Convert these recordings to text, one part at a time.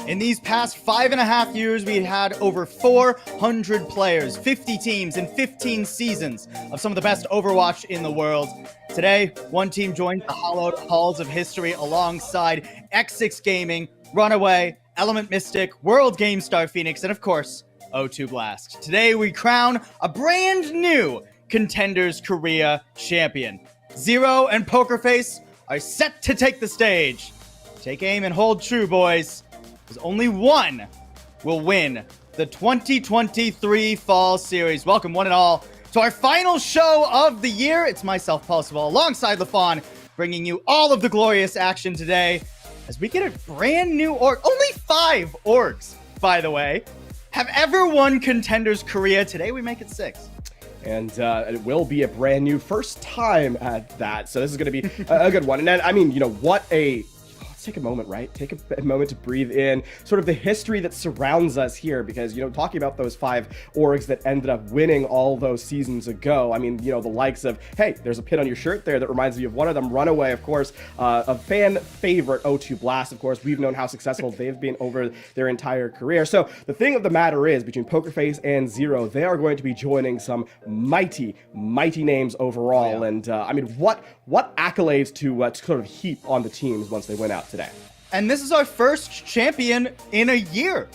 In these past 5.5 years, we had over 400 players, 50 teams, and 15 seasons of some of the best Overwatch in the world. Today, one team joins the hallowed halls of history alongside X6 Gaming, Runaway, Element Mystic, World Game Star Phoenix, and of course, O2 Blast. Today, we crown a brand new Contenders Korea champion. Zero and Pokerface are set to take the stage. Take aim and hold true, boys, because only one will win the 2023 Fall Series. Welcome, one and all, to our final show of the year. It's myself, Possible, alongside LaFawn, bringing you all of the glorious action today as we get a brand new org. Only 5 orgs, by the way, have ever won Contenders Korea. Today, we make it 6. And it will be a brand new first time at that. So this is going to be a good one. And then, I mean, you know, let's take a moment, right? Take a moment to breathe in sort of the history that surrounds us here, because, you know, talking about those 5 orgs that ended up winning all those seasons ago, I mean, you know, the likes of, hey, there's a pin on your shirt there that reminds me of one of them, Runaway, of course, a fan favorite, O2 Blast, of course. We've known how successful they've been over their entire career. So the thing of the matter is, between Pokerface and Zero, they are going to be joining some mighty names overall. And I mean, what accolades to sort of heap on the teams once they went out today. And this is our first champion in a year.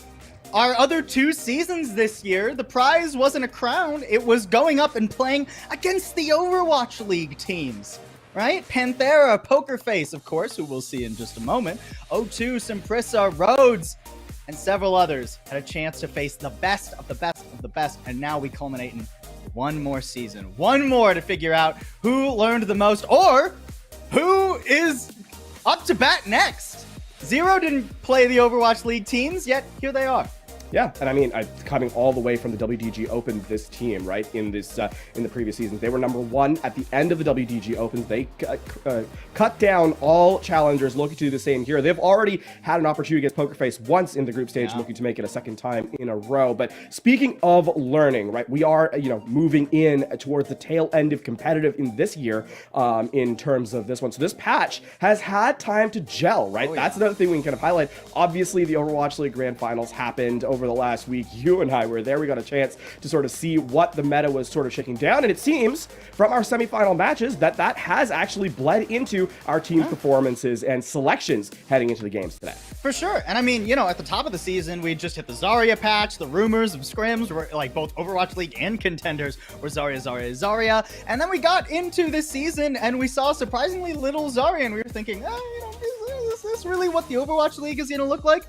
Our other 2 seasons this year, the prize wasn't a crown. It was going up and playing against the Overwatch League teams, right? Panthera, Pokerface, of course, who we'll see in just a moment, O2, Simprissa, Rhodes, and several others had a chance to face the best of the best of the best. And now we culminate in one more season, one more to figure out who learned the most or who is up to bat next. Zero didn't play the Overwatch League teams, yet here they are. Yeah, and I mean, coming all the way from the WDG Open, this team, right, in the previous seasons, they were number 1 at the end of the WDG Opens. They cut down all challengers looking to do the same here. They've already had an opportunity against Pokerface once in the group stage, looking to make it a second time in a row. But speaking of learning, right, we are, you know, moving in towards the tail end of competitive in this year in terms of this one. So this patch has had time to gel, right? Oh, yeah. That's another thing we can kind of highlight. Obviously, the Overwatch League Grand Finals happened over the last week. You and I were there. We got a chance to sort of see what the meta was sort of shaking down, and it seems from our semifinal matches that has actually bled into our team's performances and selections heading into the games today. For sure. And I mean, you know, at the top of the season, we just hit the Zarya patch. The rumors of scrims were like both Overwatch League and Contenders were Zarya. And then we got into this season and we saw surprisingly little Zarya, and we were thinking, you know, is this really what the Overwatch League is going to look like?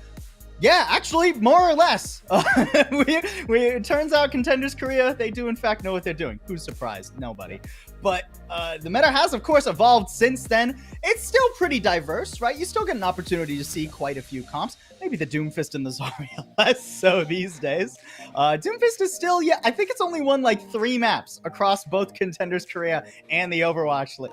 Yeah, actually, more or less. It turns out Contenders Korea, they do in fact know what they're doing. Who's surprised? Nobody. But the meta has, of course, evolved since then. It's still pretty diverse, right? You still get an opportunity to see quite a few comps. Maybe the Doomfist and the Zarya less so these days. Doomfist is still, I think it's only won like 3 maps across both Contenders Korea and the Overwatch League.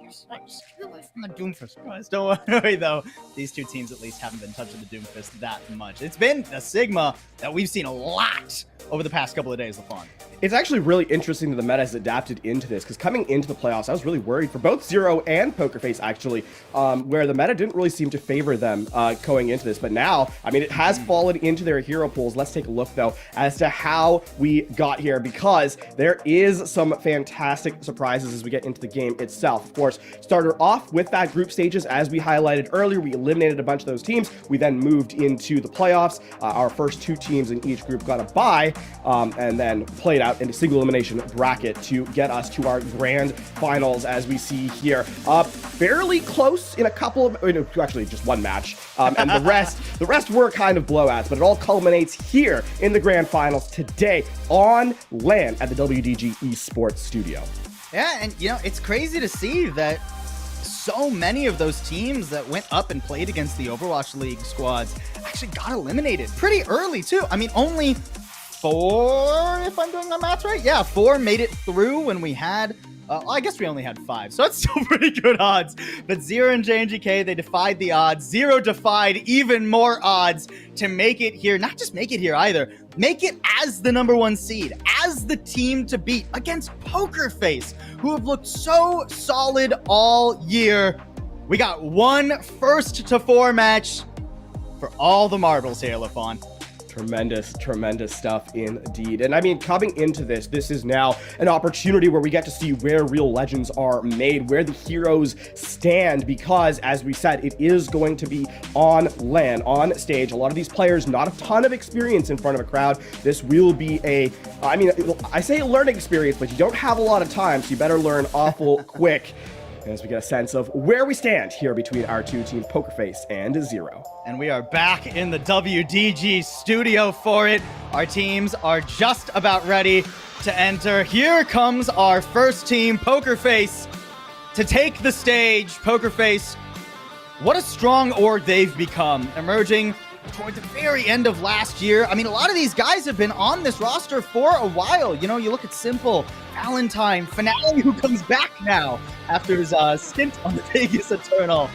Stay away from the Doomfist, guys. Don't worry, though. These 2 teams at least haven't been touching the Doomfist that much. It's been a Sigma that we've seen a lot over the past couple of days, LaFawn. It's actually really interesting that the meta has adapted into this, because coming into the playoffs, I was really worried for both Zero and Pokerface, actually, where the meta didn't really seem to favor them going into this. But now, I mean, it has fallen into their hero pools. Let's take a look, though, as to how we got here, because there is some fantastic surprises as we get into the game itself. Of course, started off with that group stages, as we highlighted earlier. We eliminated a bunch of those teams. We then moved into the playoffs. Our first 2 teams in each group got a bye, and then played out in a single elimination bracket to get us to our grand finals, as we see here. Fairly close in a couple of, actually just 1 match, and the rest were kind of blowouts, but it all culminates here in the grand finals today on LAN at the WDG Esports studio. Yeah, and you know, it's crazy to see that so many of those teams that went up and played against the Overwatch League squads actually got eliminated pretty early too. I mean, only 4, if I'm doing my math right. Yeah, 4 made it through when we had I guess we only had 5, so that's still pretty good odds. But Zero and JNGK, they defied the odds. Zero defied even more odds to make it here. Not just make it here either. Make it as the #1 seed, as the team to beat against Pokerface, who have looked so solid all year. We got one 1st to 4 match. for all the marbles here, LaFawn. Tremendous stuff indeed. And I mean, coming into this is now an opportunity where we get to see where real legends are made, where the heroes stand, because as we said, it is going to be on LAN, on stage. A lot of these players, not a ton of experience in front of a crowd. This will be I say a learning experience, but you don't have a lot of time, so you better learn awful quick. As we get a sense of where we stand here between our two teams, Pokerface and Zero. And we are back in the WDG studio for it. Our teams are just about ready to enter. Here comes our first team, Pokerface, to take the stage. Pokerface, what a strong org they've become, emerging toward the very end of last year. I mean, a lot of these guys have been on this roster for a while. You know, you look at Simple, Valentine, Finale, who comes back now after his stint on the Vegas Eternal.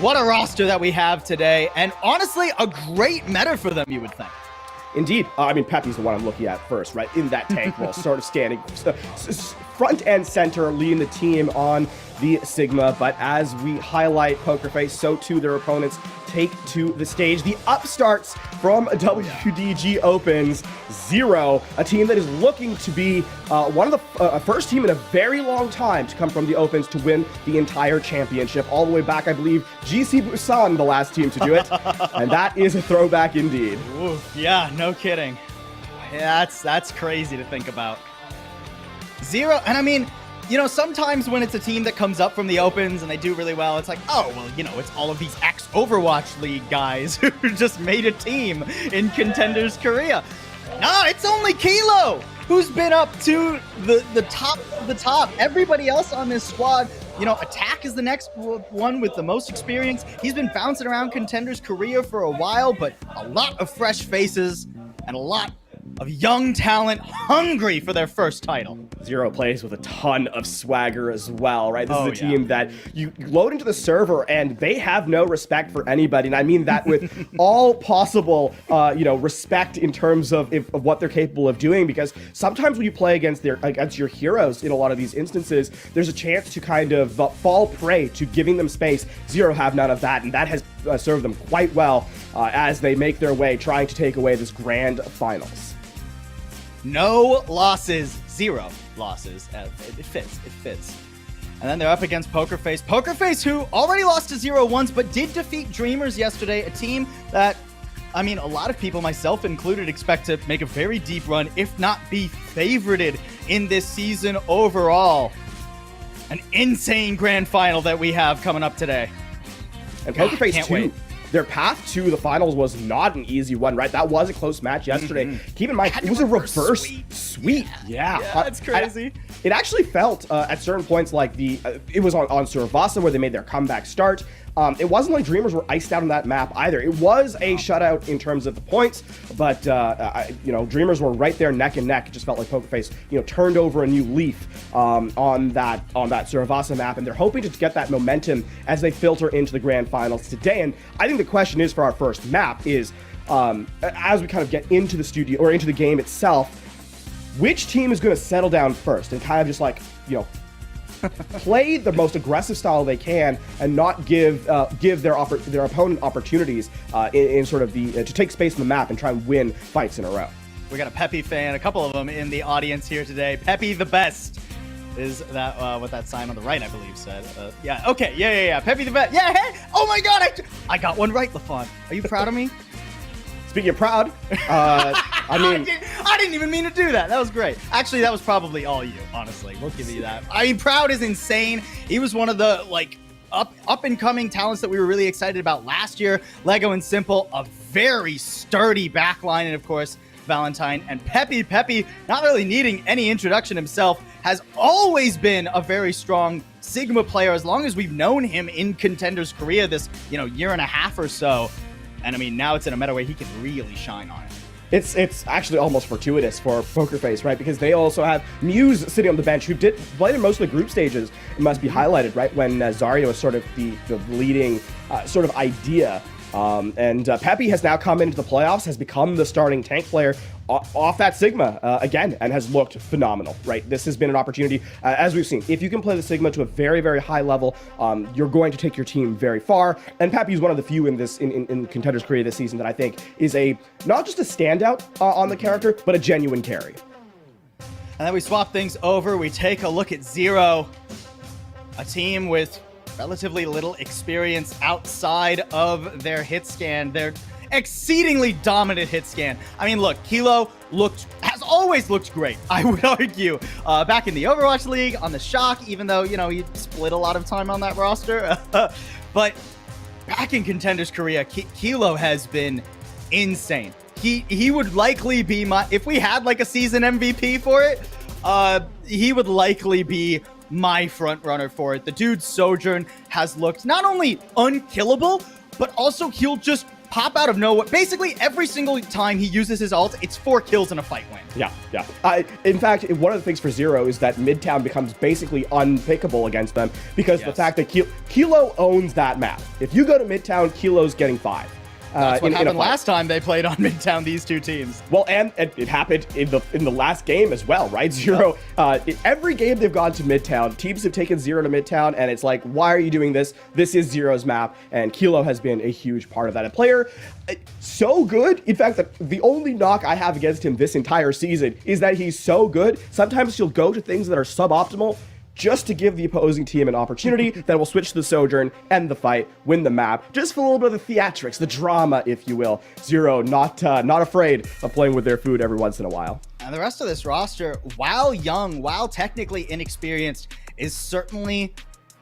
What a roster that we have today, and honestly, a great meta for them, you would think. Indeed. I mean, Peppy's the one I'm looking at first, right? In that tank role, sort of standing front and center, leading the team on the Sigma. But as we highlight Pokerface, so too their opponents take to the stage. The upstarts from WDG Opens, Zero, a team that is looking to be one of the first team in a very long time to come from the Opens to win the entire championship. All the way back, I believe, GC Busan, the last team to do it. And that is a throwback indeed. Ooh, yeah, no kidding. Yeah, that's crazy to think about. Zero, and I mean, you know, sometimes when it's a team that comes up from the Opens and they do really well, it's like, oh, well, you know, it's all of these ex-Overwatch League guys who just made a team in Contenders Korea. No, it's only Kilo who's been up to the top of the top. Everybody else on this squad, you know, Attack is the next one with the most experience. He's been bouncing around Contenders Korea for a while, but a lot of fresh faces and a lot of young talent hungry for their first title. Zero plays with a ton of swagger as well, right? This is a team that you load into the server and they have no respect for anybody. And I mean that with all possible, respect in terms of what they're capable of doing, because sometimes when you play against your heroes in a lot of these instances, there's a chance to kind of fall prey to giving them space. Zero have none of that, and that has served them quite well as they make their way trying to take away this grand finals. No losses, 0 losses. It fits. And then they're up against Pokerface. Pokerface, who already lost to Zero once, but did defeat Dreamers yesterday, a team that, I mean, a lot of people, myself included, expect to make a very deep run, if not be favorited in this season overall. An insane grand final that we have coming up today. And Pokerface, too. Their path to the finals was not an easy one, right? That was a close match yesterday. Keep in mind, it was a reverse sweep. Yeah, that's crazy. It actually felt at certain points like it was on Suravasa where they made their comeback start. It wasn't like Dreamers were iced out on that map either. It was a shutout in terms of the points, but Dreamers were right there neck and neck. It just felt like Pokerface, turned over a new leaf on that Suravasa map, and they're hoping to get that momentum as they filter into the grand finals today. And I think the question is for our first map is, as we kind of get into the studio or into the game itself, which team is going to settle down first and kind of just like, play the most aggressive style they can and not give their opponent opportunities in sort of to take space in the map and try and win fights in a row. We got a Peppy fan, a couple of them in the audience here today. Peppy the best is that what that sign on the right, I believe, said. Yeah. Peppy the best. Yeah, hey! Oh my God, I got one right, LaFawn. Are you proud of me? Speaking of proud, I mean... I didn't even mean to do that. That was great. Actually, that was probably all you, honestly. We'll give you that. I mean, Proud is insane. He was one of the, up-and-coming talents that we were really excited about last year. Lego and Simple, a very sturdy backline, and of course, Valentine. And Peppy, not really needing any introduction himself, has always been a very strong Sigma player as long as we've known him in Contenders Korea this, year and a half or so. And I mean, now it's in a meta where he can really shine on it. It's actually almost fortuitous for Pokerface, right? Because they also have Muse sitting on the bench, who played in most of the group stages. It must be highlighted, right? When Zarya was sort of the leading sort of idea And Peppy has now come into the playoffs, has become the starting tank player off that Sigma again, and has looked phenomenal, right? This has been an opportunity, as we've seen. If you can play the Sigma to a very, very high level, you're going to take your team very far. And Peppy is one of the few in this in Contenders Korea this season that I think is not just a standout on the character, but a genuine carry. And then we swap things over. We take a look at Zero, a team with relatively little experience outside of their hit scan. Their exceedingly dominant hit scan. I mean, look, Kilo has always looked great, I would argue. Back in the Overwatch League, on the Shock, even though, you know, he split a lot of time on that roster. But back in Contenders Korea, Kilo has been insane. He would likely be if we had like a season MVP for it, he would likely be my front runner for it. The dude's Sojourn has looked not only unkillable, but also he'll just pop out of nowhere. Basically, every single time he uses his ult, it's 4 kills and a fight win. Yeah. In fact, one of the things for Zero is that Midtown becomes basically unpickable against them because the fact that Kilo owns that map. If you go to Midtown, Kilo's getting 5. That's what happened last time they played on Midtown, these two teams. Well, and it happened in the last game as well, right? Zero, every game they've gone to Midtown, teams have taken Zero to Midtown, and it's like, why are you doing this? This is Zero's map, and Kilo has been a huge part of that. A player so good, in fact, the only knock I have against him this entire season is that he's so good. Sometimes he'll go to things that are suboptimal, just to give the opposing team an opportunity that will switch to the Sojourn, end the fight, win the map, just for a little bit of the theatrics, the drama, if you will. Zero, not afraid of playing with their food every once in a while. And the rest of this roster, while young, while technically inexperienced, is certainly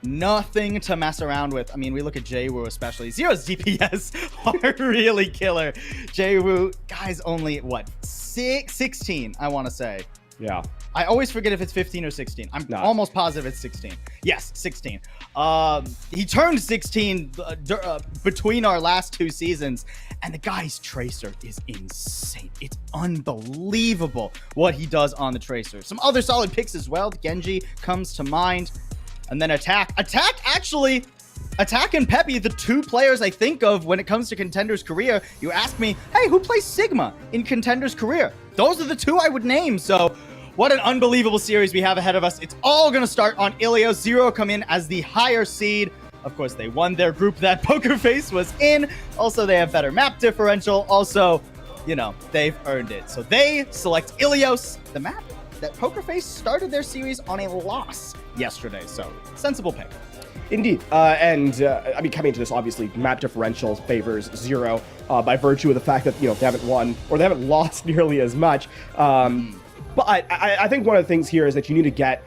nothing to mess around with. I mean, we look at Jwoo especially. Zero's DPS are really killer. Jwoo, guys, only, what, 16, I want to say. Yeah. I always forget if it's 15 or 16. I'm almost positive it's 16. Yes, 16. He turned 16 between our last 2 seasons, and the guy's Tracer is insane. It's unbelievable what he does on the Tracer. Some other solid picks as well. Genji comes to mind. And then Attack. Attack and Peppy, the 2 players I think of when it comes to Contenders Korea. You ask me, hey, who plays Sigma in Contenders Korea? Those are the 2 I would name. So what an unbelievable series we have ahead of us. It's all going to start on Ilios. Zero come in as the higher seed. Of course, they won their group that Poker Face was in. Also, they have better map differential. Also, you know, they've earned it. So they select Ilios, the map that Poker Face started their series on a loss yesterday. So sensible pick. Indeed. I mean, coming into this, obviously, map differential favors Zero by virtue of the fact that, you know, they haven't won or they haven't lost nearly as much. But I think one of the things here is that you need to get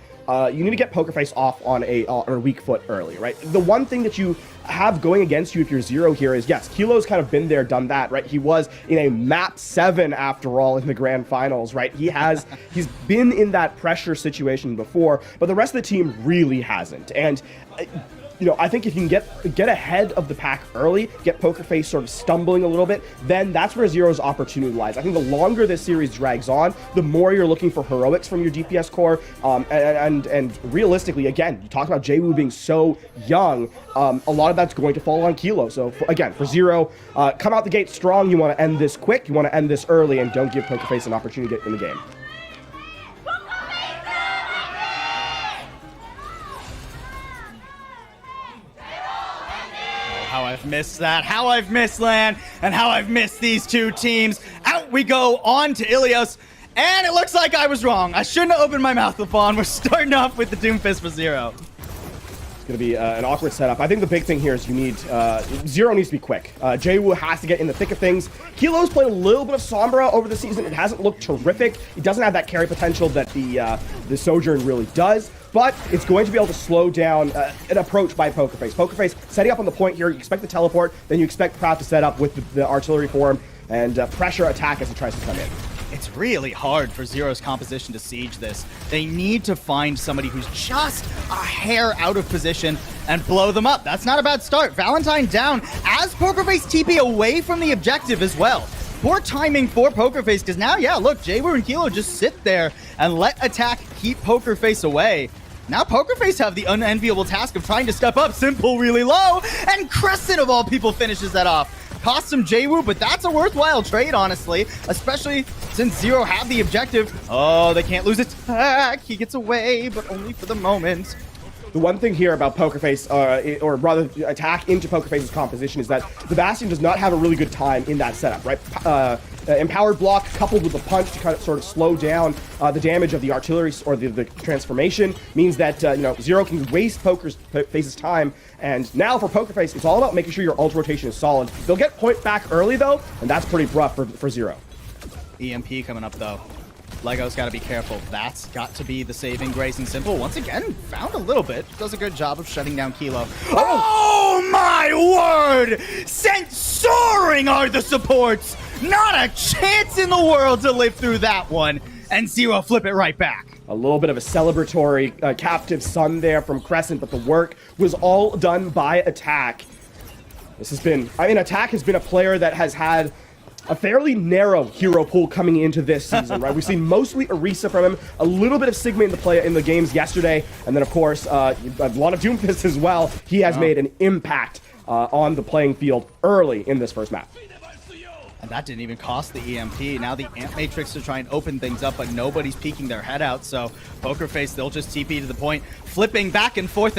Poker Face off on a weak foot early, right? The one thing that you have going against you if you're Zero here is, yes, Kilo's kind of been there, done that, right? He was in a map 7 after all in the grand finals, right? He's been in that pressure situation before, but the rest of the team really hasn't. And you know, I think if you can get ahead of the pack early, get Poker Face sort of stumbling a little bit, then that's where Zero's opportunity lies. I think the longer this series drags on, the more you're looking for heroics from your DPS core. And realistically, again, you talked about Jwoo being so young, a lot of that's going to fall on Kilo. So again, for Zero, come out the gate strong. You want to end this quick. You want to end this early, and don't give Poker Face an opportunity to get in the game. How I've missed that, how I've missed LAN, and how I've missed these 2 teams. Out we go on to Ilios, and it looks like I was wrong. I shouldn't have opened my mouth, LaFawn. We're starting off with the Doomfist for Zero. It's going to be an awkward setup. I think the big thing here is you need, Zero needs to be quick. Jwoo has to get in the thick of things. Kilo's played a little bit of Sombra over the season. It hasn't looked terrific. He doesn't have that carry potential that the Sojourn really does. But it's going to be able to slow down an approach by Poker Face. Poker Face setting up on the point here. You expect the teleport, then you expect Proud to set up with the artillery form and pressure Attack as he tries to come in. It's really hard for Zero's composition to siege this. They need to find somebody who's just a hair out of position and blow them up. That's not a bad start. Valentine down as Poker Face TP away from the objective as well. Poor timing for Poker Face because now, yeah, look, Jwoo and Kilo just sit there and let Attack keep Poker Face away. Now Poker Face have the unenviable task of trying to step up. Simple really low, and Crescent of all people finishes that off. cost some JWoo, but that's a worthwhile trade, honestly, especially since Zero have the objective. Oh, they can't lose attack. He gets away, but only for the moment. The one thing here about Pokerface, or rather attack into Pokerface's composition, is that the Bastion does not have a really good time in that setup, right? Empowered block coupled with the punch to kind of sort of slow down the damage of the artillery or the transformation means that you know, Zero can waste Pokerface's time. And now for Pokerface, it's all about making sure your ult rotation is solid. They'll get point back early though, and that's pretty rough for Zero. EMP coming up though. Lego's got to be careful. That's got to be the saving grace, and Simple, once again, found a little bit. Does a good job of shutting down Kilo. Oh my word! Sent soaring are the supports! Not a chance in the world to live through that one. And Zero flip it right back. A little bit of a celebratory captive sun there from Crescent, but the work was all done by Attack. This has been, I mean, Attack has been a player that has had a fairly narrow hero pool coming into this season, right? We've seen mostly Orisa from him, a little bit of Sigma in the games yesterday, and then of course a lot of Doomfist as well. He has made an impact on the playing field early in this first map. And that didn't even cost the EMP. Now the Amp Matrix to try and open things up, but nobody's peeking their head out. So Pokerface, they'll just TP to the point, flipping back and forth,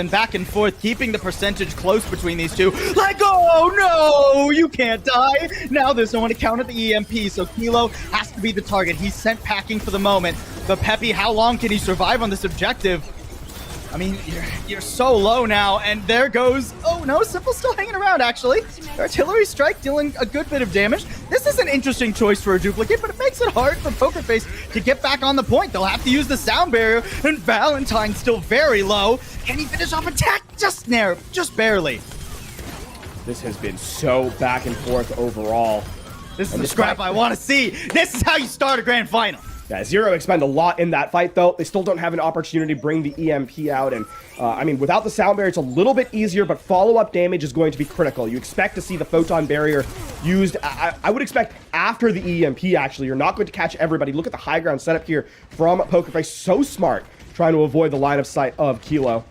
keeping the percentage close between these two. Let go! Oh no! You can't die! Now there's no one to counter the EMP, so Kilo has to be the target. He's sent packing for the moment. But Peppy, how long can he survive on this objective? I mean, you're so low now, and there goes... Oh, no, Simple's still hanging around, actually. Artillery strike dealing a good bit of damage. This is an interesting choice for a duplicate, but it makes it hard for Pokerface to get back on the point. They'll have to use the sound barrier, and Valentine's still very low. Can he finish off Attack? Just barely. This has been so back and forth overall. This is the scrap I want to see. This is how you start a grand final. Yeah, Zero expend a lot in that fight, though. They still don't have an opportunity to bring the EMP out. And, I mean, without the sound barrier, it's a little bit easier, but follow-up damage is going to be critical. You expect to see the photon barrier used, I would expect after the EMP, actually. You're not going to catch everybody. Look at the high ground setup here from Pokerface. So smart, trying to avoid the line of sight of Kilo.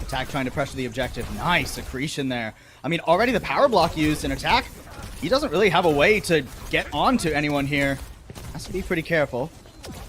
Attack trying to pressure the objective. Nice accretion there. I mean, already the power block used in Attack. He doesn't really have a way to get onto anyone here. Has to be pretty careful.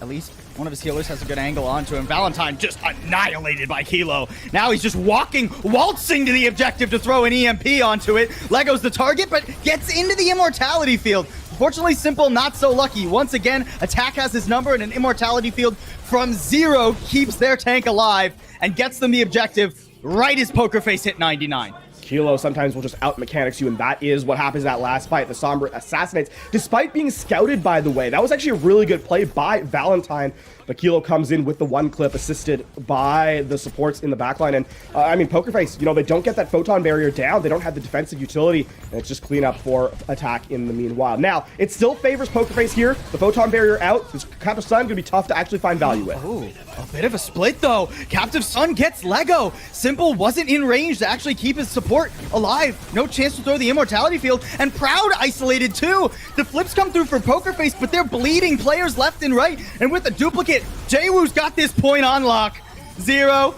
At least one of his healers has a good angle onto him. Valentine just annihilated by Kilo. Now he's just waltzing to the objective to throw an EMP onto it. Lego's the target, but gets into the immortality field. Fortunately, Simple not so lucky. Once again, Attack has his number, and an immortality field from Zero keeps their tank alive and gets them the objective right as Pokerface hit 99. Kilo sometimes will just out-mechanics you, and that is what happens in that last fight. The Sombra assassinates, despite being scouted, by the way. That was actually a really good play by Valentine, but Kilo comes in with the one clip assisted by the supports in the backline. And, I mean, Pokerface, you know, they don't get that photon barrier down. They don't have the defensive utility, and it's just clean up for Attack in the meanwhile. Now, it still favors Pokerface here. The photon barrier out. This Captive Sun going to be tough to actually find value with. Ooh, a bit of a split, though. Captive Sun gets Lego. Simple wasn't in range to actually keep his support alive. No chance to throw the immortality field, and Proud isolated too. The flips come through for Pokerface, but they're bleeding players left and right, and with the duplicate, JWoo's got this point on lock. Zero,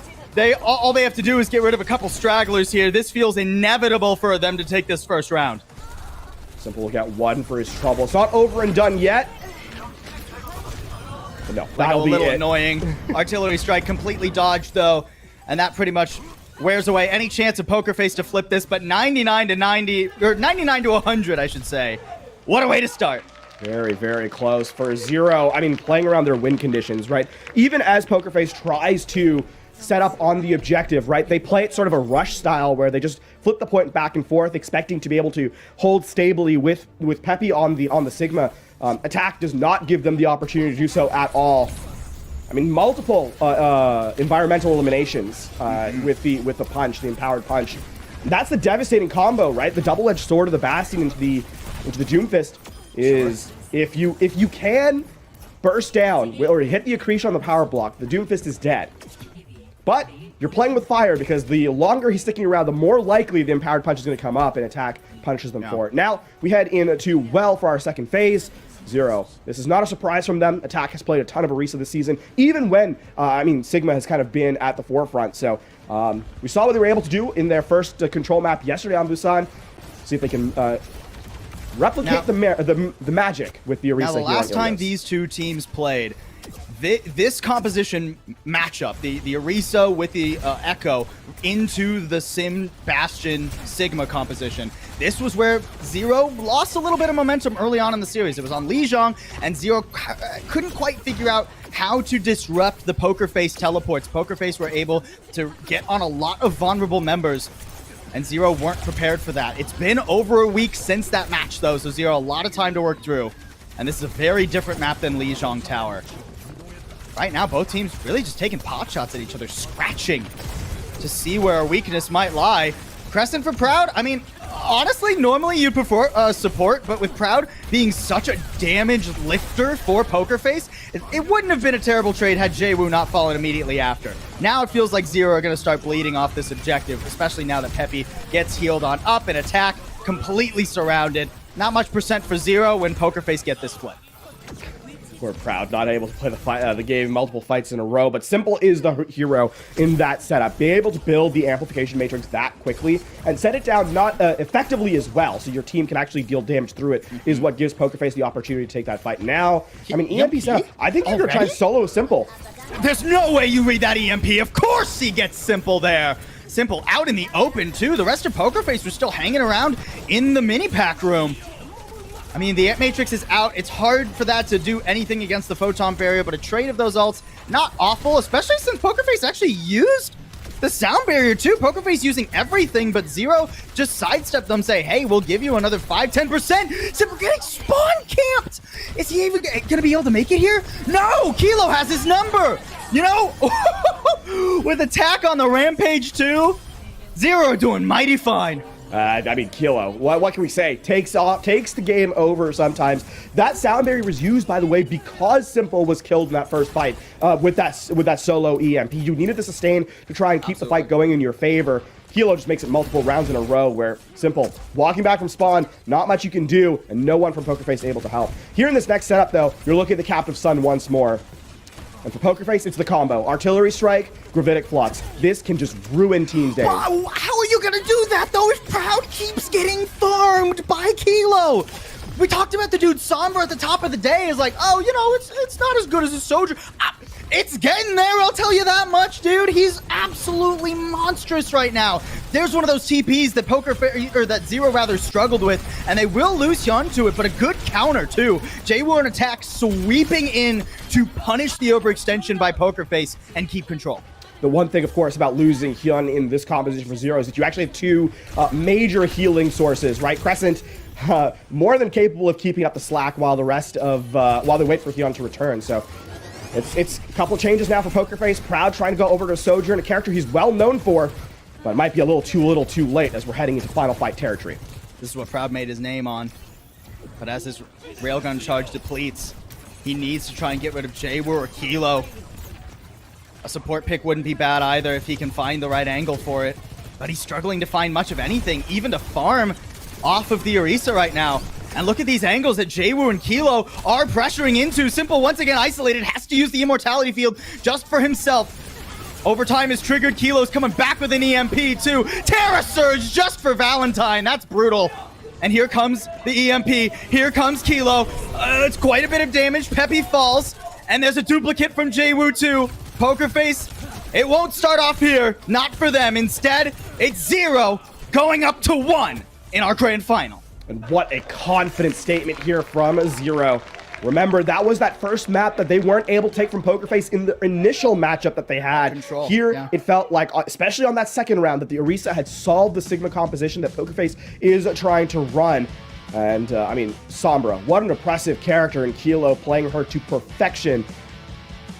all they have to do is get rid of a couple stragglers here. This feels inevitable for them to take this first round. Simple will get one for his trouble. It's not over and done yet. But no, that'll be a little it. Annoying. Artillery strike completely dodged though, and that pretty much wears away any chance of Pokerface to flip this, but 99 to 90, or 99 to 100, I should say. What a way to start. Very, very close for Zero. I mean, playing around their win conditions, right? Even as Pokerface tries to set up on the objective, right? They play it sort of a rush style where they just flip the point back and forth, expecting to be able to hold stably with Peppy on the Sigma. Attack does not give them the opportunity to do so at all. I mean, multiple environmental eliminations with the punch, the empowered punch. That's the devastating combo, right? The double-edged sword of the Bastion into the Doomfist is if you can burst down or hit the accretion on the power block, the Doomfist is dead. But you're playing with fire because the longer he's sticking around, the more likely the empowered punch is going to come up and Attack punishes them for it. Now we head into well for our second phase. Zero. This is not a surprise from them. Attack has played a ton of Orisa this season, even when, I mean, Sigma has kind of been at the forefront. So we saw what they were able to do in their first control map yesterday on Busan. see if they can replicate Now- the magic with the Orisa. Now, the here on last time Ilios. these two teams played, this composition matchup, the Orisa with the Echo into the Sim Bastion Sigma composition, this was where Zero lost a little bit of momentum early on in the series. It was on Lijiang, and Zero couldn't quite figure out how to disrupt the Poker Face teleports. Poker Face were able to get on a lot of vulnerable members, and Zero weren't prepared for that. It's been over a week since that match, though, so Zero a lot of time to work through. And this is a very different map than Lijiang Tower. Right now, both teams really just taking pot shots at each other, scratching to see where our weakness might lie. Crescent for Proud, I mean, honestly, normally you'd prefer support, but with Proud being such a damage lifter for Poker Face, it wouldn't have been a terrible trade had Jaewoo not fallen immediately after. Now it feels like Zero are going to start bleeding off this objective, especially now that Peppy gets healed on up and attack, completely surrounded. Not much percent for Zero when Poker Face get this split. We're Proud, not able to play the game multiple fights in a row, but Simple is the hero in that setup. Being able to build the amplification matrix that quickly and set it down not effectively as well, so your team can actually deal damage through it, is what gives Poker Face the opportunity to take that fight. Now, I mean, EMP setup, I think you're going to try and solo Simple. There's no way you read that EMP. Of course he gets Simple there. Simple out in the open, too. The rest of Poker Face was still hanging around in the mini pack room. I mean, the Ant Matrix is out. It's hard for that to do anything against the Photon Barrier, but a trade of those ults, not awful, especially since Poker Face actually used the Sound Barrier too. Poker Face using everything, but Zero just sidestepped them, say, hey, we'll give you another 5-10%. Simple getting spawn camped. Is he even gonna be able to make it here? No, Kilo has his number. You know, with attack on the Rampage too, Zero doing mighty fine. I mean, Kilo, what can we say? Takes the game over sometimes. That sound barrier was used, by the way, because Simple was killed in that first fight with that solo EMP. You needed the sustain to try and keep the fight going in your favor. Kilo just makes it multiple rounds in a row where Simple walking back from spawn, not much you can do, and no one from Poker Face able to help. Here in this next setup, though, you're looking at the Captive Sun once more. And for Poker Face, it's the combo. Artillery Strike, Gravitic Flux. This can just ruin teams' days. How are you gonna do that, though, if Proud keeps getting farmed by Kilo? We talked about the dude Sombra at the top of the day is like, oh, you know, it's not as good as a Soldier. It's getting there, I'll tell you that much, dude. He's absolutely monstrous right now. There's one of those TPs that that Zero rather struggled with, and they will lose Hyun to it, but a good counter too. Jaewoo on attack sweeping in to punish the overextension by Poker Face and keep control. The one thing, of course, about losing Hyun in this composition for Zero is that you actually have two major healing sources, right? Crescent, more than capable of keeping up the slack while the rest of while they wait for Hyun to return. So it's a couple of changes now for Poker Face. Proud trying to go over to Sojourn, a character he's well known for, but it might be a little too late as we're heading into final fight territory. This is what Proud made his name on. But as his railgun charge depletes, he needs to try and get rid of Jaewoo or Kilo. A support pick wouldn't be bad either if he can find the right angle for it. But he's struggling to find much of anything, even to farm off of the Orisa right now. And look at these angles that Jaewoo and Kilo are pressuring into. Simple, once again isolated, has to use the Immortality Field just for himself. Overtime is triggered. Kilo's coming back with an EMP too. Terra Surge just for Valentine. That's brutal. And here comes the EMP. Here comes Kilo. It's quite a bit of damage. Peppy falls. And there's a duplicate from Jaewoo too. Poker Face, it won't start off here. Not for them. Instead, it's 0 going up to 1 in our grand final. And what a confident statement here from Zero. Remember, that was that first map that they weren't able to take from Poker Face in the initial matchup that they had. Control, here, yeah. It felt like, especially on that second round, that the Orisa had solved the Sigma composition that Poker Face is trying to run. And, I mean, Sombra, what an impressive character in Kilo, playing her to perfection.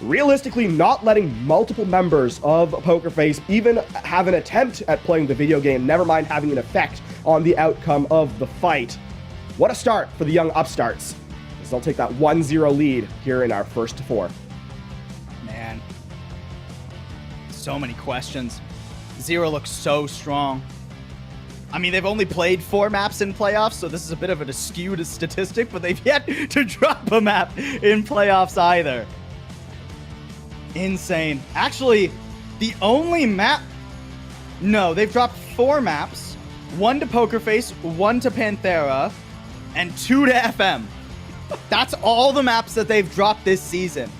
Realistically, not letting multiple members of Poker Face even have an attempt at playing the video game, never mind having an effect on the outcome of the fight. What a start for the young upstarts, as they'll take that 1-0 lead here in our first to 4. Man, so many questions. Zero looks so strong. I mean, they've only played 4 maps in playoffs, so this is a bit of a skewed statistic, but they've yet to drop a map in playoffs either. Insane. Actually, the only map... No, they've dropped 4 maps. 1 to Pokerface, 1 to Panthera, and 2 to FM. That's all the maps that they've dropped this season.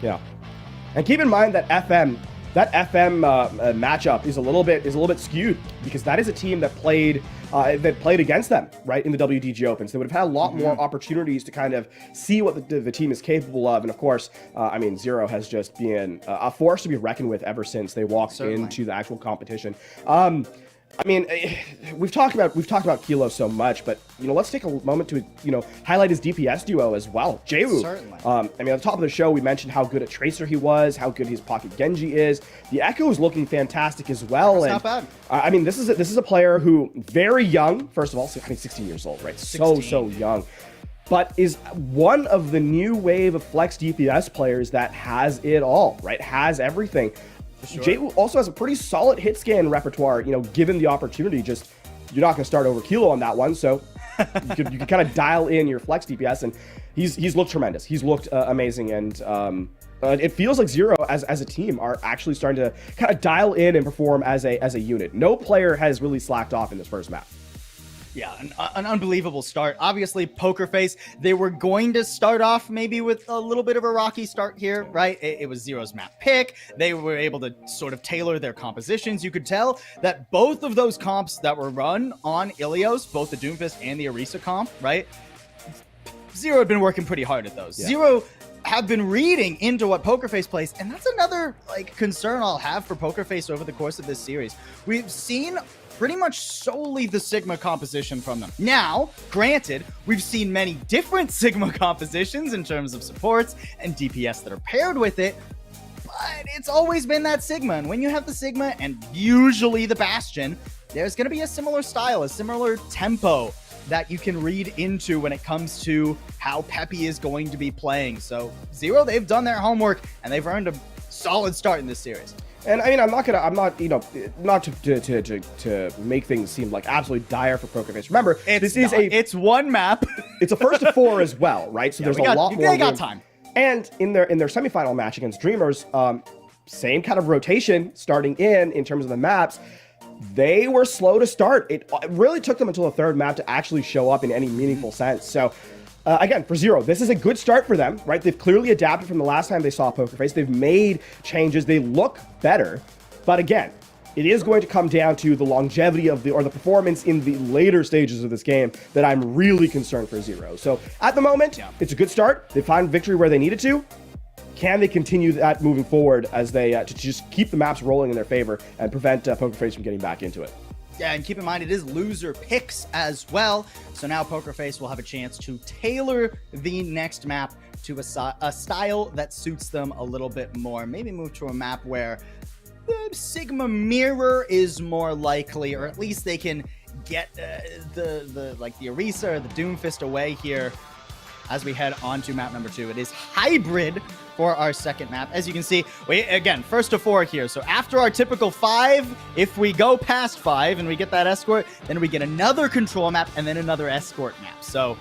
Yeah. And keep in mind that FM matchup is a little bit skewed, because that is a team that played against them, right, in the WDG Open. So they would have had a lot more opportunities to kind of see what the team is capable of. And of course, I mean, Zero has just been a force to be reckoned with ever since they walked into the actual competition. I mean, we've talked about Kilo so much, but let's take a moment to highlight his DPS duo as well. Jehu. Certainly. I mean, at the top of the show, we mentioned how good a tracer he was, how good his pocket Genji is. The Echo is looking fantastic as well. That's not bad. I mean, this is a player who very young. First of all, I mean, 16 years old, right? 16. So young. But is one of the new wave of flex DPS players that has it all, right? Has everything. Sure. Jehu also has a pretty solid hit scan repertoire, given the opportunity. Just, you're not going to start over Kilo on that one, so you can kind of dial in your flex DPS, and he's looked tremendous. He's looked amazing, and it feels like Zero as a team are actually starting to kind of dial in and perform as a unit. No player has really slacked off in this first map. Yeah, an unbelievable start. Obviously, Pokerface, they were going to start off maybe with a little bit of a rocky start here, right? It was Zero's map pick. They were able to sort of tailor their compositions. You could tell that both of those comps that were run on Ilios, both the Doomfist and the Orisa comp, right? Zero had been working pretty hard at those. Yeah. Zero have been reading into what Pokerface plays, and that's another concern I'll have for Pokerface over the course of this series. We've seen pretty much solely the Sigma composition from them. Now, granted, we've seen many different Sigma compositions in terms of supports and DPS that are paired with it, but it's always been that Sigma. And when you have the Sigma and usually the Bastion, there's going to be a similar style, a similar tempo that you can read into when it comes to how Peppy is going to be playing. So Zero, they've done their homework and they've earned a solid start in this series. And I mean, not to make things seem like absolutely dire for Pokerface. Remember, it's one map. It's a first to 4 as well, right? So there's a lot more. They got time. And in their semifinal match against Dreamers, same kind of rotation starting in terms of the maps. They were slow to start. It really took them until the third map to actually show up in any meaningful sense. So. Again, for Zero, this is a good start for them, right? They've clearly adapted from the last time they saw Pokerface. They've made changes. They look better. But again, it is going to come down to the longevity of the performance in the later stages of this game that I'm really concerned for Zero. So at the moment, It's a good start. They find victory where they needed to. Can they continue that moving forward as they to just keep the maps rolling in their favor and prevent Pokerface from getting back into it? Yeah, and keep in mind, it is loser picks as well. So now Pokerface will have a chance to tailor the next map to a style that suits them a little bit more. Maybe move to a map where the Sigma mirror is more likely, or at least they can get the Orisa or the Doomfist away here as we head on to map number 2. It is hybrid for our second map. As you can see, again, first to 4 here. So after our typical 5, if we go past 5 and we get that escort, then we get another control map and then another escort map. So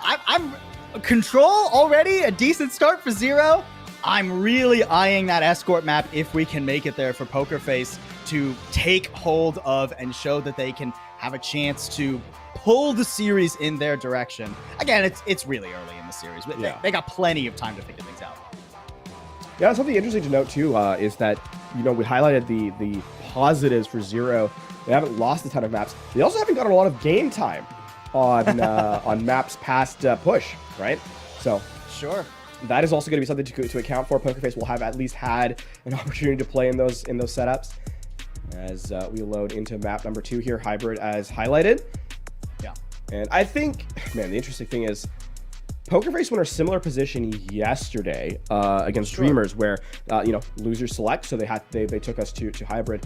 I'm control already, a decent start for Zero. I'm really eyeing that escort map if we can make it there for Pokerface to take hold of and show that they can have a chance to pull the series in their direction. Again, it's really early in the series. They got plenty of time to figure things out. Yeah, something interesting to note too is that we highlighted the positives for Zero. They haven't lost a ton of maps. They also haven't gotten a lot of game time on on maps past push, right? So sure, that is also going to be something to account for. Pokerface will have at least had an opportunity to play in those setups as we load into map number 2 here, hybrid as highlighted. Yeah, and I think, man, the interesting thing is, Pokerface were in a similar position yesterday against Dreamers, where losers select, so they took us to hybrid.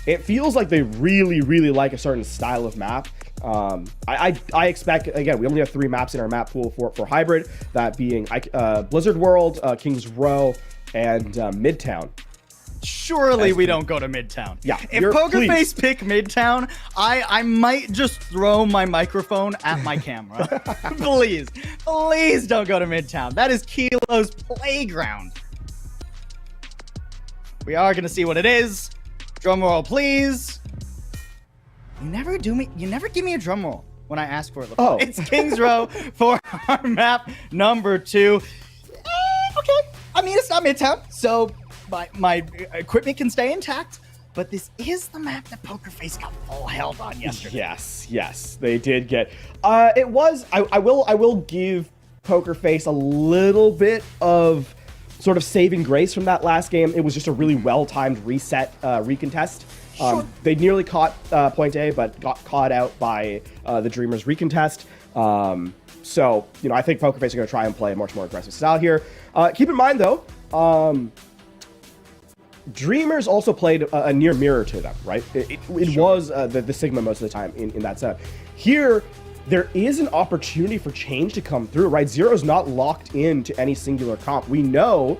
It feels like they really like a certain style of map. I expect, again, we only have 3 maps in our map pool for hybrid, that being Blizzard World, Kings Row, and Midtown. Surely we don't go to Midtown. Yeah. If Pokerface pick Midtown, I might just throw my microphone at my camera. Please don't go to Midtown. That is Kilo's playground. We are going to see what it is. Drum roll, please. You never give me a drum roll when I ask for it. Oh. It's Kings Row for our map number 2. Okay. I mean, it's not Midtown, so my equipment can stay intact. But this is the map that Poker Face got full held on yesterday. Yes, they did get. It was. I will give Poker Face a little bit of sort of saving grace from that last game. It was just a really well-timed reset recontest. Sure. They nearly caught point A, but got caught out by the Dreamers recontest. So, you know, I think Poker Face are going to try and play a much more aggressive style here. Keep in mind, though, Dreamers also played a near mirror to them, right? It was the Sigma most of the time in that setup. Here, there is an opportunity for change to come through, right? Zero's not locked into any singular comp. We know,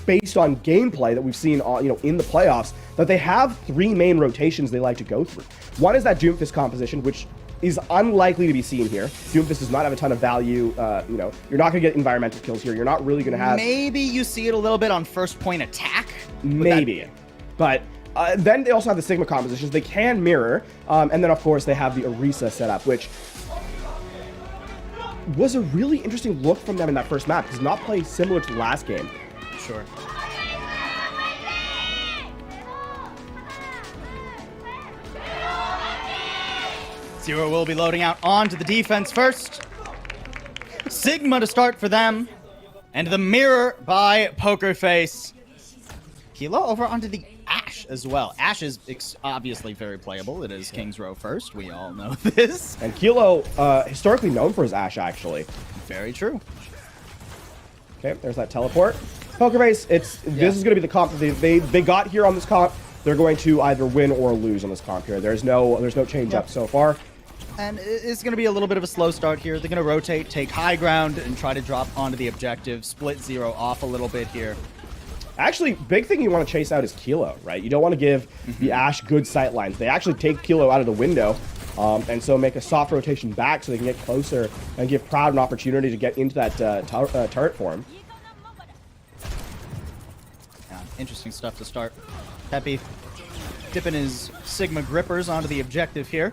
based on gameplay that we've seen, in the playoffs, that they have 3 main rotations they like to go through. One is that Doomfist composition, which is unlikely to be seen here. Doomfist does not have a ton of value. You're not going to get environmental kills here. You're not really going to have... Maybe you see it a little bit on first point attack. Maybe. But then they also have the Sigma compositions. They can mirror. And then, of course, they have the Orisa setup, which was a really interesting look from them in that first map. Does not play similar to the last game. Sure. Zero will be loading out onto the defense first. Sigma to start for them. And the mirror by Poker Face. Kilo over onto the Ashe as well. Ashe is obviously very playable. It is Kings Row first. We all know this. And Kilo, historically known for his Ashe, actually. Very true. Okay, there's that teleport. Poker Face, this is going to be the comp that they got here on this comp. They're going to either win or lose on this comp here. There's no change up so far. And it's going to be a little bit of a slow start here. They're going to rotate, take high ground, and try to drop onto the objective. Split Zero off a little bit here. Actually, big thing you want to chase out is Kilo, right? You don't want to give the Ashe good sight lines. They actually take Kilo out of the window, and so make a soft rotation back so they can get closer and give Proud an opportunity to get into that turret form. Yeah, interesting stuff to start. Peppy dipping his Sigma grippers onto the objective here.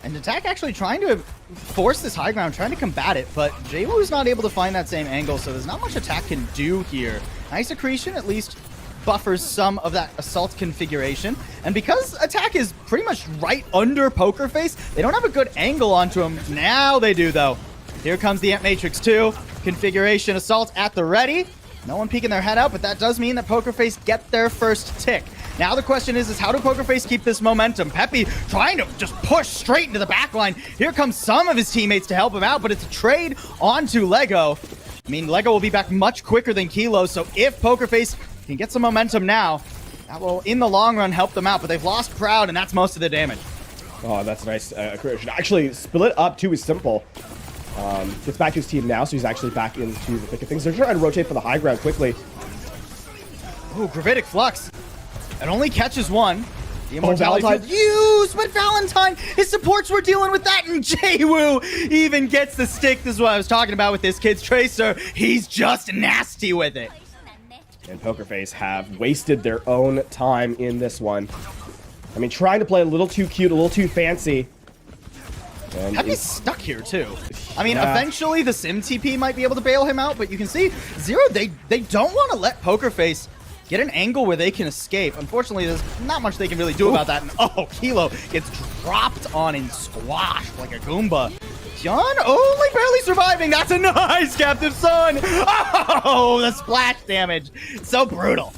And Attack actually trying to force this high ground, trying to combat it, but Jaywu is not able to find that same angle, so there's not much Attack can do here. Nice accretion, at least buffers some of that assault configuration. And because Attack is pretty much right under Poker Face, they don't have a good angle onto him. Now they do, though. Here comes the Ant Matrix 2. Configuration assault at the ready. No one peeking their head out, but that does mean that Poker Face get their first tick. Now the question is how do Poker Face keep this momentum? Peppy trying to just push straight into the back line. Here comes some of his teammates to help him out, but it's a trade onto Lego. I mean, Lego will be back much quicker than Kilo, so if Poker Face can get some momentum now, that will, in the long run, help them out. But they've lost Proud, and that's most of the damage. Oh, that's nice. Actually, split up too is simple. Gets back to his team now, so he's actually back into the thick of things. They're trying to rotate for the high ground quickly. Ooh, Gravitic Flux. It only catches one. The Immortality Valentine used, but Valentine, his supports were dealing with that, and Jaywu even gets the stick. This is what I was talking about with this kid's Tracer. He's just nasty with it. And Poker Face have wasted their own time in this one. I mean, trying to play a little too cute, a little too fancy. And Peppy's stuck here, too. I mean, eventually the Sim TP might be able to bail him out, but you can see Zero, they don't want to let Poker Face get an angle where they can escape. Unfortunately, there's not much they can really do about that. And oh, Kilo gets dropped on and squashed like a Goomba. John only barely surviving. That's a nice captive son. Oh, the splash damage. So brutal.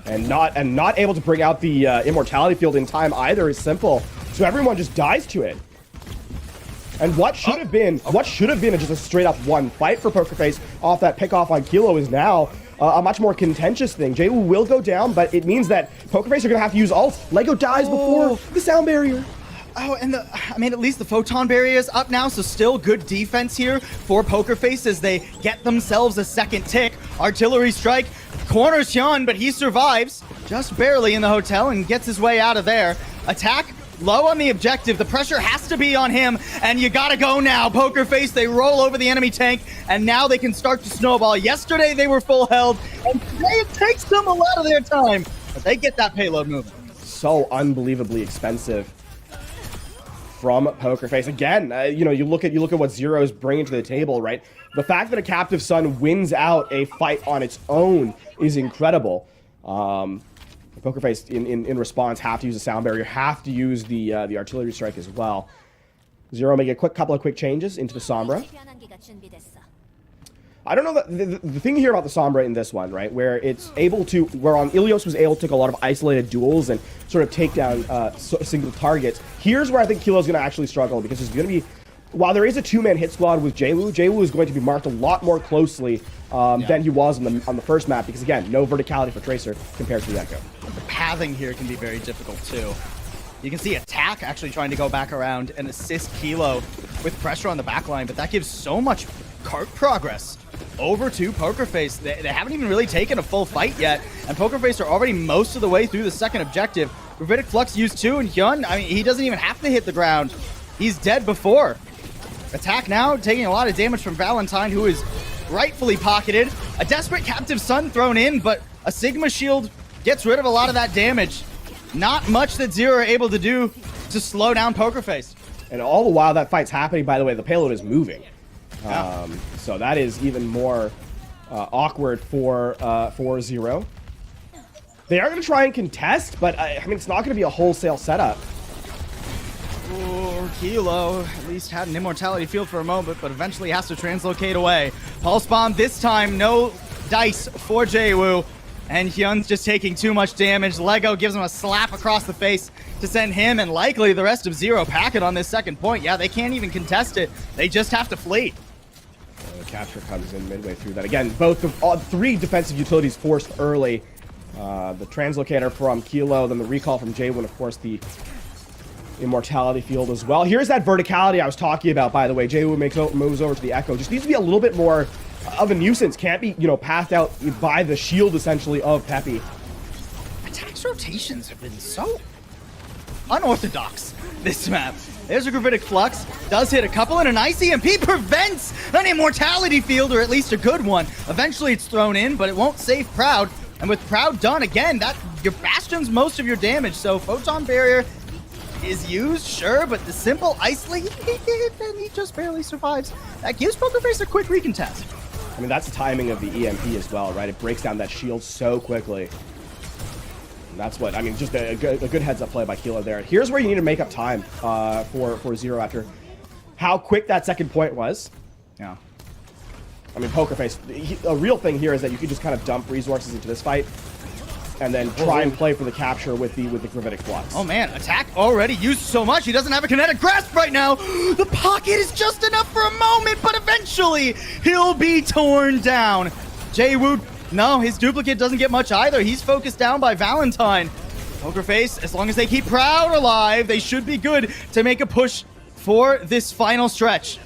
And not able to bring out the immortality field in time either is simple. So everyone just dies to it. And what should have been just a straight up one fight for Poker Face off that pick off on Kilo is now a much more contentious thing. Jaywu will go down, but it means that Poker Face are going to have to use ult. Lego dies before the sound barrier. Oh, and I mean, at least the photon barrier is up now, so still good defense here for Poker Face as they get themselves a second tick. Artillery strike corners Hyun, but he survives just barely in the hotel and gets his way out of there. Attack low on the objective. The pressure has to be on him, and you gotta go now. Poker Face, they roll over the enemy tank, and now they can start to snowball. Yesterday they were full held, and today it takes them a lot of their time, but they get that payload moving. So unbelievably expensive. from PokerFace. Again, you look at what Zero's bringing to the table, right? The fact that a Captive Sun wins out a fight on its own is incredible. PokerFace, in response, have to use a sound barrier, have to use the artillery strike as well. Zero make a couple of quick changes into the Sombra. I don't know the thing here about the Sombra in this one, right, where it's able to, where on Ilios was able to take a lot of isolated duels and sort of take down single targets. Here's where I think Kilo's going to actually struggle, because it's going to be, while there is a two-man hit squad with Jwoo is going to be marked a lot more closely than he was on the first map, because again, no verticality for Tracer compared to the Echo. The pathing here can be very difficult too. You can see Attack actually trying to go back around and assist Kilo with pressure on the backline, but that gives so much cart progress over to PokerFace. They haven't even really taken a full fight yet, and PokerFace are already most of the way through the second objective. Gravitic Flux used 2, and Hyun, I mean, he doesn't even have to hit the ground. He's dead before. Attack now taking a lot of damage from Valentine, who is rightfully pocketed. A desperate Captive Sun thrown in, but a Sigma Shield gets rid of a lot of that damage. Not much that Zero are able to do to slow down PokerFace. And all the while that fight's happening, by the way, the payload is moving. Yeah. So that is even more awkward for Zero. They are going to try and contest, but I mean, it's not going to be a wholesale setup. Ooh, Kilo at least had an immortality field for a moment, but eventually has to translocate away. Pulse Bomb this time, no dice for Jwoo. And Hyun's just taking too much damage. Lego gives him a slap across the face to send him and likely the rest of Zero packing on this second point. Yeah, they can't even contest it. They just have to flee. The capture comes in midway through that. Again, all three defensive utilities forced early. The translocator from Kilo, then the recall from Jwoo, and of course the immortality field as well. Here's that verticality I was talking about, by the way. Jwoo moves over to the Echo. Just needs to be a little bit more of a nuisance. Can't be, pathed out by the shield, essentially, of Peppy. Attack's rotations have been so unorthodox this map. There's a Gravitic Flux, does hit a couple, and a nice EMP prevents an immortality field, or at least a good one. Eventually it's thrown in, but it won't save Proud. And with Proud done, again, your Bastion's most of your damage, so Photon Barrier is used, sure, but the simple isolate, and he just barely survives. That gives PokerFace a quick recontest. I mean, that's the timing of the EMP as well, right? It breaks down that shield so quickly. And that's what, I mean, just a good heads-up play by Kilo there. Here's where you need to make up time for Zero after how quick that second point was. Yeah. I mean, PokerFace, a real thing here is that you can just kind of dump resources into this fight and then try and play for the capture with the Gravitic Flux. Oh man, Attack already used so much. He doesn't have a kinetic grasp right now. The pocket is just enough for a moment, but eventually he'll be torn down. Jwoo, no, his duplicate doesn't get much either. He's focused down by Valentine. PokerFace, as long as they keep Proud alive, they should be good to make a push for this final stretch.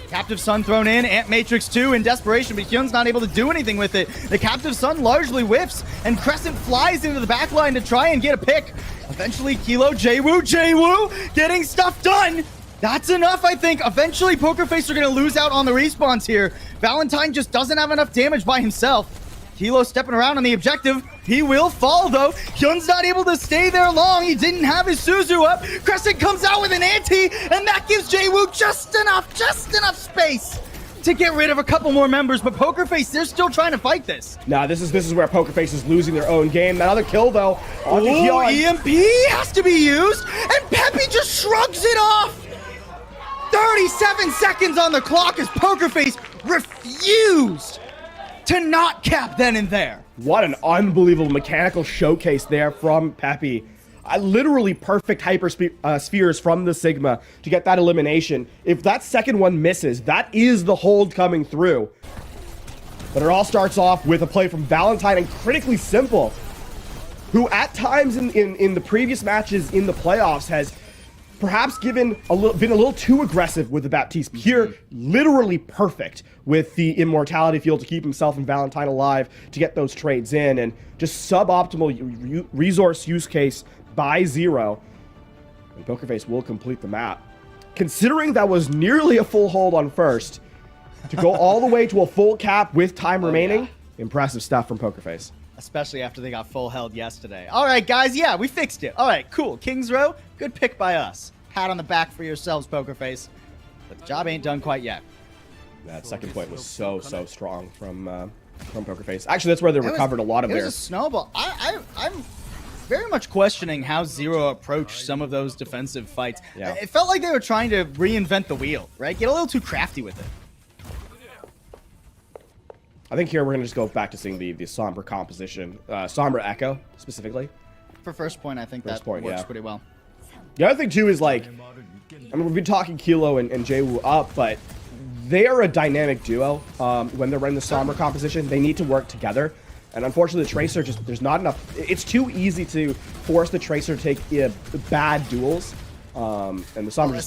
Captive Sun thrown in, Ant Matrix 2 in desperation, but Hyun's not able to do anything with it. The Captive Sun largely whiffs, and Crescent flies into the backline to try and get a pick. Eventually, Kilo, Jwoo getting stuff done. That's enough, I think. Eventually, PokerFace are going to lose out on the respawns here. Valentine just doesn't have enough damage by himself. Kilo stepping around on the objective. He will fall, though. Hyun's not able to stay there long. He didn't have his Suzu up. Crescent comes out with an anti, and that gives Jwoo just enough space to get rid of a couple more members. But PokerFace, they're still trying to fight this. Nah, this is where PokerFace is losing their own game. That other kill, though, on the Hyun. EMP has to be used, and Peppy just shrugs it off. 37 seconds on the clock as PokerFace refused to not cap then and there. What an unbelievable mechanical showcase there from Peppy. Literally perfect spheres from the Sigma to get that elimination. If that second one misses, that is the hold coming through. But it all starts off with a play from Valentine and Critically Simple, who at times in the previous matches in the playoffs has perhaps been a little too aggressive with the Baptiste. Here, literally perfect with the immortality field to keep himself and Valentine alive to get those trades in, and just suboptimal resource use case by Zero. And PokerFace will complete the map. Considering that was nearly a full hold on first, to go all the way to a full cap with time remaining, impressive stuff from PokerFace. Especially after they got full held yesterday. All right, guys. Yeah, we fixed it. All right, cool. Kings Row, good pick by us. Pat on the back for yourselves, Poker Face. But the job ain't done quite yet. That second point was so strong from Poker Face. Actually, that's where they recovered a lot of it their... was a snowball. I'm very much questioning how Zero approached some of those defensive fights. Yeah. It felt like they were trying to reinvent the wheel, right? Get a little too crafty with it. I think here we're going to just go back to seeing the Sombra composition. Sombra Echo, specifically. For first point, I think that works pretty well. The other thing, too, is like... I mean, we've been talking Kilo and Jwoo up, but they are a dynamic duo. When they're running the Sombra composition, they need to work together. And unfortunately, the Tracer just... There's not enough... It's too easy to force the Tracer to take bad duels. And the Sombra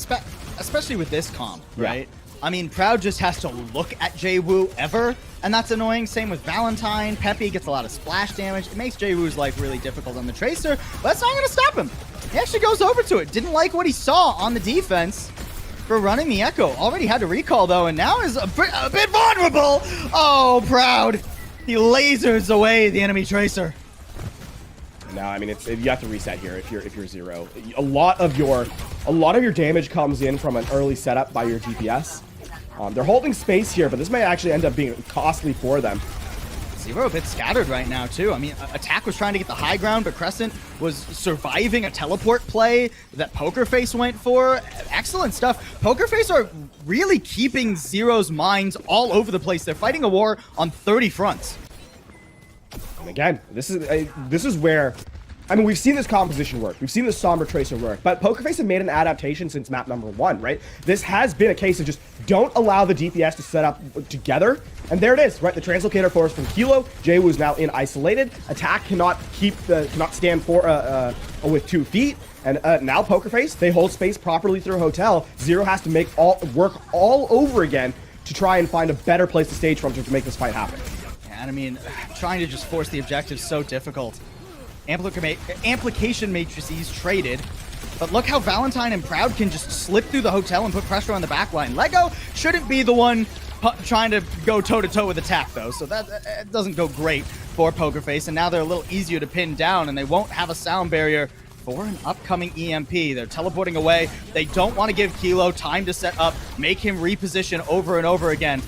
especially with this comp, right? I mean, Proud just has to look at Jwoo ever, and that's annoying. Same with Valentine. Peppy gets a lot of splash damage. It makes Jwoo's life really difficult on the Tracer, but that's not going to stop him. He actually goes over to it. Didn't like what he saw on the defense for running the Echo. Already had to recall, though, and now is a bit vulnerable. Oh, Proud. He lasers away the enemy Tracer. No, I mean you have to reset here if you're Zero. A lot of your damage comes in from an early setup by your DPS. They're holding space here, but this may actually end up being costly for them. Zero a bit scattered right now too. I mean, Attack was trying to get the high ground, but Crescent was surviving a teleport play that Poker Face went for. Excellent stuff. Poker Face are really keeping Zero's minds all over the place. They're fighting a war on 30 fronts. And again, this is where, I mean, we've seen this composition work. We've seen the Sombra Tracer work, but Poker Face have made an adaptation since map number 1, right? This has been a case of just don't allow the DPS to set up together. And there it is, right? The Translocator force from Kilo. Jwoo is now in isolated. Attack cannot stand for with 2 feet. And now Poker Face, they hold space properly through Hotel. Zero has to work all over again to try and find a better place to stage from to make this fight happen. And I mean, trying to just force the objective is so difficult. Amplification matrices traded, but look how Valentine and Proud can just slip through the Hotel and put pressure on the backline. Lego shouldn't be the one trying to go toe-to-toe with Attack, though, so that doesn't go great for Poker Face, and now they're a little easier to pin down, and they won't have a sound barrier for an upcoming EMP. They're teleporting away. They don't want to give Kilo time to set up, make him reposition over and over again.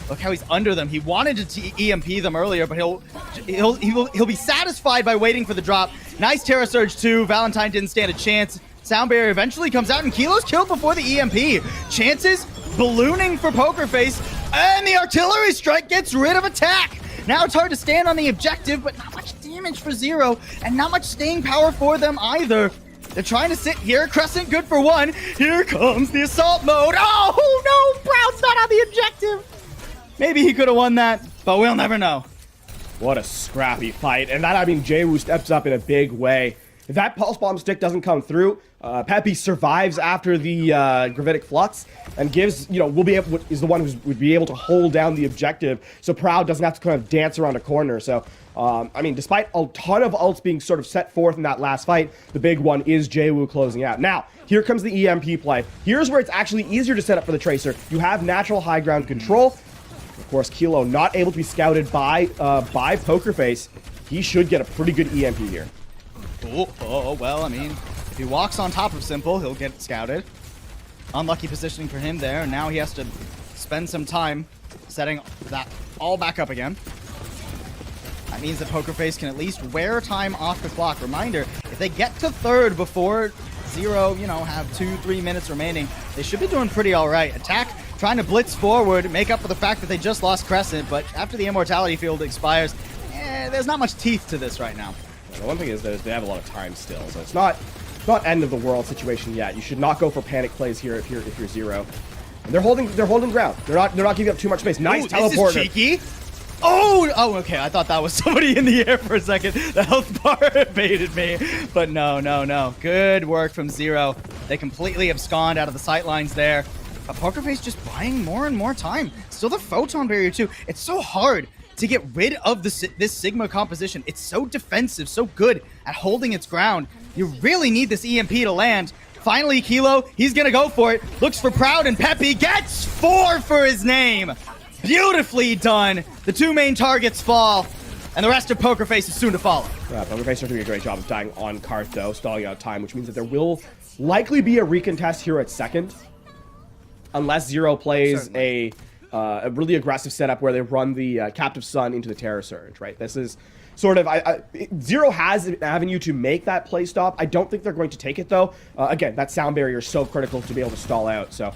Look how he's under them. He wanted to EMP them earlier, but he'll be satisfied by waiting for the drop. Nice Terra Surge too. Valentine didn't stand a chance. Sound barrier eventually comes out, and Kilo's killed before the EMP. Chances ballooning for Poker Face, and the artillery strike gets rid of Attack. Now it's hard to stand on the objective, but not much damage for Zero, and not much staying power for them either. They're trying to sit here. Crescent good for 1. Here comes the assault mode. Oh no, Proud's not on the objective. Maybe he could have won that, but we'll never know. What a scrappy fight. And that, I mean, Jwoo steps up in a big way. If that Pulse Bomb stick doesn't come through, Peppy survives after the Gravitic Flux and gives, is the one who would be able to hold down the objective so Proud doesn't have to kind of dance around a corner. So, I mean, despite a ton of ults being sort of set forth in that last fight, the big one is Jwoo closing out. Now, here comes the EMP play. Here's where it's actually easier to set up for the Tracer. You have natural high ground control. Of course, Kilo not able to be scouted by Poker Face. He should get a pretty good EMP here. Well, I mean, if he walks on top of Simple, he'll get scouted. Unlucky positioning for him there, and now he has to spend some time setting that all back up again. That means that Poker Face can at least wear time off the clock. Reminder, if they get to 3rd before Zero, have 2-3 minutes remaining, they should be doing pretty all right. Attack trying to blitz forward, make up for the fact that they just lost Crescent, but after the Immortality Field expires, there's not much teeth to this right now. The one thing is that they have a lot of time still, so it's not end of the world situation yet. You should not go for panic plays here if you're Zero. And they're holding ground. They're not giving up too much space. Nice teleporter. This is cheeky. Oh, okay. I thought that was somebody in the air for a second. The health bar evaded me, but no. Good work from Zero. They completely abscond out of the sight lines there. But Poker Face just buying more and more time. Still the photon barrier too. It's so hard to get rid of this Sigma composition. It's so defensive, so good at holding its ground. You really need this EMP to land. Finally, Kilo, he's gonna go for it. Looks for Proud, and Peppy gets 4 for his name. Beautifully done. The 2 main targets fall. and the rest of Poker Face is soon to follow. Yeah, Poker Face are doing a great job of dying on cart, though, stalling out time, which means that there will likely be a recontest here at second, unless Zero plays a really aggressive setup where they run the Captive Sun into the Terror Surge, right? This is sort of, Zero has an avenue to make that play stop. I don't think they're going to take it, though. Again, that sound barrier is so critical to be able to stall out. So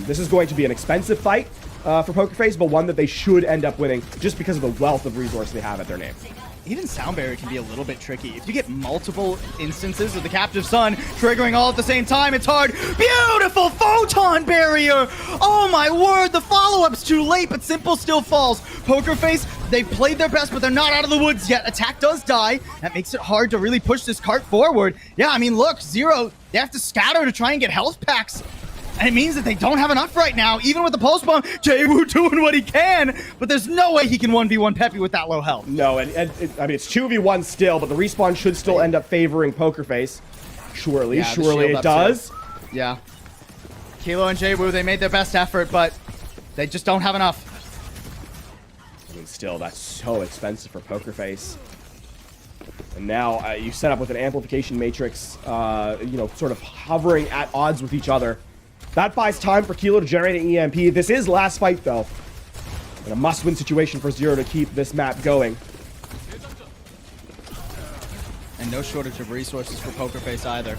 this is going to be an expensive fight for Poker Face, but one that they should end up winning just because of the wealth of resource they have at their name. Even sound barrier can be a little bit tricky. If you get multiple instances of the Captive Sun triggering all at the same time, it's hard. Beautiful photon barrier! Oh my word, the follow-up's too late, but Simple still falls. Poker Face, they've played their best, but they're not out of the woods yet. Attack does die. That makes it hard to really push this cart forward. Yeah, I mean, look, Zero, they have to scatter to try and get health packs. And it means that they don't have enough right now, even with the pulse bomb. Jaewoo doing what he can, but there's no way he can 1v1 Peppy with that low health. No, I mean, it's 2v1 still, but the respawn should still end up favoring Poker Face. Surely it does. Too. Yeah. Kilo and Jaewoo, they made their best effort, but they just don't have enough. I mean, still, that's so expensive for Poker Face. And now you set up with an amplification matrix, you know, sort of hovering at odds with each other. That buys time for Kilo to generate an EMP. This is last fight, though. And a must-win situation for Zero to keep this map going. And no shortage of resources for Poker Face either.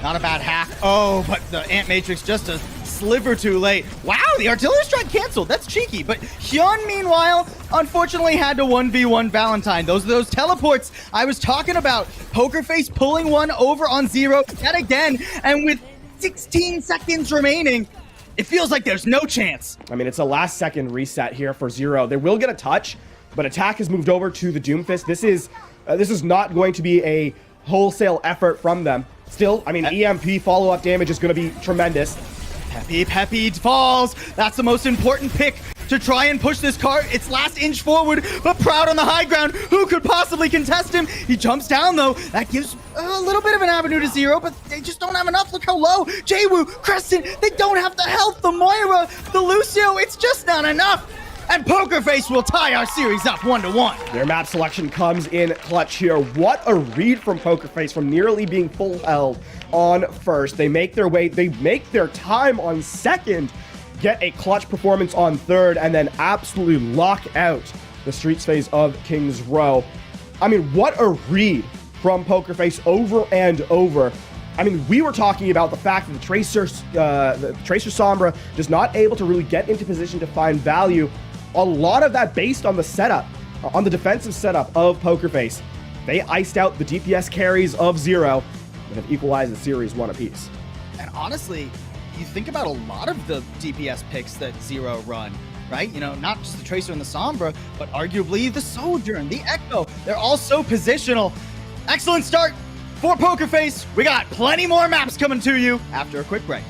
Not a bad hack. Oh, but the Ant Matrix just a sliver too late. Wow, the artillery strike canceled. That's cheeky. But Hyun, meanwhile, unfortunately had to 1v1 Valentine. Those are those teleports I was talking about. Poker Face pulling one over on Zero yet again. And with 16 seconds remaining, it feels like there's no chance. I mean, it's a last second reset here for Zero. They will get a touch, but attack has moved over to the Doomfist. This is not going to be a wholesale effort from them. Still, I mean, EMP follow-up damage is going to be tremendous. Peppy falls. That's the most important pick to try and push this cart. It's last inch forward, but Proud on the high ground. Who could possibly contest him? He jumps down, though. That gives a little bit of an avenue to Zero, but they just don't have enough. Look how low. Jaewoo, Crescent, they don't have the health. The Moira, the Lucio, it's just not enough. And Poker Face will tie our series up 1-1. Their map selection comes in clutch here. What a read from Poker Face from nearly being full held on first. They make their way, they make their time on second, get a clutch performance on third, and then absolutely lock out the streets phase of Kings Row. I mean, what a read from Poker Face over and over. I mean, we were talking about the fact that the Tracer Sombra just not able to really get into position to find value. A lot of that based on the setup, on the defensive setup of Poker Face. They iced out the DPS carries of Zero and have equalized the series 1 apiece. And honestly, you think about a lot of the DPS picks that Zero run, right? You know, not just the Tracer and the Sombra, but arguably the Sojourn, the Echo. They're all so positional. Excellent start for Poker Face. We got plenty more maps coming to you after a quick break.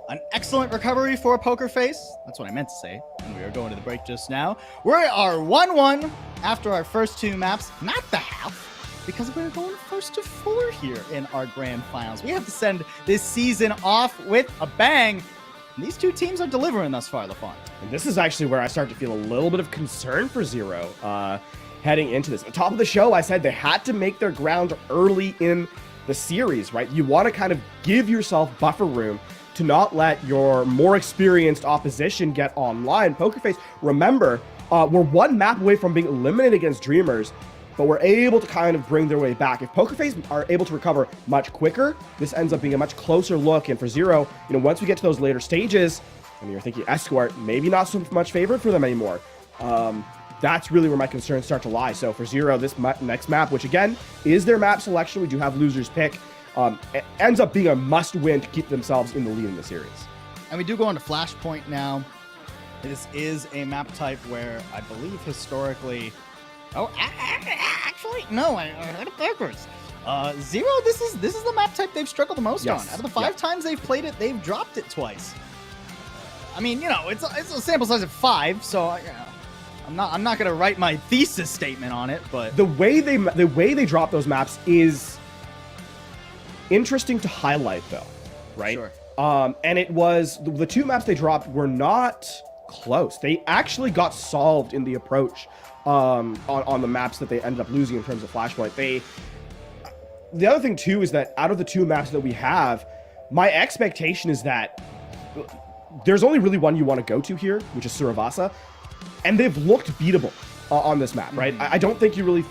An excellent recovery for Poker Face. That's what I meant to say when we were going to the break just now. We are 1-1 after our first two maps. Not the half, because we're going first to 4 here in our grand finals. We have to send this season off with a bang. And these two teams are delivering thus far, LaFont. And this is actually where I start to feel a little bit of concern for Zero heading into this. At the top of the show, I said they had to make their ground early in the series, right? You want to kind of give yourself buffer room to not let your more experienced opposition get online. Poker Face, remember, we're one map away from being eliminated against Dreamers, but we're able to kind of bring their way back. If Poker Face are able to recover much quicker, this ends up being a much closer look. And for Zero, once we get to those later stages, and you're thinking Escort, maybe not so much favored for them anymore. That's really where my concerns start to lie. So for Zero, this next map, which again is their map selection, we do have losers pick, it ends up being a must-win to keep themselves in the lead in the series. And we do go on to Flashpoint now. This is a map type where I believe historically... Oh, actually, no, I heard it backwards. Zero, this is the map type they've struggled the most on. Out of the 5 times they've played it, they've dropped it twice. I mean, it's a sample size of 5, so I'm not gonna write my thesis statement on it, but the way they drop those maps is interesting to highlight, though, right? Sure. And it was the 2 maps they dropped were not close. They actually got solved in the approach on the maps that they ended up losing in terms of Flashpoint. The other thing too is that out of the 2 maps that we have, my expectation is that there's only really one you want to go to here, which is Suravasa, and they've looked beatable on this map, right? I don't think you really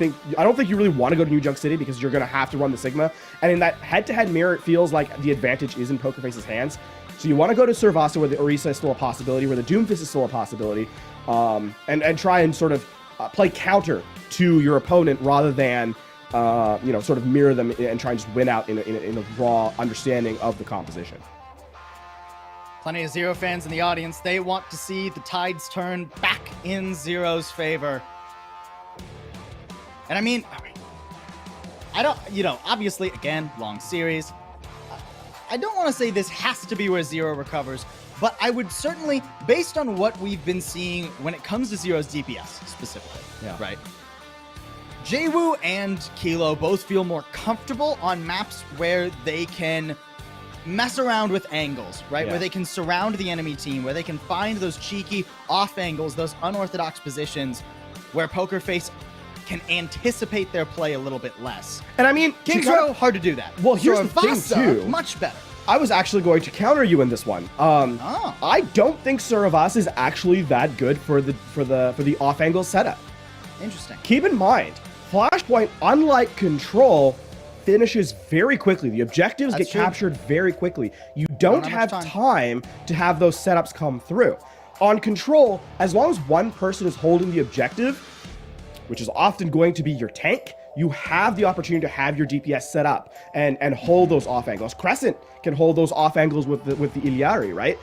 want to go to New Junk City because you're going to have to run the Sigma, and in that head-to-head mirror, it feels like the advantage is in Poker Face's hands. So you want to go to Suravasa where the Orisa is still a possibility, where the Doomfist is still a possibility, and try and sort of play counter to your opponent rather than sort of mirror them and try and just win out in a raw understanding of the composition. Plenty of Zero fans in the audience. They want to see the tides turn back in Zero's favor. And I mean, I don't, obviously, again, long series. I don't want to say this has to be where Zero recovers, but I would certainly, based on what we've been seeing when it comes to Zero's DPS specifically, right? Jwoo and Kilo both feel more comfortable on maps where they can mess around with angles, right? Where they can surround the enemy team, where they can find those cheeky off angles, those unorthodox positions where Poker Face can anticipate their play a little bit less. And I mean, King's hard to do that. Well, here's the thing too. Much better. I was actually going to counter you in this one. I don't think Suravasa is actually that good for the off angle setup. Interesting. Keep in mind, Flashpoint, unlike Control, finishes very quickly. The objectives get captured very quickly. You don't have time to have those setups come through. On Control, as long as one person is holding the objective, which is often going to be your tank, you have the opportunity to have your DPS set up and hold those off angles. Crescent can hold those off angles with the Iliari, right?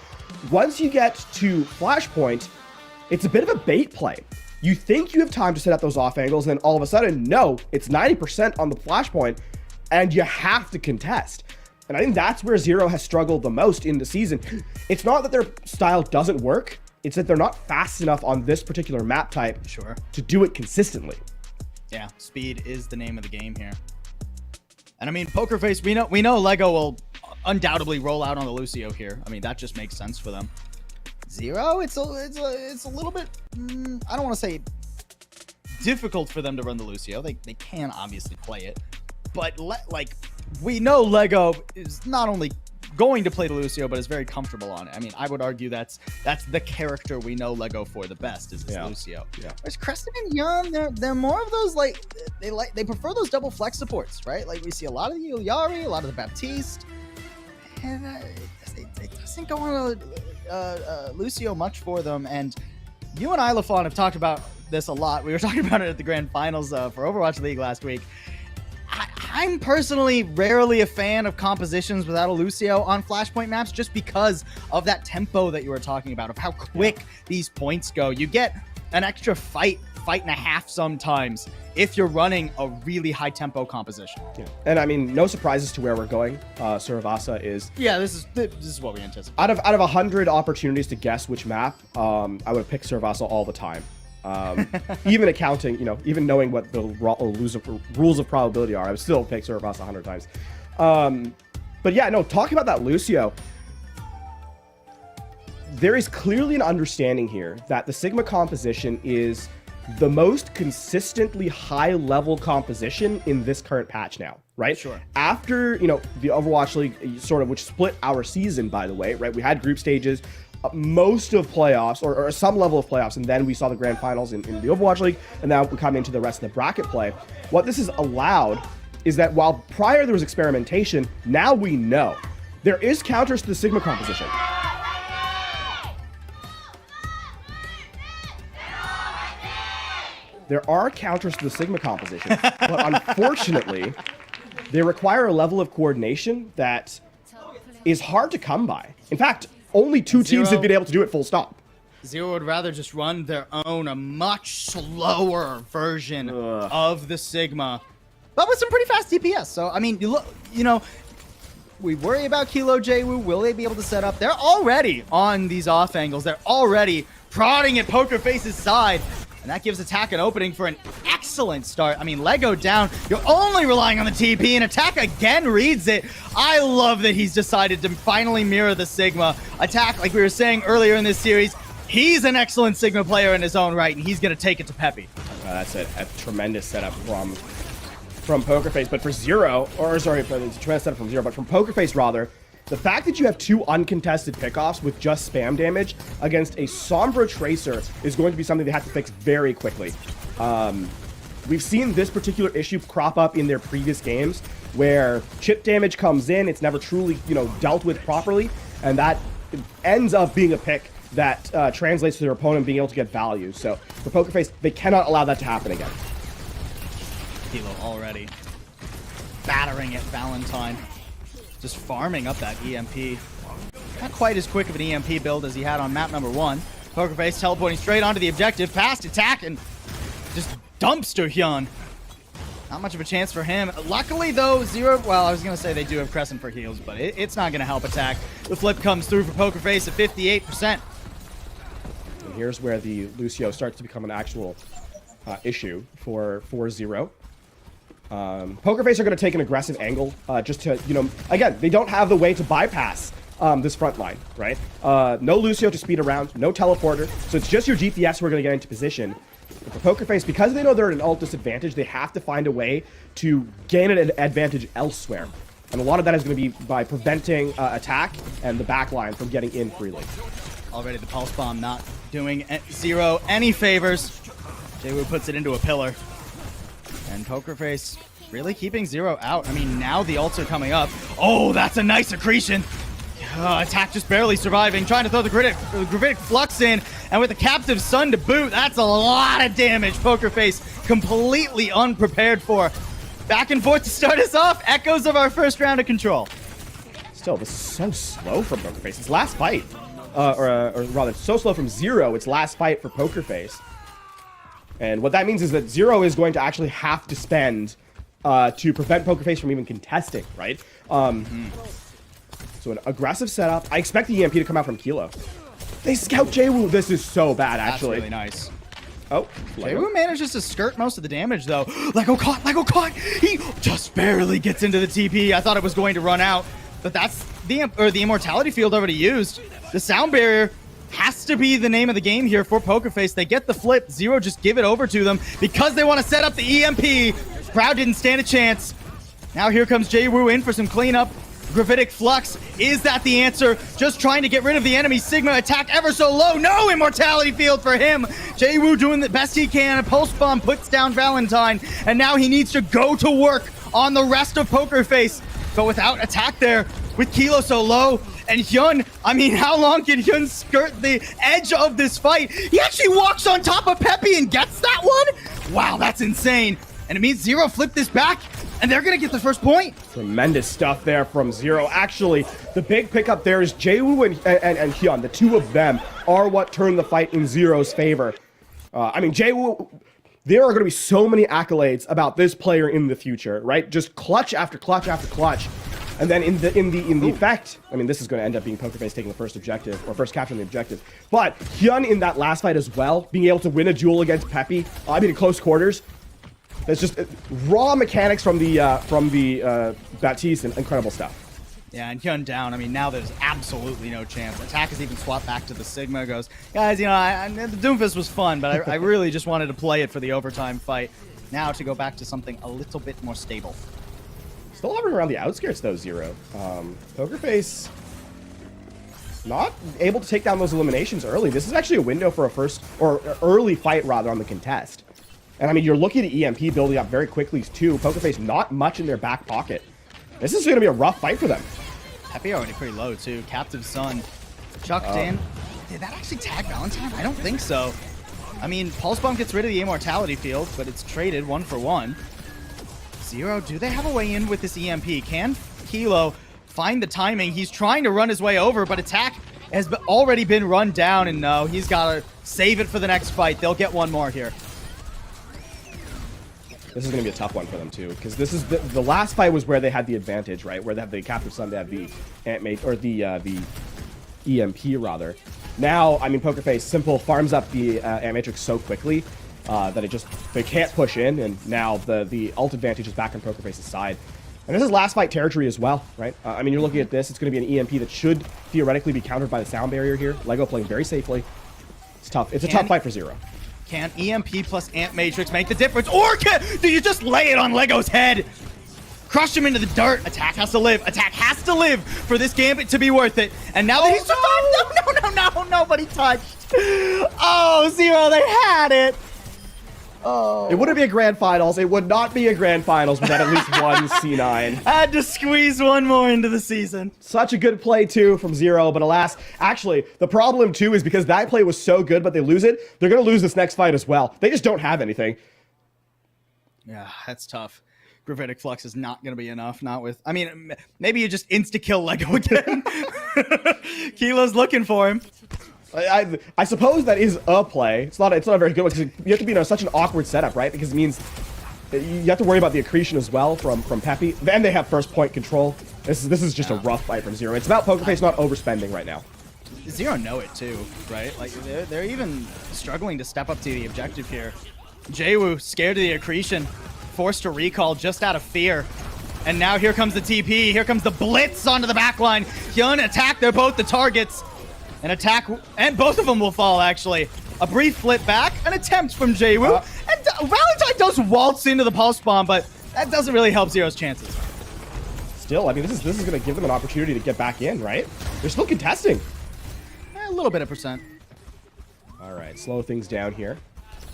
Once you get to Flashpoint, it's a bit of a bait play. You think you have time to set up those off angles, and then all of a sudden, no, it's 90% on the Flashpoint, and you have to contest. And I think that's where Zero has struggled the most in the season. It's not that their style doesn't work, it's that they're not fast enough on this particular map type to do it consistently. Yeah, speed is the name of the game here. And I mean, Poker Face, we know Lego will undoubtedly roll out on the Lucio here. I mean, that just makes sense for them. Zero, it's a little bit, I don't want to say difficult for them to run the Lucio. They can obviously play it, but like we know Lego is not only going to play the Lucio, but is very comfortable on it. I mean, I would argue that's the character we know Lego for the best is this Lucio. Yeah. Whereas Creston and Yan, they're more of those they prefer those double flex supports, right? Like we see a lot of the Iliari, a lot of the Baptiste, and it doesn't go on Lucio much for them. And you and I, LaFawn, have talked about this a lot. We were talking about it at the grand finals for Overwatch League last week. I'm personally rarely a fan of compositions without a Lucio on Flashpoint maps just because of that tempo that you were talking about, of how quick these points go. You get an extra fight and a half sometimes if you're running a really high tempo composition. Yeah. And I mean, no surprises to where we're going. Suravasa is... Yeah, this is what we anticipate. Out of 100 opportunities to guess which map, I would pick Suravasa all the time. Even accounting, even knowing what the rules of probability are, I would still pick Suravasa 100 times. But yeah, no, talking about that Lucio, there is clearly an understanding here that the Sigma composition is the most consistently high-level composition in this current patch now, right? Sure. After, the Overwatch League, sort of, which split our season, by the way, right? We had group stages, most of playoffs, or some level of playoffs, and then we saw the grand finals in the Overwatch League, and now we come into the rest of the bracket play. What this has allowed is that while prior there was experimentation, now we know there is counters to the Sigma composition. There are counters to the Sigma composition, but unfortunately, they require a level of coordination that is hard to come by. In fact, only two teams have been able to do it full stop. Zero would rather just run their own, a much slower version of the Sigma, but with some pretty fast DPS. So, I mean, we worry about Kilo Jwoo. Will they be able to set up? They're already on these off angles. They're already prodding at Poker Face's side. And that gives Attack an opening for an excellent start. I mean, Lego down. You're only relying on the TP, and Attack again reads it. I love that he's decided to finally mirror the Sigma. Attack, like we were saying earlier in this series, he's an excellent Sigma player in his own right, and he's going to take it to Peppy. That's a tremendous setup from Poker Face. But for Zero, it's a tremendous setup from Zero, but from Poker Face, rather, the fact that you have two uncontested pickoffs with just spam damage against a Sombra Tracer is going to be something they have to fix very quickly. We've seen this particular issue crop up in their previous games where chip damage comes in, it's never truly, dealt with properly, and that ends up being a pick that translates to their opponent being able to get value. So for Poker Face, they cannot allow that to happen again. Kilo already battering at Valentine. Just farming up that EMP. Not quite as quick of an EMP build as he had on map number 1. Poker Face teleporting straight onto the objective, past Attack, and just dumpster Hyun. Not much of a chance for him. Luckily, though, Zero... Well, I was going to say they do have Crescent for heals, but it's not going to help Attack. The flip comes through for Poker Face at 58%. And here's where the Lucio starts to become an actual issue for Zero. Poker Face are going to take an aggressive angle just to, again, they don't have the way to bypass this front line, right? No Lucio to speed around, no teleporter, so it's just your DPS who are going to get into position. But for Poker Face, because they know they're at an ult disadvantage, they have to find a way to gain an advantage elsewhere. And a lot of that is going to be by preventing Attack and the backline from getting in freely. Already the Pulse Bomb not doing Zero any favors. Jwoo puts it into a pillar. And Poker Face really keeping Zero out. I mean, now the ults are coming up. Oh, that's a nice accretion. Attack just barely surviving, trying to throw the Gravitic Flux in, and with the Captive Sun to boot, that's a lot of damage Poker Face completely unprepared for. Back and forth to start us off. Echoes of our first round of Control. Still, this is so slow from Poker Face. It's last fight. Or rather, so slow from Zero, it's last fight for Poker Face. And what that means is that Zero is going to actually have to spend to prevent Poker Face from even contesting, right? So an aggressive setup. I expect the EMP to come out from Kilo. They scout Jwoo. This is so bad, actually. That's really nice. Oh, Jwoo manages to skirt most of the damage, though. Lego caught! He just barely gets into the TP. I thought it was going to run out, but that's the immortality field already used. The sound barrier has to be the name of the game here for Pokerface. They get the flip. Zero just give it over to them because they want to set up the EMP. Crowd didn't stand a chance. Now here comes Jay-Woo in for some cleanup. Gravitic Flux, is that the answer? Just trying to get rid of the enemy. Sigma attack ever so low. No immortality field for him. Jay-Woo doing the best he can. A pulse bomb puts down Valentine. And now he needs to go to work on the rest of Pokerface. But without attack there, with Kilo so low, and Hyun, I mean, how long can Hyun skirt the edge of this fight? He actually walks on top of Peppy and gets that one? Wow, that's insane. And it means Zero flipped this back, and they're going to get the first point. Tremendous stuff there from Zero. Actually, the big pickup there is Jay-Woo and Hyun. The two of them are what turned the fight in Zero's favor. I mean, Jay-Woo, there are going to be so many accolades about this player in the future, right? Just clutch after clutch after clutch. And then in the effect, I mean, this is going to end up being Pokerface taking the first objective, or first capture on the objective. But Hyun in that last fight as well, being able to win a duel against Peppy, I mean, in close quarters. That's just raw mechanics from the Baptiste, and incredible stuff. Yeah, and Hyun down. I mean, now there's absolutely no chance. Attack is even swapped back to the Sigma. Goes, guys, you know, the Doomfist was fun, but I really just wanted to play it for the overtime fight. Now to go back to something a little bit more stable. Still hovering around the outskirts though, Zero. Pokerface not able to take down those eliminations early. This is actually a window for a first, or early fight rather, on the contest. And I mean, you're looking at EMP building up very quickly too. Pokerface not much in their back pocket. This is going to be a rough fight for them. Peppy already pretty low too. Captive Sun chucked in. Did that actually tag Valentine? I don't think so. I mean, Pulse Bomb gets rid of the immortality field, but it's traded 1-for-1. Zero, do they have a way in with this EMP? Can Kilo find the timing? He's trying to run his way over, but attack has already been run down, and no, he's got to save it for the next fight. They'll get one more here. This is going to be a tough one for them too, because this is the last fight was where they had the advantage, right? Where they have the Captive Sun, they have the Ant-Mate, or the EMP rather. Now, I mean, Pokerface simple farms up the Ant-Matrix so quickly that they can't push in, and now the ult advantage is back on Pokerface's side. And this is last fight territory as well, right? I mean, you're looking at this, it's going to be an EMP that should theoretically be countered by the sound barrier here. Lego playing very safely. It's tough. It's a tough fight for Zero. Can EMP plus Ant Matrix make the difference? Or do you just lay it on Lego's head? Crush him into the dirt. Attack has to live. Attack has to live for this gambit to be worth it. And now that he's survived, no, nobody touched. Oh, Zero, they had it. Oh. It wouldn't be a grand finals. It would not be a grand finals without at least one C9. Had to squeeze one more into the season. Such a good play, too, from Zero, but alas, actually, the problem, too, is because that play was so good, but they lose it, they're going to lose this next fight as well. They just don't have anything. Yeah, that's tough. Gravitic Flux is not going to be enough. Not with, I mean, maybe you just insta-kill Lego again. Kilo's looking for him. I suppose that is a play. It's not a very good one, because you have to be in such an awkward setup, right? Because it means you have to worry about the accretion as well from Peppy. Then they have first point control. This is just a rough fight from Zero. It's about Pokerface not overspending right now. Zero know it too, right? Like they're even struggling to step up to the objective here. Jay-Woo scared of the accretion, forced to recall just out of fear. And now here comes the TP. Here comes the blitz onto the backline. Hyun attack. They're both the targets. An attack, and both of them will fall, actually. A brief flip back, an attempt from Jay-Woo. And Valentine does waltz into the pulse bomb, but that doesn't really help Zero's chances. Still, I mean, this is going to give them an opportunity to get back in, right? They're still contesting. A little bit of percent. All right, slow things down here.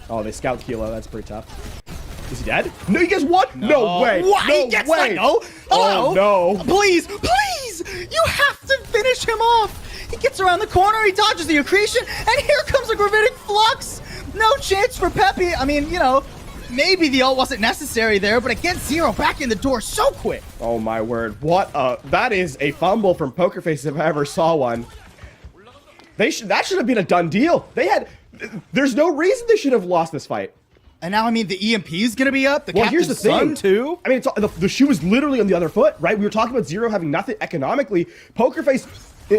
Oh, they scout Kilo. That's pretty tough. Is he dead? No, he gets what? No way. What? No He gets way. Lego? Hello? Oh, no. Please, please! You have to finish him off! He gets around the corner, he dodges the accretion, and here comes a Gravitic Flux! No chance for Peppy. I mean, you know, maybe the ult wasn't necessary there, but against Zero, back in the door so quick. Oh, my word. What that is a fumble from Pokerface if I ever saw one. That should have been a done deal. There's no reason they should have lost this fight. And now, I mean, the EMP is going to be up. The Well, here's the Sun, thing. too. I mean, the shoe is literally on the other foot, right? We were talking about Zero having nothing economically. Pokerface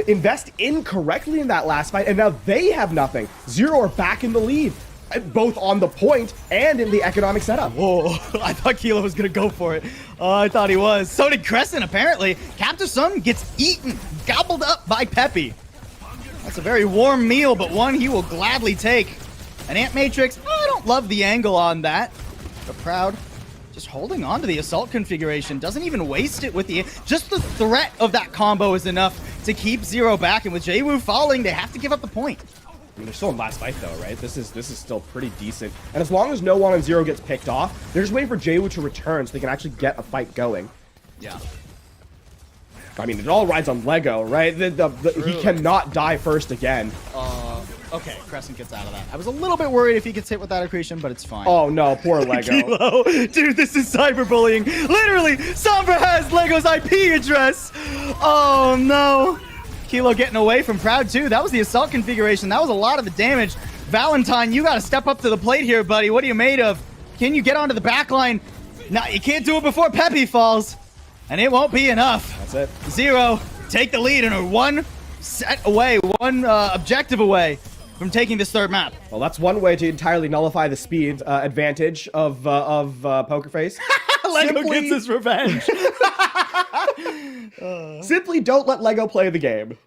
invest incorrectly in that last fight, and now they have nothing. Zero are back in the lead. both on the point and in the economic setup. Whoa, I thought Kilo was gonna go for it. I thought he was. So did Crescent, apparently. Captive Sun gets eaten, gobbled up by Peppy. That's a very warm meal, but one he will gladly take. An Ant Matrix, I don't love the angle on that. But Proud just holding on to the assault configuration. Doesn't even waste it with the... Just the threat of that combo is enough to keep Zero back. And with JWoo falling, they have to give up the point. I mean, they're still in last fight though, right? This is still pretty decent. And as long as no one on Zero gets picked off, they're just waiting for JWoo to return so they can actually get a fight going. Yeah. I mean, it all rides on Lego, right? He cannot die first again. Okay, Crescent gets out of that. I was a little bit worried if he gets hit with that accretion, but it's fine. Oh no, poor Lego. Kilo. Dude, this is cyberbullying. Literally, Sombra has Lego's IP address. Oh no. Kilo getting away from Proud too. That was the assault configuration. That was a lot of the damage. Valentine, you got to step up to the plate here, buddy. What are you made of? Can you get onto the back line? No, you can't do it before Peppy falls. And it won't be enough. That's it. Zero, take the lead and are one set away, one objective away from taking this third map. Well, that's one way to entirely nullify the speed advantage of Poker Face. Lego gets his revenge. Simply don't let Lego play the game.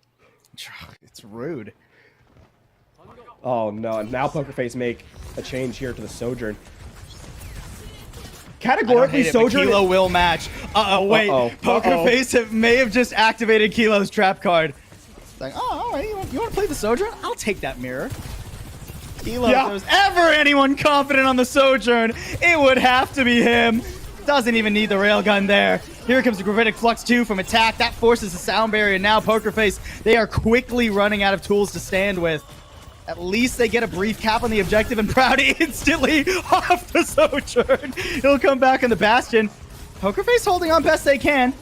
It's rude. Oh no, and now Poker Face make a change here to the Sojourn. Categorically, Sojourn... Kilo will match. Wait. Poker Face may have just activated Kilo's trap card. It's like, oh, all right, you want to play the Sojourn? I'll take that mirror. Kilo, if there was ever anyone confident on the Sojourn, it would have to be him. Doesn't even need the railgun there. Here comes the Gravitic Flux 2 from attack. That forces a sound barrier. Now Poker Face, they are quickly running out of tools to stand with. At least they get a brief cap on the objective, and Proud instantly off the Sojourn. He'll come back on the Bastion. Poker Face holding on best they can.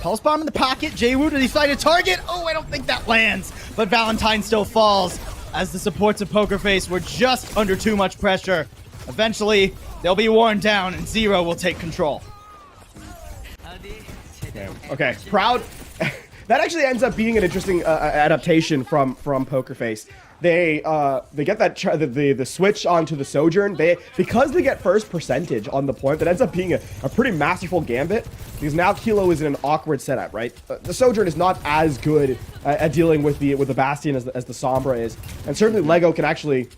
Pulse Bomb in the pocket. JWoo to decide a target. Oh, I don't think that lands. But Valentine still falls as the supports of Poker Face were just under too much pressure. Eventually, they'll be worn down, and Zero will take control. Okay, Proud. That actually ends up being an interesting adaptation from Poker Face. They get that the switch onto the Sojourn. Because they get first percentage on the point, that ends up being a pretty masterful gambit. Because now Kilo is in an awkward setup, right? The Sojourn is not as good at dealing with the Bastion as the Sombra is, and certainly Lego can actually.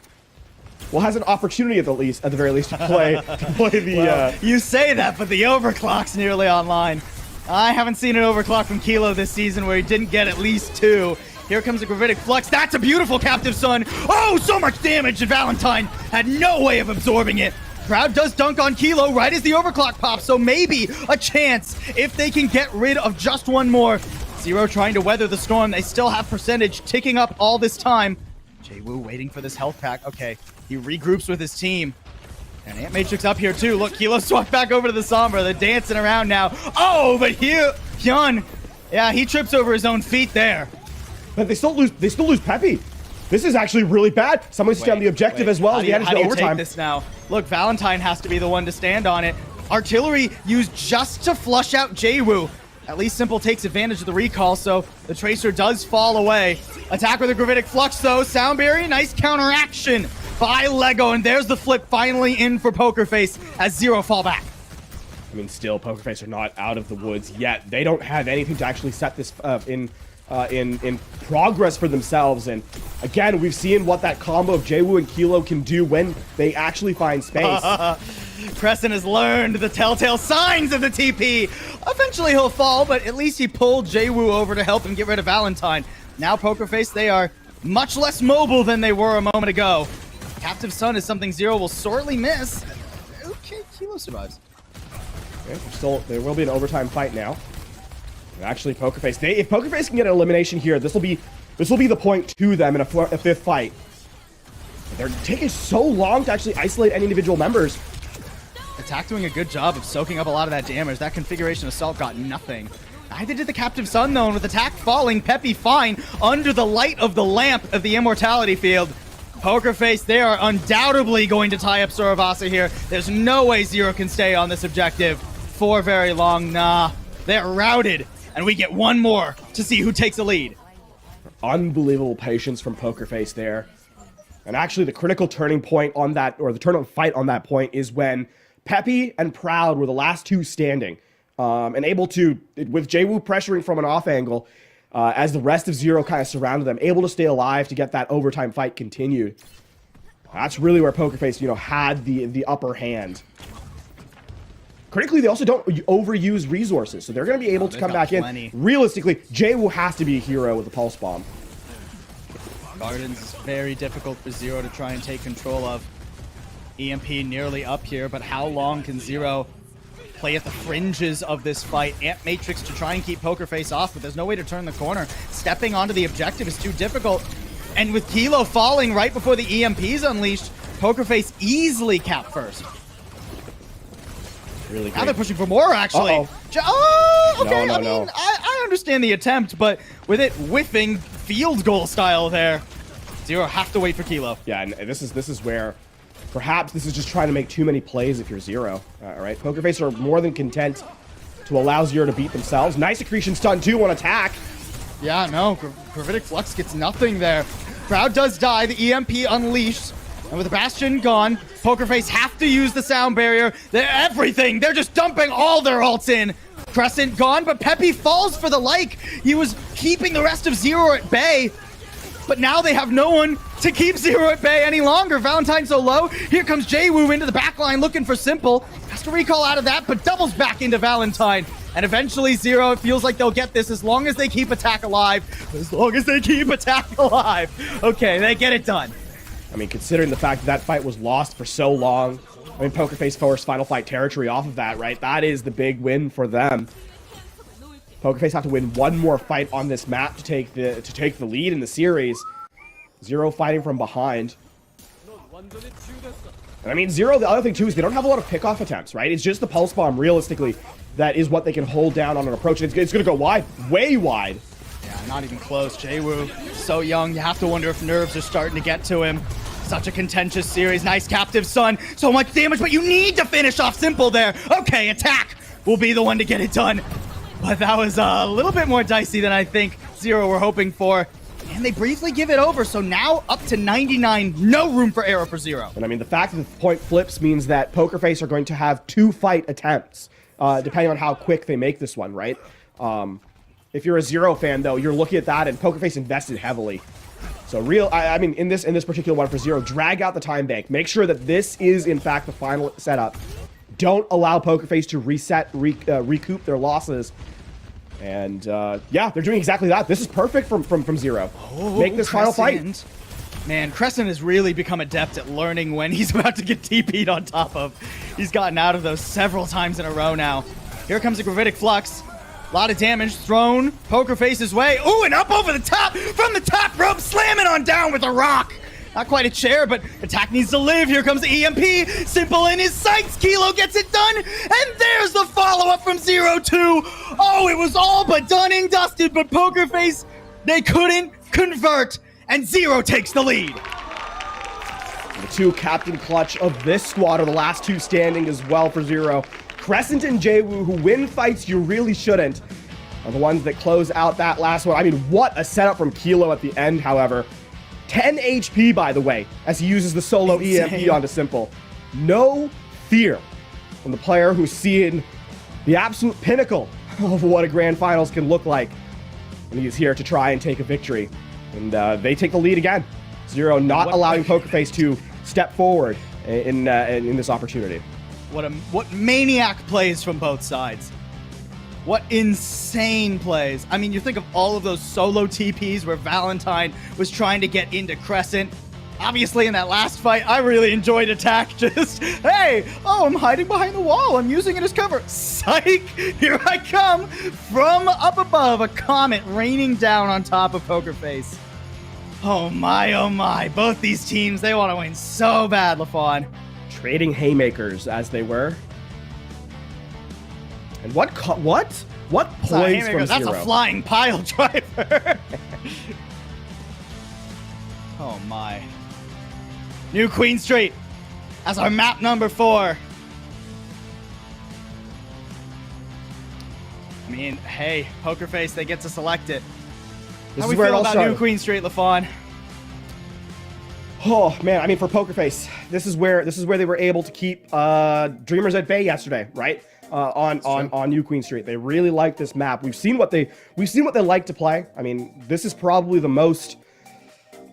Well, has an opportunity at the very least to play the. Well, you say that, but the overclock's nearly online. I haven't seen an overclock from Kilo this season where he didn't get at least 2. Here comes the Gravitic Flux. That's a beautiful Captive Sun. Oh, so much damage, and Valentine had no way of absorbing it. Proud does dunk on Kilo right as the overclock pops, so maybe a chance if they can get rid of just one more. Zero trying to weather the storm. They still have percentage ticking up all this time. JWoo waiting for this health pack. Okay, he regroups with his team. And Ant Matrix up here too. Look, Kilo swapped back over to the Sombra. They're dancing around now. Oh, but here, Hyun, yeah, he trips over his own feet there. But they still lose Peppy. This is actually really bad. Someone's down the objective as well. How do you take this now? Look, Valentine has to be the one to stand on it. Artillery used just to flush out JWoo. At least Simple takes advantage of the recall, so the Tracer does fall away. Attack with a Gravitic Flux, though. Soundberry, nice counteraction by Lego, and there's the flip finally in for Poker Face as Zero fall back. I mean, still, Poker Face are not out of the woods yet. They don't have anything to actually set this in progress for themselves, and again, we've seen what that combo of JWoo and Kilo can do when they actually find space. Crescent has learned the telltale signs of the TP. Eventually he'll fall, but at least he pulled JWoo over to help him get rid of Valentine. Now Poker Face, they are much less mobile than they were a moment ago. Captive Sun is something Zero will sorely miss. Okay, Kilo survives. Okay, there will be an overtime fight now. And actually, Poker Face, if Poker Face can get an elimination here, this will be the point to them in a fifth fight. But they're taking so long to actually isolate any individual members. Attack doing a good job of soaking up a lot of that damage. That configuration assault got nothing. Neither did the Captive Sun, though, and with attack falling, Peppy fine under the light of the lamp of the immortality field. Poker Face, they are undoubtedly going to tie up Suravasa here. There's no way Zero can stay on this objective for very long. Nah, they're routed, and we get one more to see who takes the lead. Unbelievable patience from Poker Face there. And actually, the critical turning point on that, or the turn fight on that point, is when Peppy and Proud were the last two standing, and able to, with Jwoo pressuring from an off angle, as the rest of Zero kind of surrounded them, able to stay alive to get that overtime fight continued. That's really where Pokerface, you know, had the upper hand. Critically, they also don't overuse resources, so they're going to be able to come back in. Realistically, Jwoo has to be a hero with the Pulse Bomb. Gardens is very difficult for Zero to try and take control of. EMP nearly up here, but how long can Zero play at the fringes of this fight? Ant Matrix to try and keep Pokerface off, but there's no way to turn the corner. Stepping onto the objective is too difficult. And with Kilo falling right before the EMP's unleashed, Pokerface easily capped first. Really great. Now they're pushing for more, actually. Oh, okay. No, I mean, I understand the attempt, but with it whiffing field goal style there, Zero have to wait for Kilo. Yeah, and this is where perhaps this is just trying to make too many plays if you're Zero. All right, Pokerface are more than content to allow Zero to beat themselves. Nice accretion stun too on attack. Yeah, no, Gravitic Flux gets nothing there. Crowd does die, the EMP unleashed, and with the Bastion gone, Pokerface have to use the sound barrier. They're everything, they're just dumping all their ults in. Crescent gone, but Peppy falls for the like. He was keeping the rest of Zero at bay, but now they have no one to keep Zero at bay any longer. Valentine so low. Here comes Jwoo into the backline looking for Simple. Has to recall out of that, but doubles back into Valentine. And eventually Zero, it feels like they'll get this as long as they keep attack alive. As long as they keep attack alive. Okay, they get it done. I mean, considering the fact that that fight was lost for so long, I mean, Pokerface forced Final Fight territory off of that, right? That is the big win for them. Pokerface have to win one more fight on this map to take the lead in the series. Zero fighting from behind. And I mean, Zero, the other thing too is they don't have a lot of pickoff attempts, right? It's just the Pulse Bomb, realistically, that is what they can hold down on an approach. It's going to go wide, way wide. Yeah, not even close. Jwoo, so young, you have to wonder if nerves are starting to get to him. Such a contentious series. Nice captive Sun. So much damage, but you need to finish off Simple there. Okay, attack will be the one to get it done. But that was a little bit more dicey than I think Zero were hoping for. And they briefly give it over, so now up to 99. No room for error for Zero. And I mean, the fact that the point flips means that Pokerface are going to have 2 fight attempts, depending on how quick they make this one, right? If you're a Zero fan, though, you're looking at that, and Pokerface invested heavily. So I mean, in this particular one for Zero, drag out the time bank. Make sure that this is, in fact, the final setup. Don't allow Pokerface to recoup their losses. And, yeah, they're doing exactly that. This is perfect from Zero. Oh, make this final fight. Man, Crescent has really become adept at learning when he's about to get TP'd on top of. He's gotten out of those several times in a row now. Here comes a Gravitic Flux. A lot of damage thrown Pokerface's way. Ooh, and up over the top, from the top rope, slamming on down with a rock. Not quite a chair, but attack needs to live. Here comes the EMP. Simple in his sights. Kilo gets it done. And there's the follow-up from 0-2. Oh, it was all but done and dusted, but Pokerface, they couldn't convert. And Zero takes the lead. The 2 captain clutch of this squad are the last 2 standing as well for Zero. Crescent and Jwoo, who win fights you really shouldn't, are the ones that close out that last one. I mean, what a setup from Kilo at the end, however. 10 HP, by the way, as he uses the solo EMP onto Simple. No fear from the player who's seeing the absolute pinnacle of what a grand finals can look like. And he's here to try and take a victory. And they take the lead again. Zero not allowing Pokerface to step forward in this opportunity. What maniac plays from both sides. What insane plays. I mean, you think of all of those solo TPs where Valentine was trying to get into Crescent. Obviously, in that last fight, I really enjoyed attack. Just, hey, oh, I'm hiding behind the wall. I'm using it as cover. Psych, here I come from up above. A comet raining down on top of Pokerface. Oh my. Both these teams, they want to win so bad, LaFawn. Trading haymakers as they were. And what poise from Zero? That's a flying pile driver. Oh my. New Queen Street as our map number 4. I mean, hey, Pokerface, they get to select it. How we feel about New Queen Street, LaFawn? Oh man, I mean, for Poker Face, this is where they were able to keep Dreamers at bay yesterday, right? On New Queen Street. They really like this map. We've seen what they like to play. I mean, this is probably the most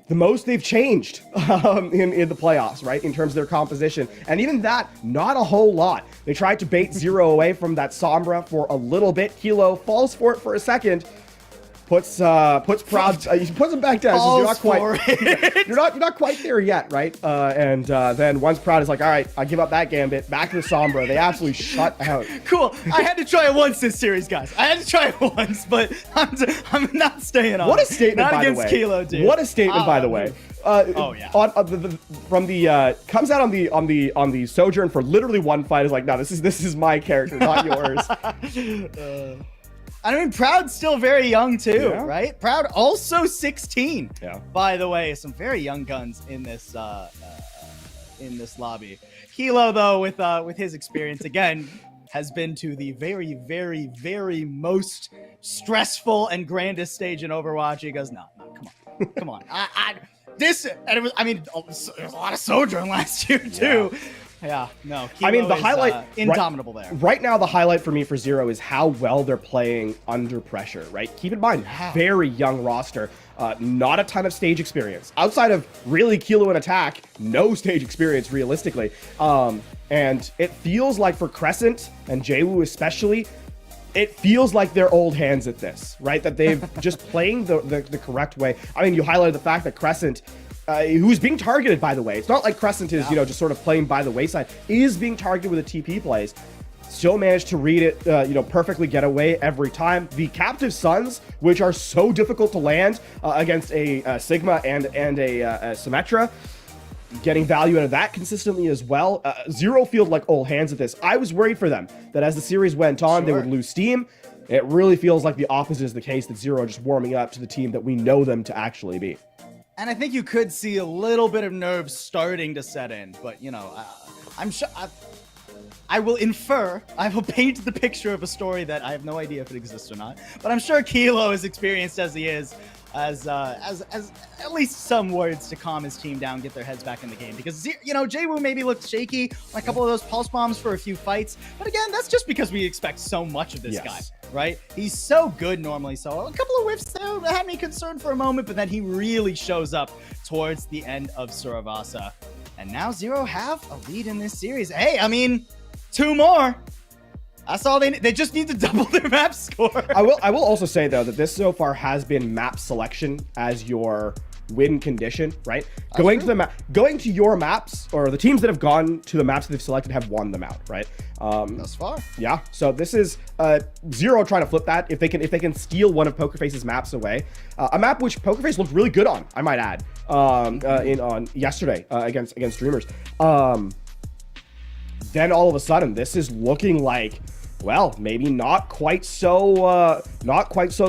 they've changed in the playoffs, right? In terms of their composition. And even that, not a whole lot. They tried to bait Zero away from that Sombra for a little bit. Kilo falls for it for a second. Puts Proud, he puts him back down. You're not quite there yet, right? And then once Proud is like, all right, I give up that gambit, back to the Sombra. They absolutely shut out. Cool. I had to try it once this series, guys. I had to try it once, but I'm not staying on. What a statement, by the way. Not against Kilo, dude. What a statement, by the way. Oh yeah. From the comes out on the Sojourn for literally one fight. Is like, no, this is my character, not yours. I mean, Proud's still very young too, Yeah. right? Proud also 16. Yeah. By the way, some very young guns in this lobby. Kilo, though, with his experience again, has been to the very, very, very most stressful and grandest stage in Overwatch. He goes, no, come on. There's a lot of Sojourn last year too. Yeah, no. Kilo I mean, the is, highlight indomitable there. Right now, the highlight for me for Zero is how well they're playing under pressure. Right, keep in mind, very young roster, not a ton of stage experience outside of really Kilo and Attack. No stage experience realistically, and it feels like for Crescent and JWoo especially, it feels like they're old hands at this, right? That they've just playing the correct way. I mean, you highlighted the fact that Crescent, who's being targeted, by the way. It's not like Crescent is, just sort of playing by the wayside. Is being targeted with the TP plays. Still managed to read it, perfectly get away every time. The Captive Suns, which are so difficult to land against a Sigma and a Symmetra, getting value out of that consistently as well. Zero feel like old hands at this. I was worried for them that as the series went on, they would lose steam. It really feels like the opposite is the case, that Zero are just warming up to the team that we know them to actually be. And I think you could see a little bit of nerves starting to set in, but I'm sure I will infer, I will paint the picture of a story that I have no idea if it exists or not, but I'm sure Kilo, as experienced as he is, as at least some words to calm his team down, get their heads back in the game. Because, JWoo maybe looked shaky on a couple of those pulse bombs for a few fights. But again, that's just because we expect so much of this guy, right? He's so good normally. So a couple of whiffs there had me concerned for a moment, but then he really shows up towards the end of Suravasa. And now Zero have a lead in this series. Hey, I mean, 2 more. That's all they just need to double their map score. I will also say, though, that this so far has been map selection as your win condition, right? Going to your maps, or the teams that have gone to the maps that they've selected have won them out, right? Thus far. Yeah. So this is Zero trying to flip that. If they can steal one of Pokerface's maps away, a map which Pokerface looked really good on, I might add, on yesterday against Dreamers. Then all of a sudden, this is looking like, well, maybe not quite so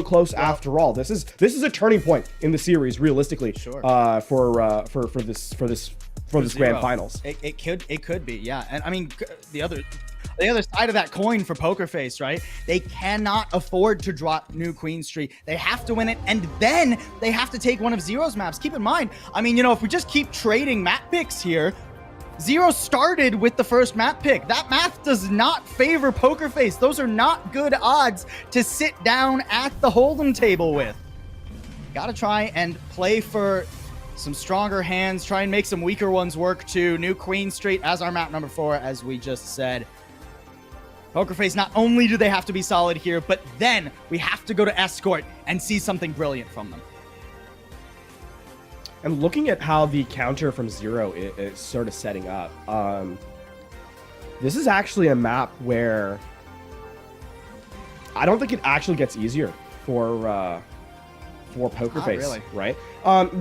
close after all. This is a turning point in the series, realistically. Sure. For this grand finals. It could be, yeah. And I mean, the other side of that coin for Poker Face, right? They cannot afford to drop New Queen Street. They have to win it, and then they have to take one of Zero's maps. Keep in mind, I mean, if we just keep trading map picks here, Zero started with the first map pick. That math does not favor Poker Face. Those are not good odds to sit down at the hold'em table with. Gotta try and play for some stronger hands, try and make some weaker ones work too. New Queen Street as our map number 4, as we just said. Poker Face, not only do they have to be solid here, but then we have to go to Escort and see something brilliant from them. And looking at how the counter from Zero is sort of setting up, this is actually a map where I don't think it actually gets easier for Poker Face, really. Right?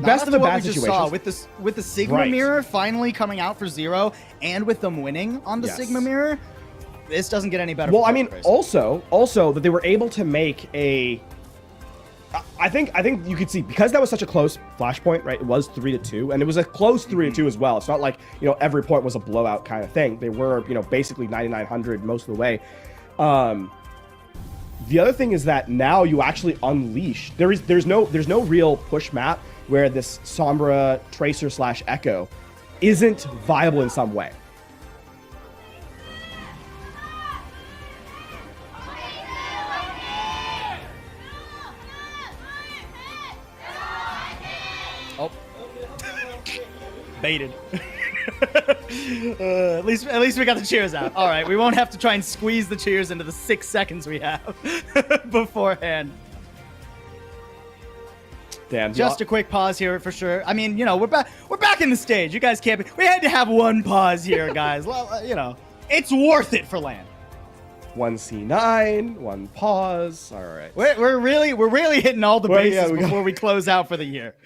Best of the bad situations. With the Sigma mirror finally coming out for Zero, and with them winning on the Sigma mirror, this doesn't get any better. Well, I mean, also that they were able to make a. I think you could see, because that was such a close flashpoint, right? It was 3-2, and it was a close 3-2 as well. It's not like, every point was a blowout kind of thing. They were, basically 9,900 most of the way. The other thing is that now you actually unleash. There's no real push map. where this Sombra Tracer / Echo isn't viable in some way. Oh. Baited. At least we got the cheers out. All right, we won't have to try and squeeze the cheers into the 6 seconds we have beforehand. Damn. Just a quick pause here for sure. I mean, you know, we're back in the stage. You guys can't be. We had to have one pause here, guys. Well, you know, it's worth it for LAN. 1C9, one pause. All right. We're really hitting all the bases before we close out for the year.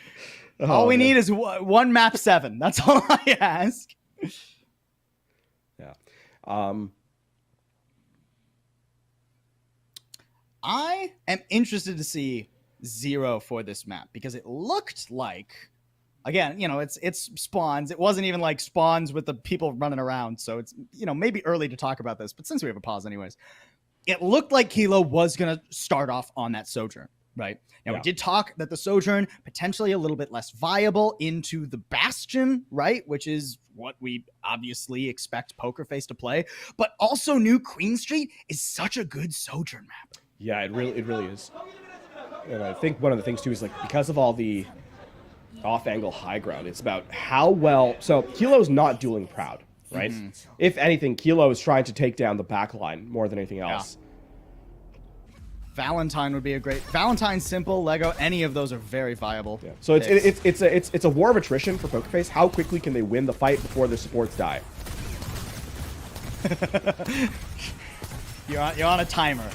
All we need is one map 7. That's all I ask. Yeah. I am interested to see Zero for this map because it looked like, again, you know, it's spawns. It wasn't even like spawns with the people running around. So it's, you know, maybe early to talk about this, but since we have a pause anyways, it looked like Kilo was going to start off on that Sojourn, right? Now, we did talk that the Sojourn potentially a little bit less viable into the Bastion, right? Which is what we obviously expect Pokerface to play, but also knew Queen Street is such a good Sojourn map. Yeah, it really is. And I think one of the things too is like because of all the off-angle high ground, it's about how well. So Kilo's not dueling Proud, right? Mm-hmm. If anything, Kilo is trying to take down the back line more than anything else. Yeah. Valentine would be a great Valentine, Simple, Lego. Any of those are very viable. Yeah. So it's a war of attrition for Pokerface. How quickly can they win the fight before their supports die? You're on a timer.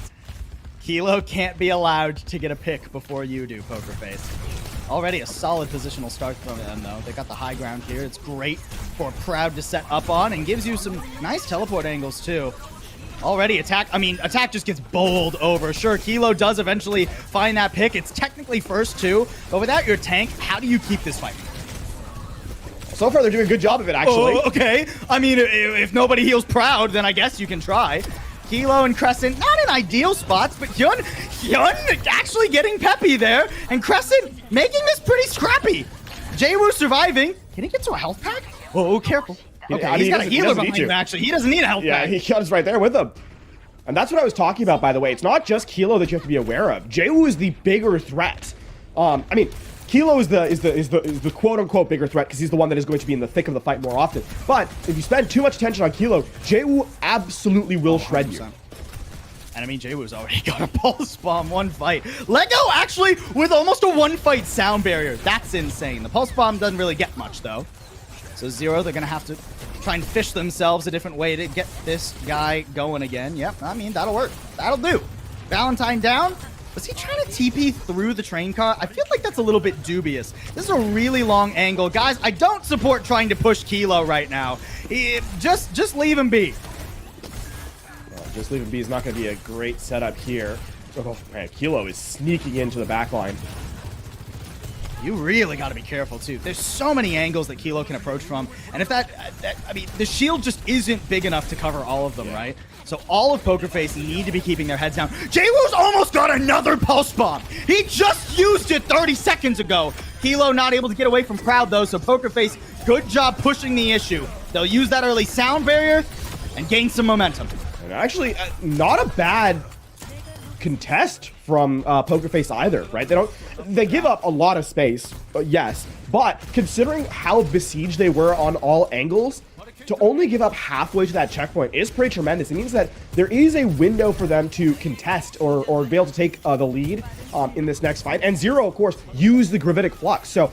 Kilo can't be allowed to get a pick before you do, Pokerface. Already a solid positional start from them, though. They got the high ground here. It's great for Proud to set up on and gives you some nice teleport angles, too. Already attack just gets bowled over. Sure, Kilo does eventually find that pick. It's technically first, too. But without your tank, how do you keep this fight? So far, they're doing a good job of it, actually. Oh, okay. I mean, if nobody heals Proud, then I guess you can try. Kilo and Crescent, not in ideal spots, but Hyun actually getting peppy there, and Crescent making this pretty scrappy. Jaewoo surviving. Can he get to a health pack? Oh, careful. Okay, he's got a healer behind him, actually. He doesn't need a health pack. Yeah, he comes right there with him. And that's what I was talking about, by the way. It's not just Kilo that you have to be aware of. Jaewoo is the bigger threat. I mean, Kilo is the quote-unquote bigger threat because he's the one that is going to be in the thick of the fight more often. But if you spend too much attention on Kilo, Jaewoo absolutely will shred you. And I mean, Jaewoo's already got a pulse bomb, one fight. Lego actually with almost a one-fight sound barrier. That's insane. The pulse bomb doesn't really get much, though. So Zero, they're going to have to try and fish themselves a different way to get this guy going again. Yep, I mean, that'll work. That'll do. Valentine down. Was he trying to TP through the train car? I feel like that's a little bit dubious. This is a really long angle. Guys, I don't support trying to push Kilo right now. Just leave him be. Well, just leave him be is not going to be a great setup here. Oh, man, Kilo is sneaking into the back line. You really got to be careful, too. There's so many angles that Kilo can approach from. And if I mean, the shield just isn't big enough to cover all of them, right? So all of Pokerface need to be keeping their heads down. Jaewoo's almost got another pulse bomb. He just used it 30 seconds ago. Kilo not able to get away from Proud, though, so Pokerface, good job pushing the issue. They'll use that early sound barrier and gain some momentum. And actually, not a bad contest from Pokerface either, right? They give up a lot of space, yes, but considering how besieged they were on all angles, to only give up halfway to that checkpoint is pretty tremendous. It means that there is a window for them to contest or be able to take the lead in this next fight. And Zero, of course, used the Gravitic Flux. So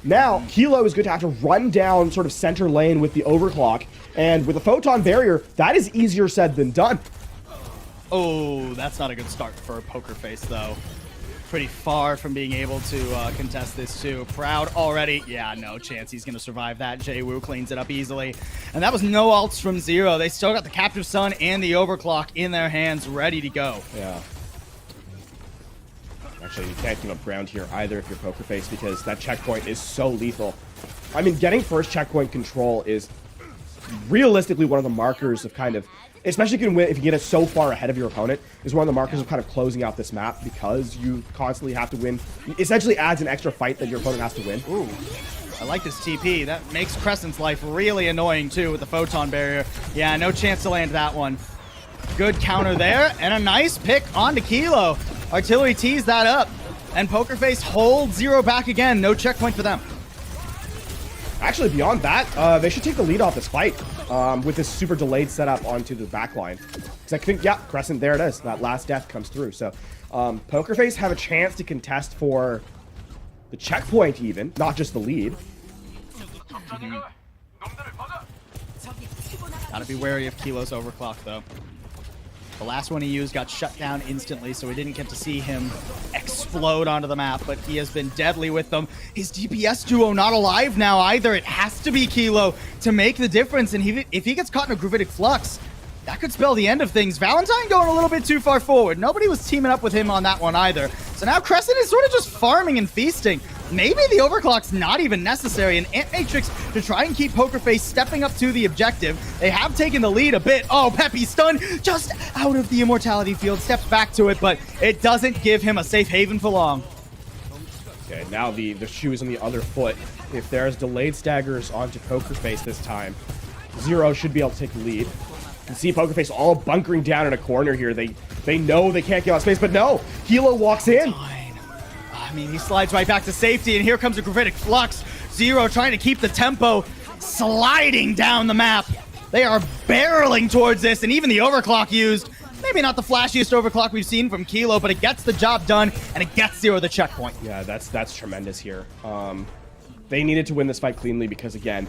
now Kilo is going to have to run down sort of center lane with the overclock. And with the Photon Barrier, that is easier said than done. Oh, that's not a good start for Pokerface, though. Pretty far from being able to contest this, too. Proud already. Yeah, no chance he's going to survive that. Jaewoo cleans it up easily. And that was no ults from Zero. They still got the Captive Sun and the Overclock in their hands, ready to go. Yeah. Actually, you can't give up ground here either if you're Pokerface because that checkpoint is so lethal. I mean, getting first checkpoint control is realistically one of the markers of kind of, especially if you can win, if you get it so far ahead of your opponent, is one of the markers of kind of closing out this map, because you constantly have to win. It essentially adds an extra fight that your opponent has to win. Ooh. I like this TP. That makes Crescent's life really annoying, too, with the Photon Barrier. Yeah, no chance to land that one. Good counter there, and a nice pick onto Kilo. Artillery tees that up, and Pokerface holds Zero back again. No checkpoint for them. Actually, beyond that, they should take the lead off this fight with this super delayed setup onto the backline. Because I think, yeah, Crescent, there it is. That last death comes through. So Pokerface have a chance to contest for the checkpoint even, not just the lead. Gotta be wary of Kilo's overclock, though. The last one he used got shut down instantly, so we didn't get to see him explode onto the map, but he has been deadly with them. His DPS duo not alive now either. It has to be Kilo to make the difference, and if he gets caught in a Gravitic Flux, that could spell the end of things. Valentine going a little bit too far forward. Nobody was teaming up with him on that one either. So now Crescent is sort of just farming and feasting. Maybe the overclock's not even necessary. An Ant Matrix to try and keep Pokerface stepping up to the objective. They have taken the lead a bit. Oh, Peppy stunned just out of the immortality field. Steps back to it, but it doesn't give him a safe haven for long. Okay, now the shoe is on the other foot. If there's delayed staggers onto Pokerface this time, Zero should be able to take the lead. You can see Pokerface all bunkering down in a corner here. They know they can't get out of space, but no, Kilo walks in. I mean, he slides right back to safety, and here comes a Gravitic Flux. Zero trying to keep the tempo, sliding down the map. They are barreling towards this, and even the overclock used. Maybe not the flashiest overclock we've seen from Kilo, but it gets the job done, and it gets Zero the checkpoint. Yeah, that's tremendous here. They needed to win this fight cleanly because, again,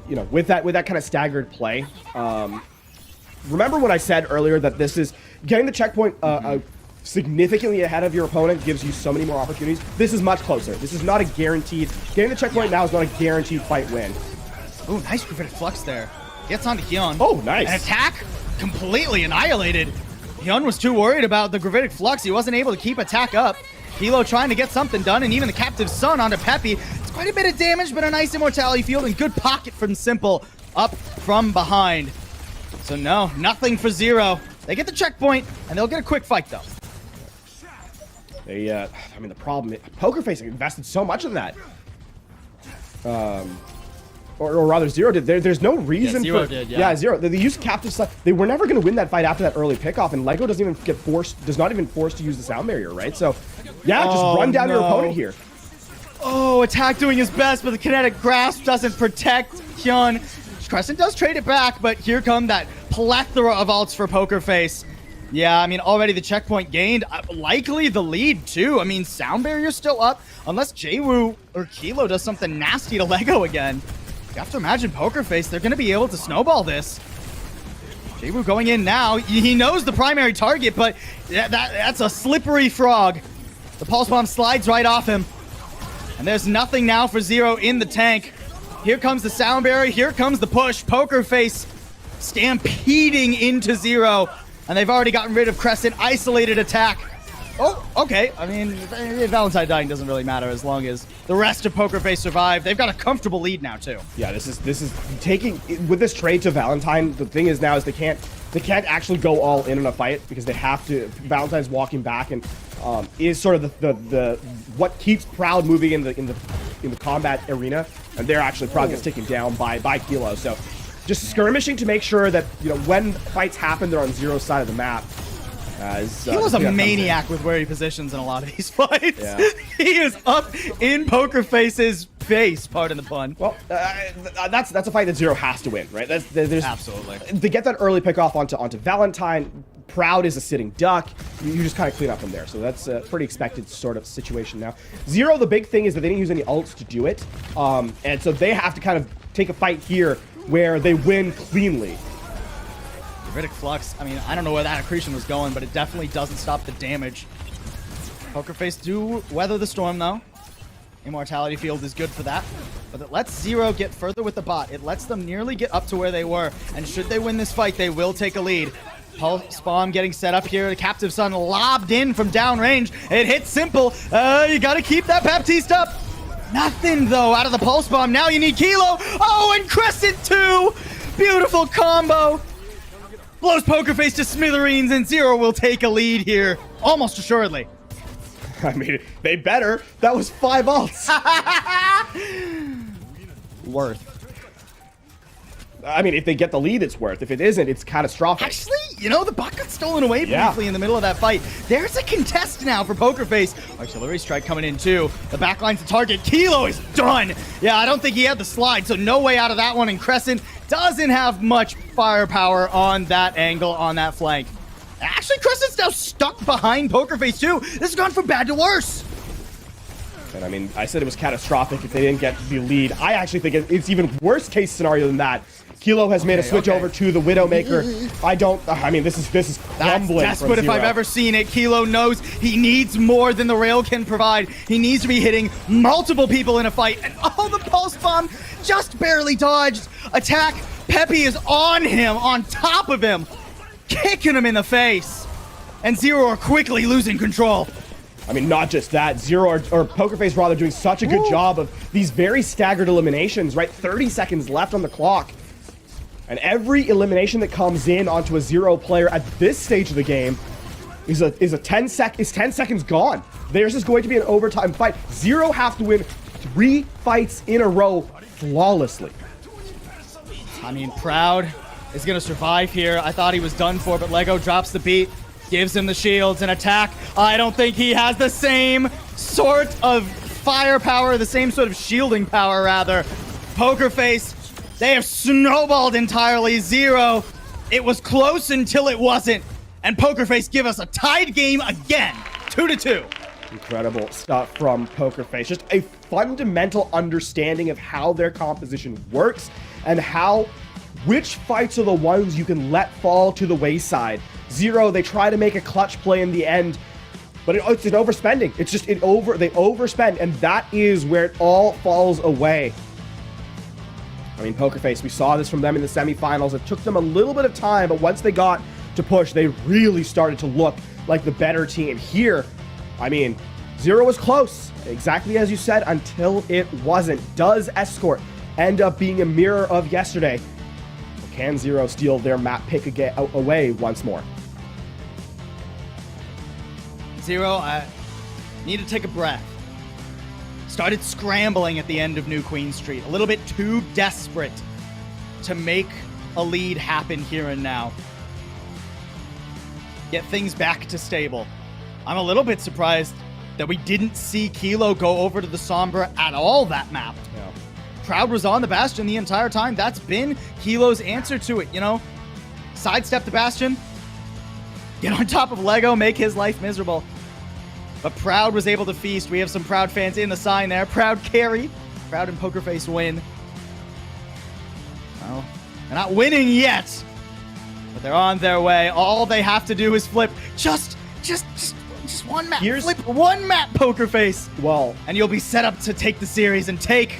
you know, with that kind of staggered play. Remember when I said earlier that this is getting the checkpoint significantly ahead of your opponent gives you so many more opportunities? This is much closer. This is not a guaranteed. Getting the checkpoint now is not a guaranteed fight win. Ooh, nice Gravitic Flux there. Gets onto Hyun. Oh, nice. An attack completely annihilated. Hyun was too worried about the Gravitic Flux. He wasn't able to keep attack up. Kilo trying to get something done, and even the Captive Sun onto Peppy. It's quite a bit of damage, but a nice immortality field and good pocket from Simple up from behind. So no, nothing for Zero. They get the checkpoint, and they'll get a quick fight, though. They, I mean, the problem is Pokerface invested so much in that. Or rather, Zero did. There's no reason Zero for... did, yeah, Zero. They used Captive Sun. They were never going to win that fight after that early pickoff, and Lego doesn't even get forced, does not even force to use the sound barrier, right? So, yeah, just run down your opponent here. Oh, attack doing his best, but the kinetic grasp doesn't protect Hyun. Crescent does trade it back, but here come that plethora of ults for Pokerface. Yeah, I mean, already the checkpoint gained. Likely the lead, too. I mean, sound barrier's still up, unless Jwoo or Kilo does something nasty to Lego again. You have to imagine Pokerface, they're going to be able to snowball this. Jwoo going in now. He knows the primary target, but that's a slippery frog. The Pulse Bomb slides right off him. And there's nothing now for Zero in the tank. Here comes the sound barrier. Here comes the push. Pokerface stampeding into Zero. And they've already gotten rid of Crescent. Isolated attack. Oh, okay. I mean, Valentine dying doesn't really matter as long as the rest of Pokerface survive. They've got a comfortable lead now, too. Yeah, this is taking... With this trade to Valentine, the thing is now is they can't actually go all in a fight because they have to... Valentine's walking back and is sort of the what keeps Proud moving in the combat arena, and they're actually Proud gets taken down by Kilo. So just skirmishing to make sure that, you know, when fights happen, they're on Zero's side of the map. He was a maniac with where he positions in a lot of these fights. Yeah. He is up in Pokerface's face, pardon the pun. Well, that's a fight that Zero has to win, right? There's absolutely. To get that early pickoff onto Valentine, Proud is a sitting duck. You just kind of clean up from there. So that's a pretty expected sort of situation now. Zero, the big thing is that they didn't use any ults to do it. And so they have to kind of take a fight here where they win cleanly. Gravitic Flux, I mean, I don't know where that accretion was going, but it definitely doesn't stop the damage. Pokerface do weather the storm, though. Immortality Field is good for that. But it lets Zero get further with the bot. It lets them nearly get up to where they were. And should they win this fight, they will take a lead. Pulse Bomb getting set up here. The Captive Sun lobbed in from downrange. It hits Simple. You got to keep that Baptiste up. Nothing, though, out of the Pulse Bomb. Now you need Kilo. Oh, and Crescent, too. Beautiful combo. Blows Pokerface to smithereens, and Zero will take a lead here, almost assuredly. I mean, they better. That was 5 ults. Worth. I mean, if they get the lead, it's worth. If it isn't, it's catastrophic. Actually, you know, the buck got stolen away briefly in the middle of that fight. There's a contest now for Pokerface. Artillery strike coming in too. The backline's the target. Kilo is done. Yeah, I don't think he had the slide, so no way out of that one. And Crescent doesn't have much firepower on that angle, on that flank. Actually, Crescent's now stuck behind Pokerface too. This has gone from bad to worse. And I mean, I said it was catastrophic if they didn't get the lead. I actually think it's even worst case scenario than that. Kilo has made a switch over to the Widowmaker. I mean, this is crumbling. That's desperate if I've ever seen it. Kilo knows he needs more than the rail can provide. He needs to be hitting multiple people in a fight. And oh, the pulse bomb just barely dodged. Attack. Peppy is on him, on top of him, kicking him in the face. And Zero are quickly losing control. I mean, not just that. Zero or Pokerface rather doing such a good job of these very staggered eliminations, right? 30 seconds left on the clock. And every elimination that comes in onto a Zero player at this stage of the game is 10 seconds gone. There's just going to be an overtime fight. Zero have to win 3 fights in a row flawlessly. I mean, Proud is going to survive here. I thought he was done for, but Lego drops the beat, gives him the shields and attack. I don't think he has the same sort of firepower, the same sort of shielding power, rather. Pokerface, they have snowballed entirely. Zero. It was close until it wasn't. And Pokerface give us a tied game again. 2-2. Incredible stuff from Pokerface. Just a fundamental understanding of how their composition works and which fights are the ones you can let fall to the wayside. Zero, they try to make a clutch play in the end, but it's an overspending. It's just they overspend, and that is where it all falls away. I mean, Pokerface, we saw this from them in the semifinals. It took them a little bit of time, but once they got to push, they really started to look like the better team. Here, I mean, Zero was close, exactly as you said, until it wasn't. Does Escort end up being a mirror of yesterday? Or can Zero steal their map pick away once more? Zero, I need to take a breath. Started scrambling at the end of New Queen Street. A little bit too desperate to make a lead happen here and now. Get things back to stable. I'm a little bit surprised that we didn't see Kilo go over to the Sombra at all that map. Yeah. Proud was on the Bastion the entire time. That's been Kilo's answer to it, you know? Sidestep the Bastion, get on top of Lego, make his life miserable. But Proud was able to feast. We have some Proud fans in the sign there. Proud carry. Proud and Pokerface win. Well, they're not winning yet, but they're on their way. All they have to do is flip just one map. Flip one map, Pokerface. Well, and you'll be set up to take the series and take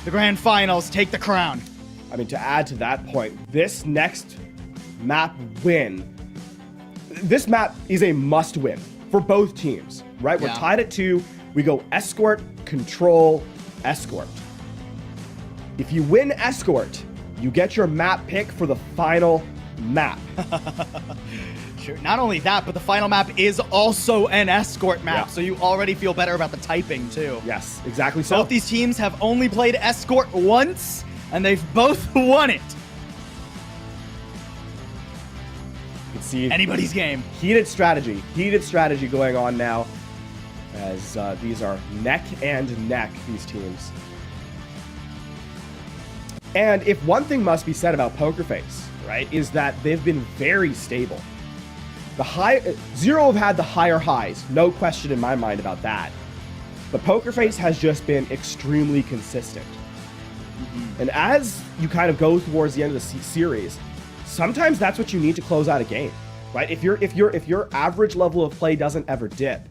the grand finals, take the crown. I mean, to add to that point, this next map win, this map is a must win for both teams, right? We're tied at 2. We go Escort, Control, Escort. If you win Escort, you get your map pick for the final map. Sure. Not only that, but the final map is also an Escort map, so you already feel better about the typing too. Yes, exactly so. Both these teams have only played Escort once, and they've both won it. See anybody's game. Heated strategy going on now, as these are neck and neck, these teams. And if one thing must be said about Pokerface, right, is that they've been very stable. Zero have had the higher highs, no question in my mind about that. But Pokerface has just been extremely consistent. And as you kind of go towards the end of the series, sometimes that's what you need to close out a game, right? If your average level of play doesn't ever dip,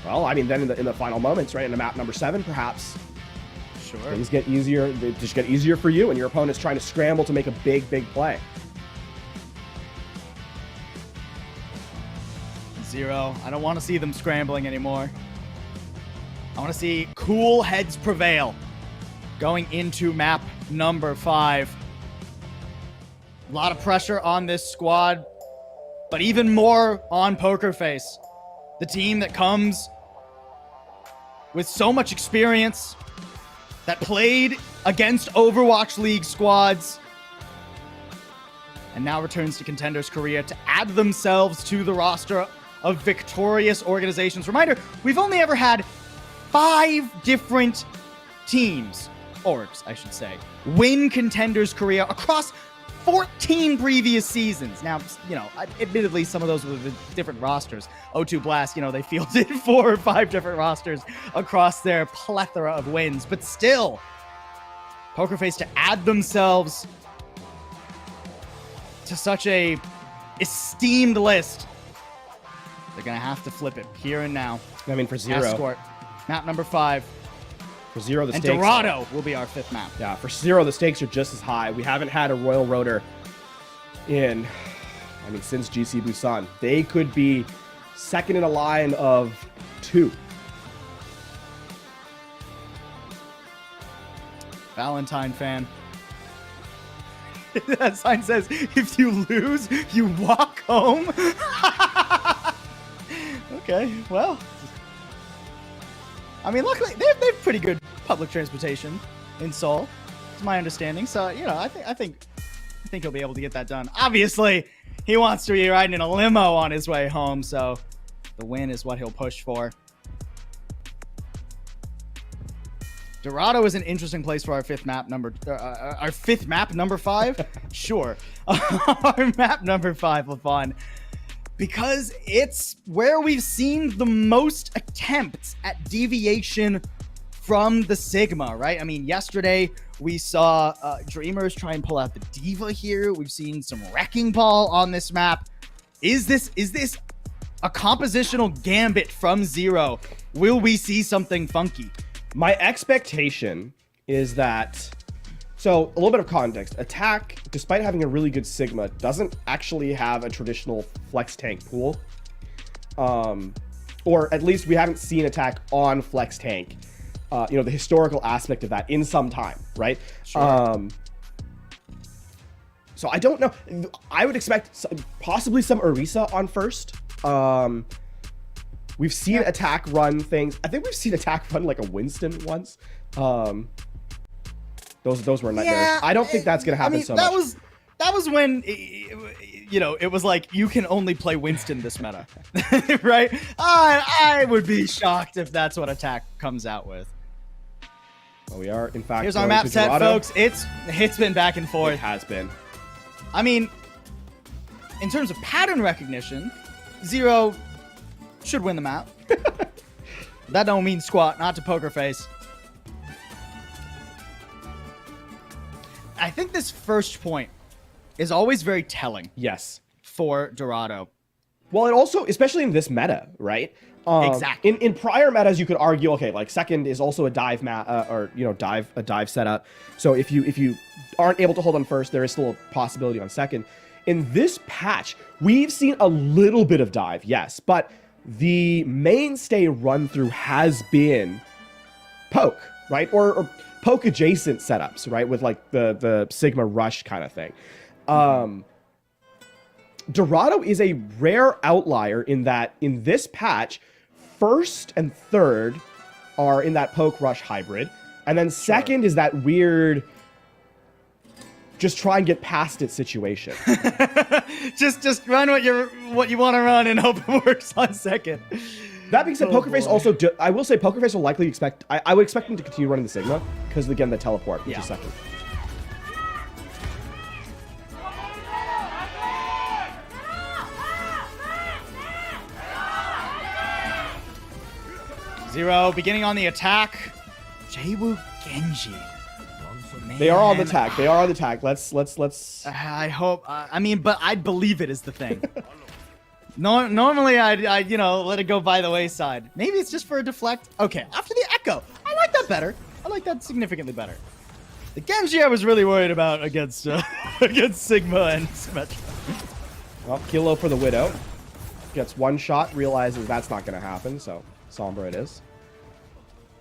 well, I mean, then in the final moments, right, in the map number 7, perhaps, sure, things get easier. They just get easier for you, and your opponent's trying to scramble to make a big play. Zero. I don't want to see them scrambling anymore. I want to see cool heads prevail going into map number 5. A lot of pressure on this squad, but even more on Poker Face, the team that comes with so much experience, that played against Overwatch League squads, and now returns to Contenders Korea to add themselves to the roster of victorious organizations. Reminder, we've only ever had 5 different teams, orgs, I should say, win Contenders Korea across 14 previous seasons. Now, you know, admittedly, some of those were the different rosters. O2 Blast, you know, they fielded 4 or 5 different rosters across their plethora of wins, but still, Poker Face to add themselves to such a esteemed list, they're gonna have to flip it here and now. I mean, for Zero. Escort, map number 5. For Zero, the and stakes. Dorado will be our 5th map. Yeah, for Zero, the stakes are just as high. We haven't had a Royal Rotor in, I mean, since GC Busan. They could be second in a line of 2. Valentine fan. That sign says, if you lose, you walk home. Okay, well. I mean, luckily, they have pretty good public transportation in Seoul. It's my understanding. So, you know, I think he'll be able to get that done. Obviously, he wants to be riding in a limo on his way home, so the win is what he'll push for. Dorado is an interesting place for our 5th map number. Our 5th map number 5, sure. Our map number 5, Lafon, because it's where we've seen the most attempts at deviation from the Sigma, right? I mean, yesterday we saw Dreamers try and pull out the Diva here. We've seen some Wrecking Ball on this map. Is this a compositional gambit from Zero? Will we see something funky? My expectation is that, so a little bit of context. Attack, despite having a really good Sigma, doesn't actually have a traditional flex tank pool. Or at least we haven't seen Attack on flex tank. You know, the historical aspect of that in some time, right? Sure. So I don't know. I would expect possibly some Orisa on first. We've seen Attack run things. I think we've seen Attack run like a Winston once. Those were nightmares. Yeah, I don't think that's gonna happen so much. That was when, you know, it was like you can only play Winston this meta, right? I would be shocked if that's what Attack comes out with. Well, we are in fact. Here's our map set, folks. It's been back and forth. It has been. I mean, in terms of pattern recognition, Zero should win the map. That don't mean squat, not to Poker Face. I think this first point is always very telling. Yes. For Dorado. Well, it also, especially in this meta, right? Exactly. In prior metas, you could argue, okay, like second is also a dive or you know, a dive setup. So if you aren't able to hold on first, there is still a possibility on second. In this patch, we've seen a little bit of dive, yes, but the mainstay run through has been poke, right? Or poke adjacent setups, right? With like the Sigma rush kind of thing. Dorado is a rare outlier in that in this patch, first and third are in that poke rush hybrid, and then second is that weird just try and get past it situation. just run what you want to run and hope it works on second. That being said, Poker Face also I will say Poker Face will likely expect I would expect him to continue running the Sigma because again the teleport, which is second. Zero beginning on the attack. Jaewoo Genji. Man. They are on the attack. They are on the attack. Let's. I hope. I mean, but I'd believe it is the thing. No, normally I'd you know let it go by the wayside. Maybe it's just for a deflect. Okay, after the echo, I like that better. I like that significantly better. The Genji I was really worried about against against Sigma and Symmetra. Well, Kilo for the Widow. Gets one shot, realizes that's not going to happen, so Sombra it is.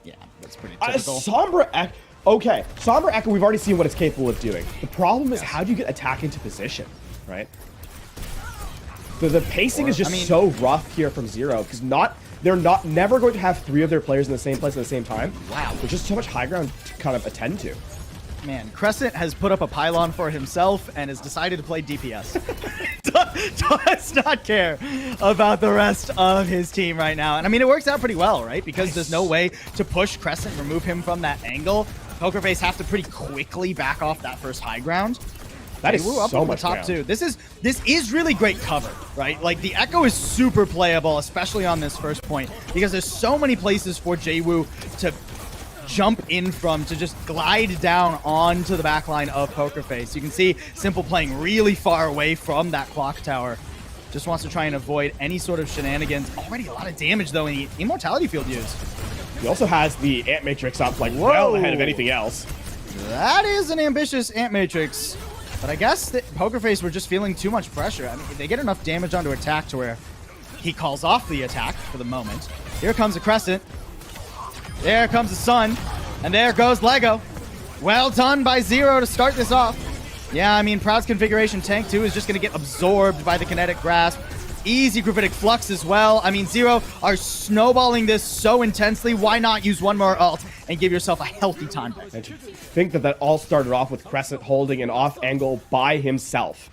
Yeah, that's pretty typical. Sombra, Okay, Somber Echo, we've already seen what it's capable of doing. The problem is, how do you get attack into position, right? The pacing is just so rough here from Zero, because they're never going to have 3 of their players in the same place at the same time. Wow. There's just so much high ground to kind of attend to. Man, Crescent has put up a pylon for himself and has decided to play DPS. Does not care about the rest of his team right now. And I mean, it works out pretty well, right? Because there's no way to push Crescent, remove him from that angle. Pokerface have to pretty quickly back off that first high ground. That is up so in much the top ground. 2. This is really great cover, right? Like, the Echo is super playable, especially on this first point, because there's so many places for JWoo to jump in from, to just glide down onto the backline of Pokerface. You can see Simple playing really far away from that clock tower. Just wants to try and avoid any sort of shenanigans. Already a lot of damage, though, in the Immortality Field used. He also has the Ant Matrix up, like, well ahead of anything else. That is an ambitious Ant Matrix. But I guess that Pokerface were just feeling too much pressure. I mean, they get enough damage onto attack to where he calls off the attack for the moment. Here comes a Crescent. There comes the Sun. And there goes Lego. Well done by Zero to start this off. Yeah, I mean, Proud's configuration tank 2 is just going to get absorbed by the kinetic grasp. Easy gravitic flux as well. I mean, Zero are snowballing this so intensely. Why not use one more ult and give yourself a healthy time back? And to think that all started off with Crescent holding an off angle by himself.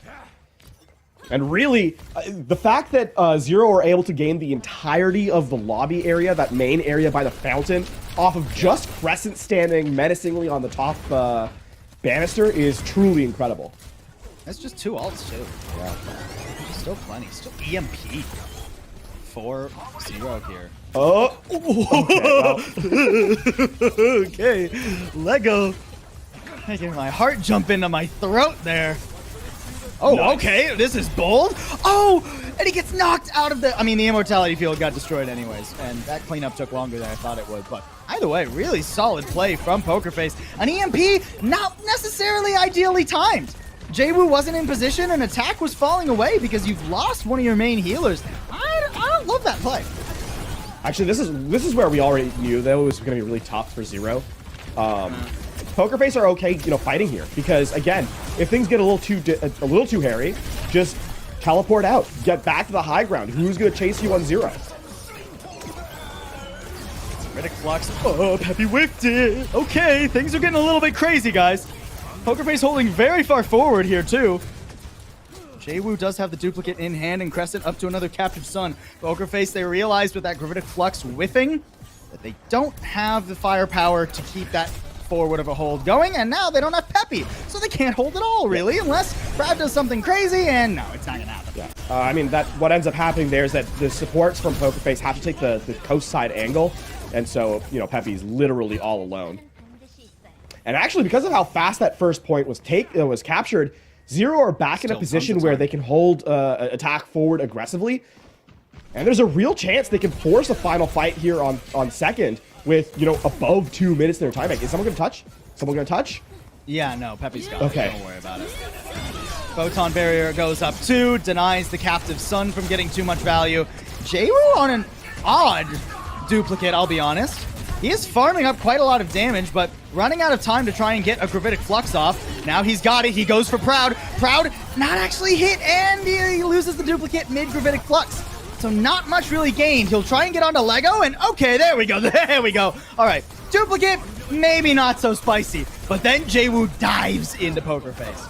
And really, the fact that Zero were able to gain the entirety of the lobby area, that main area by the fountain, off of just Crescent standing menacingly on the top banister is truly incredible. That's just 2 ults, too. Yeah. Still plenty. Still EMP. 4-0 here. Oh! Okay, Lego. Making my heart jump into my throat there. Oh, nice. Okay, this is bold. Oh, and he gets knocked out of the... I mean, the Immortality Field got destroyed anyways, and that cleanup took longer than I thought it would, but either way, really solid play from Pokerface. An EMP, not necessarily ideally timed. JWoo wasn't in position, and attack was falling away because you've lost one of your main healers. I don't love that play. Actually, this is where we already knew that it was going to be really tough for Zero. Pokerface are okay, fighting here because again, if things get a little too hairy, just teleport out, get back to the high ground. Who's going to chase you on Zero? Critic flux. Oh, Peppy whiffed it. Okay, things are getting a little bit crazy, guys. Pokerface holding very far forward here, too. JWoo does have the duplicate in hand, and Crescent up to another captured Sun. Pokerface, they realized with that Gravitic Flux whiffing that they don't have the firepower to keep that forward of a hold going, and now they don't have Peppy, so they can't hold at all, really, unless Brad does something crazy, and no, it's not gonna happen. Yeah. I mean, what ends up happening there is that the supports from Pokerface have to take the coast side angle, and so, Peppy's literally all alone. And actually, because of how fast that first point was captured, Zero are back in a position where they can hold attack forward aggressively. And there's a real chance they can force a final fight here on second with, above 2 minutes in their time bank. Is someone going to touch? Someone going to touch? Yeah, no, Peppy's got it. Don't worry about it. Photon Barrier goes up 2, denies the captive Sun from getting too much value. JWoo on an odd duplicate, I'll be honest. He is farming up quite a lot of damage, but running out of time to try and get a Gravitic Flux off. Now he's got it. He goes for Proud. Proud not actually hit, and he loses the duplicate mid-Gravitic Flux. So not much really gained. He'll try and get onto Lego, and okay, there we go. There we go. All right, duplicate, maybe not so spicy. But then JWoo dives into Pokerface.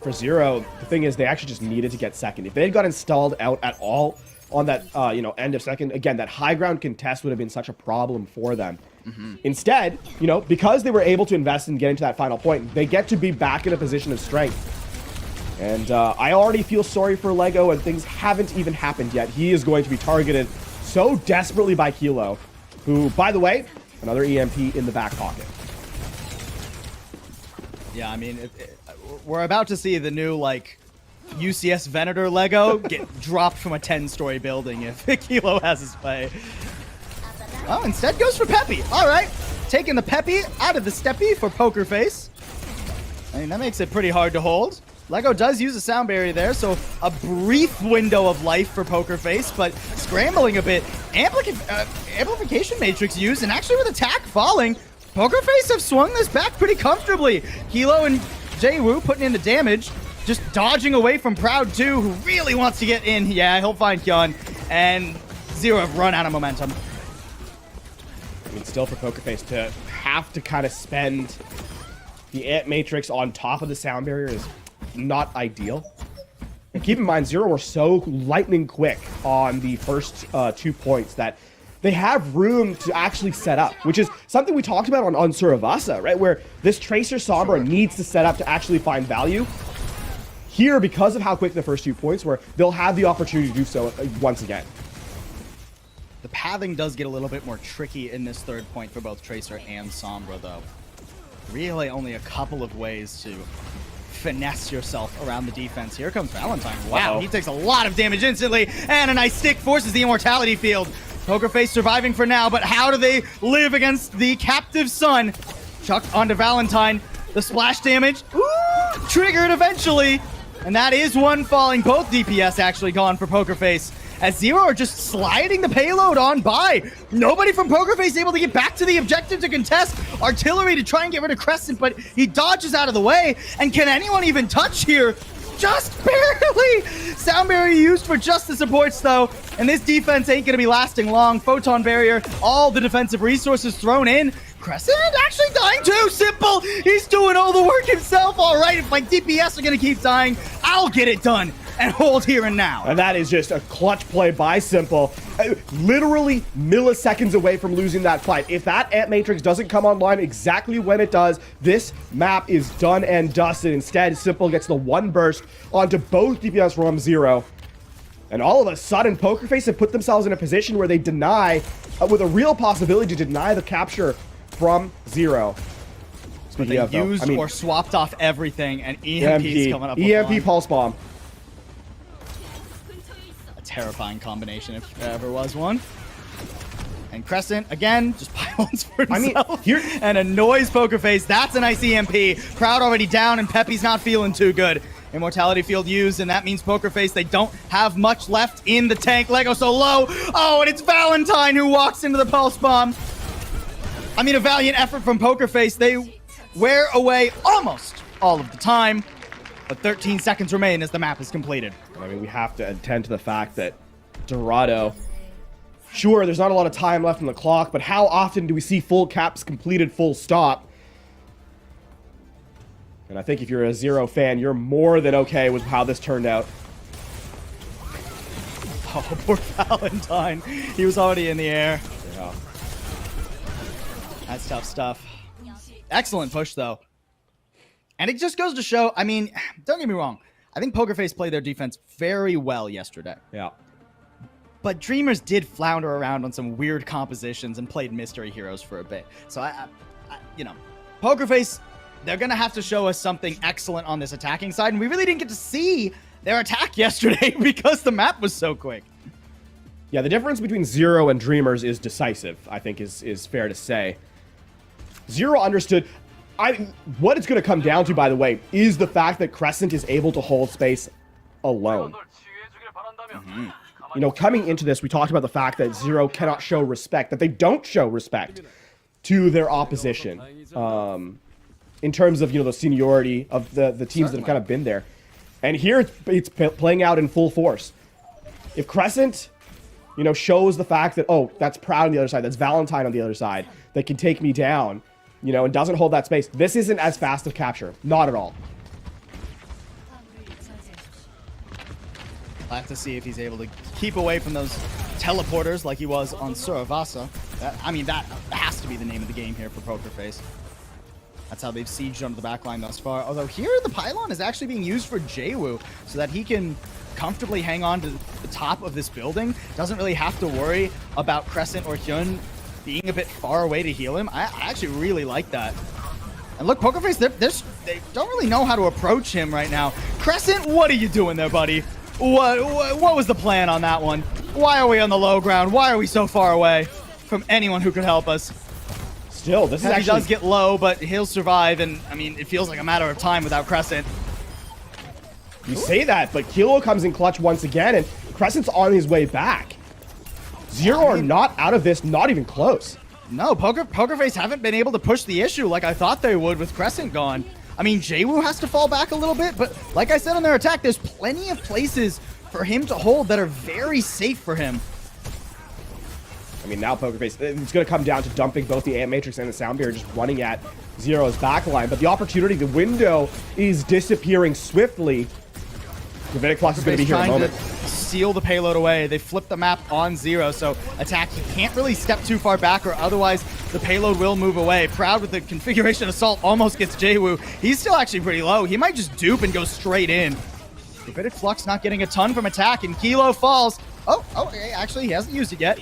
For Zero, the thing is they actually just needed to get second. If they had got installed out at all on that, end of second, again, that high ground contest would have been such a problem for them. Instead, because they were able to invest and get into that final point, they get to be back in a position of strength. And I already feel sorry for Lego, and things haven't even happened yet. He is going to be targeted so desperately by Kilo, who, by the way, another EMP in the back pocket. Yeah, I mean, we're about to see the new, UCS Venator Lego get dropped from a 10-story building if Kilo has his way. Oh, instead goes for Peppy. All right, taking the Peppy out of the Steppy for Pokerface. I mean, that makes it pretty hard to hold. Lego does use a sound barrier there, so a brief window of life for Pokerface, but scrambling a bit. Amplification Matrix used, and actually with attack falling, Pokerface have swung this back pretty comfortably. Kilo and Jay-Woo putting in the damage, just dodging away from Proud 2, who really wants to get in. Yeah, he'll find Hyun, and Zero have run out of momentum. I mean, still for Pokerface to have to kind of spend the Ant Matrix on top of the sound barrier is not ideal. And keep in mind, Zero were so lightning quick on the first 2 points that they have room to actually set up, which is something we talked about on Suravasa, right? Where this Tracer Sombra needs to set up to actually find value. Here, because of how quick the first 2 points were, they'll have the opportunity to do so once again. The pathing does get a little bit more tricky in this third point for both Tracer and Sombra, though. Really only a couple of ways to finesse yourself around the defense. Here comes Valentine. Wow, he takes a lot of damage instantly, and a nice stick forces the immortality field. Pokerface surviving for now, but how do they live against the captive sun? Chucked onto Valentine. The splash damage, triggered eventually. And that is one falling. Both DPS actually gone for Pokerface, as Zero are just sliding the payload on by. Nobody from Pokerface able to get back to the objective to contest. Artillery to try and get rid of Crescent, but he dodges out of the way. And can anyone even touch here? Just barely! Sound barrier used for just the supports, though. And this defense ain't gonna be lasting long. Photon barrier, all the defensive resources thrown in. Crescent actually dying too. Simple! He's doing all the work himself. All right, if my DPS are gonna keep dying, I'll get it done and hold here and now. And that is just a clutch play by Simple. Literally milliseconds away from losing that fight. If that Ant Matrix doesn't come online exactly when it does, this map is done and dusted. Instead, Simple gets the one burst onto both DPS from Zero. And all of a sudden, Pokerface have put themselves in a position where they deny, with a real possibility to deny the capture from Zero. But they used or swapped off everything, and EMP's coming up. EMP Pulse Bomb. Terrifying combination if there ever was one. And Crescent, again, just pylons for himself and annoys Pokerface. That's a nice EMP. Proud already down, and Peppy's not feeling too good. Immortality field used, and that means Pokerface, they don't have much left in the tank. Lego so low. Oh, and it's Valentine who walks into the Pulse Bomb. I mean, a valiant effort from Pokerface. They wear away almost all of the time. But 13 seconds remain as the map is completed. I mean, we have to attend to the fact that Dorado, sure, there's not a lot of time left on the clock, but how often do we see full caps completed full stop? And I think if you're a Zero fan, you're more than okay with how this turned out. Oh, poor Valentine. He was already in the air. Yeah. That's tough stuff. Excellent push, though. And it just goes to show, I mean, don't get me wrong. I think Pokerface played their defense very well yesterday. Yeah. But Dreamers did flounder around on some weird compositions and played mystery heroes for a bit. So, you know, Pokerface, they're going to have to show us something excellent on this attacking side. And we really didn't get to see their attack yesterday because the map was so quick. Yeah, the difference between Zero and Dreamers is decisive, I think is fair to say. Zero understood... what it's going to come down to, by the way, is the fact that Crescent is able to hold space alone. You know, coming into this, we talked about the fact that Zero cannot show respect, that they don't show respect to their opposition. In terms of, you know, the seniority of the teams that have kind of been there. And here it's playing out in full force. If Crescent, you know, shows the fact that, oh, that's Proud on the other side, that's Valentine on the other side, that can take me down, you know, and doesn't hold that space, this isn't as fast of capture. Not at all. I'll have to see if he's able to keep away from those teleporters like he was on Suravasa. I mean, that has to be the name of the game here for Pokerface. That's how they've sieged onto the backline thus far. Although here, the pylon is actually being used for Jay-Woo so that he can comfortably hang on to the top of this building. Doesn't really have to worry about Crescent or Hyun being a bit far away to heal him. I actually really like that. And look, Pokerface, they don't really know how to approach him right now. Crescent, what are you doing there, buddy? What was the plan on that one? Why are we on the low ground? Why are we so far away from anyone who could help us? Still, this is actually... He does get low, but he'll survive, and, I mean, it feels like a matter of time without Crescent. You say that, but Kilo comes in clutch once again, and Crescent's on his way back. Zero are not out of this, not even close. No, Pokerface haven't been able to push the issue like I thought they would with Crescent gone. I mean, JWoo has to fall back a little bit, but like I said on their attack, there's plenty of places for him to hold that are very safe for him. I mean, now Pokerface, it's going to come down to dumping both the Ant Matrix and the Sound Barrier, just running at Zero's backline. But the opportunity, the window is disappearing swiftly. Gravitic Flux is going to be here in a moment. Seal the payload away. They flip the map on Zero, so attack, he can't really step too far back or otherwise the payload will move away. Proud with the configuration assault almost gets JWoo. He's still actually pretty low. He might just dupe and go straight in. Gravitic Flux not getting a ton from attack, and Kilo falls. Oh, actually, he hasn't used it yet.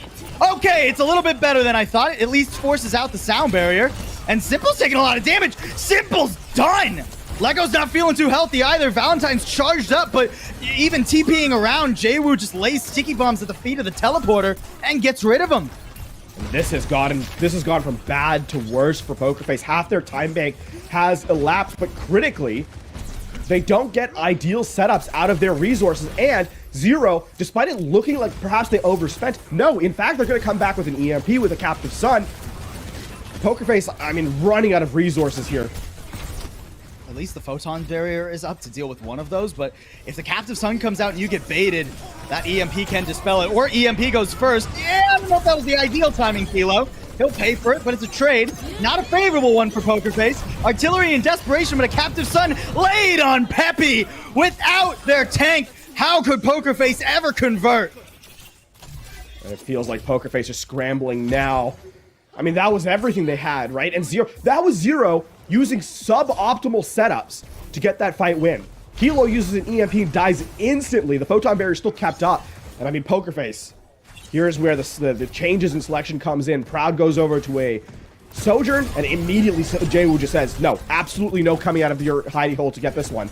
Okay, it's a little bit better than I thought. It at least forces out the Sound Barrier. And Simple's taking a lot of damage. Simple's done! Lego's not feeling too healthy either. Valentine's charged up, but even TPing around, JWoo just lays sticky bombs at the feet of the teleporter and gets rid of him. And this has gone from bad to worse for Pokerface. Half their time bank has elapsed, but critically, they don't get ideal setups out of their resources. And Zero, despite it looking like perhaps they overspent, no, in fact, they're going to come back with an EMP with a Captive Sun. Pokerface, I mean, running out of resources here. At least the Photon Barrier is up to deal with one of those, but if the Captive Sun comes out and you get baited, that EMP can dispel it. Or EMP goes first. Yeah, I don't know if that was the ideal timing, Kilo. He'll pay for it, but it's a trade. Not a favorable one for Pokerface. Artillery in desperation, but a Captive Sun laid on Peppy without their tank. How could Pokerface ever convert? And it feels like Pokerface is scrambling now. I mean, that was everything they had, right? And that was Zero using suboptimal setups to get that fight win. Kilo uses an EMP, dies instantly. The Photon Barrier is still kept up. And I mean, Pokerface, here's where the changes in selection comes in. Proud goes over to a Sojourn, and immediately JWoo just says, no, absolutely no coming out of your hidey hole to get this one.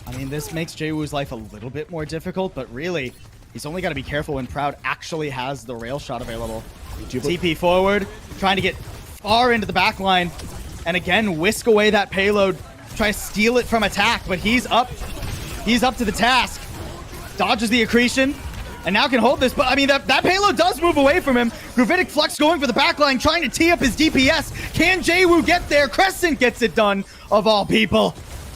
I mean, this makes JWoo's life a little bit more difficult, but really, he's only got to be careful when Proud actually has the rail shot available. TP forward, trying to get far into the back line, and again, whisk away that payload, try to steal it from attack, but he's up to the task. Dodges the accretion, and now can hold this, but I mean, that payload does move away from him. Gravitic Flux going for the backline, trying to tee up his DPS. Can JWoo get there? Crescent gets it done, of all people.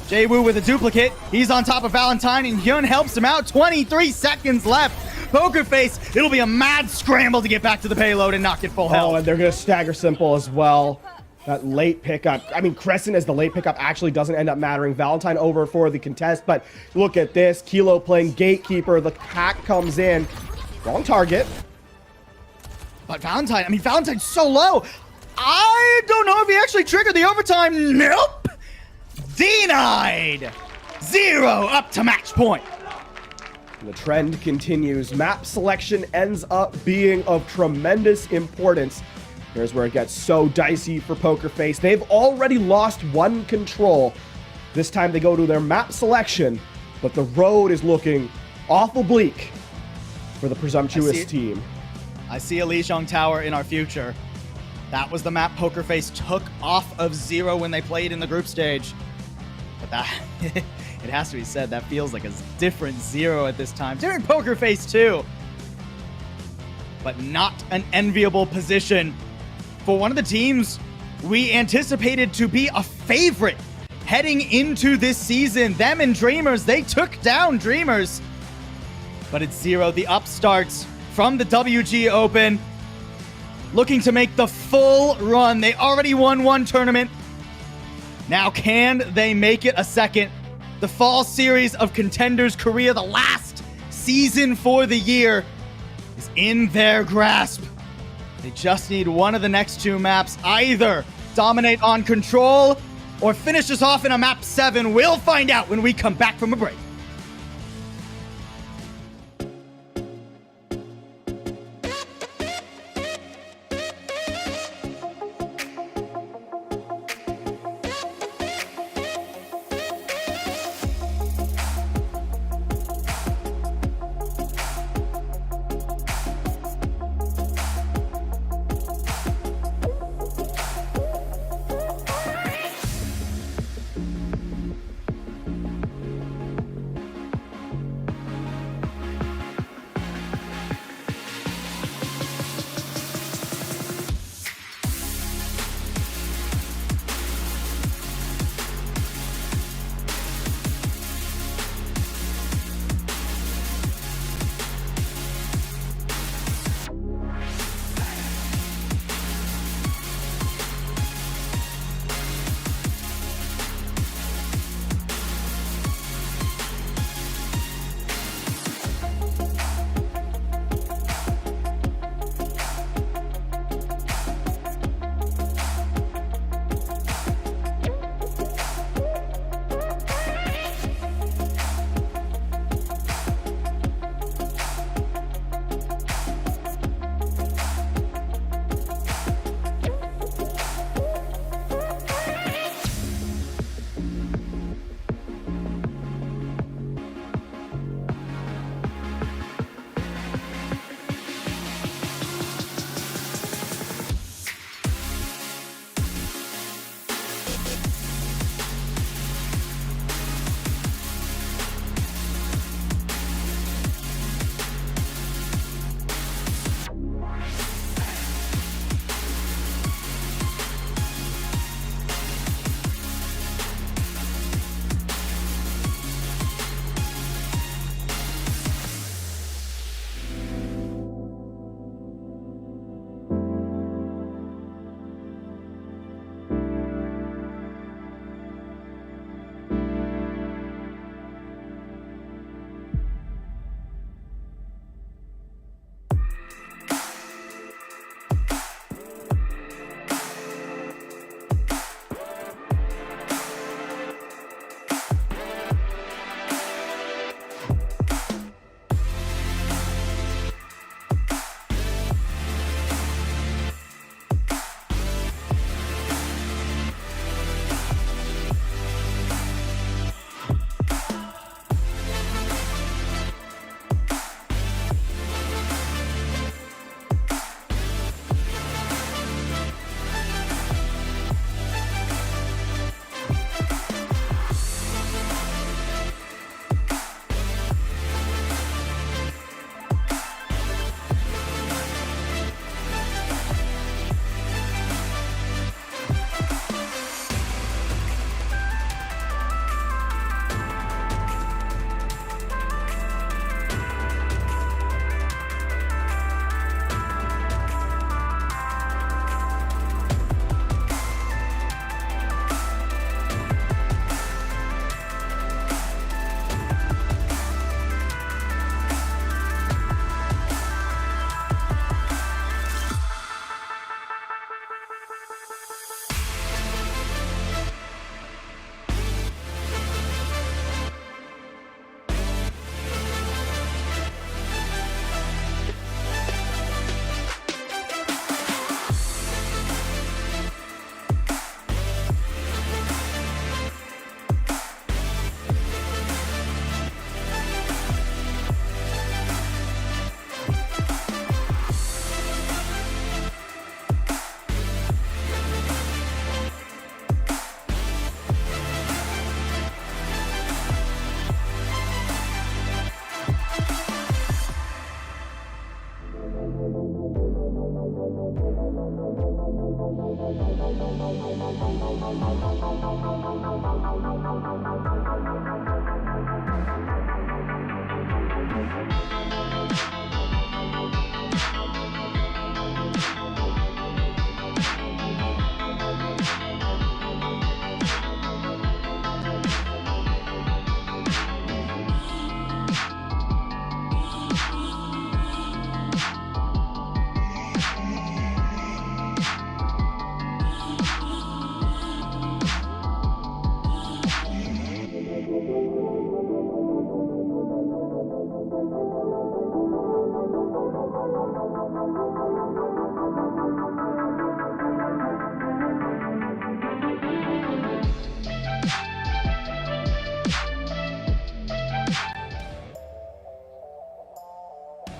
JWoo with a duplicate. He's on top of Valentine, and Hyun helps him out. 23 seconds left. Pokerface, it'll be a mad scramble to get back to the payload and not get full health. Oh, and they're going to stagger Simple as well. That late pickup. I mean, Crescent as the late pickup actually doesn't end up mattering. Valentine over for the contest, but look at this. Kilo playing Gatekeeper. The hack comes in. Wrong target. But Valentine, I mean, Valentine's so low. I don't know if he actually triggered the overtime. Nope. Denied. Zero up to match point. And the trend continues. Map selection ends up being of tremendous importance. Here's where it gets so dicey for Pokerface. They've already lost one control. This time they go to their map selection, but the road is looking awful bleak for the presumptuous team. I see a Lijiang Tower in our future. That was the map Pokerface took off of Zero when they played in the group stage. But that, it has to be said, that feels like a different Zero at this time. Different Pokerface too. But not an enviable position for one of the teams we anticipated to be a favorite heading into this season. Them and Dreamers, they took down Dreamers. But it's Zero, the upstarts from the WG Open, looking to make the full run. They already won one tournament. Now, can they make it a second? The fall series of Contenders Korea, the last season for the year, is in their grasp. They just need one of the next two maps. Either dominate on Control or finish us off in a map 7. We'll find out when we come back from a break.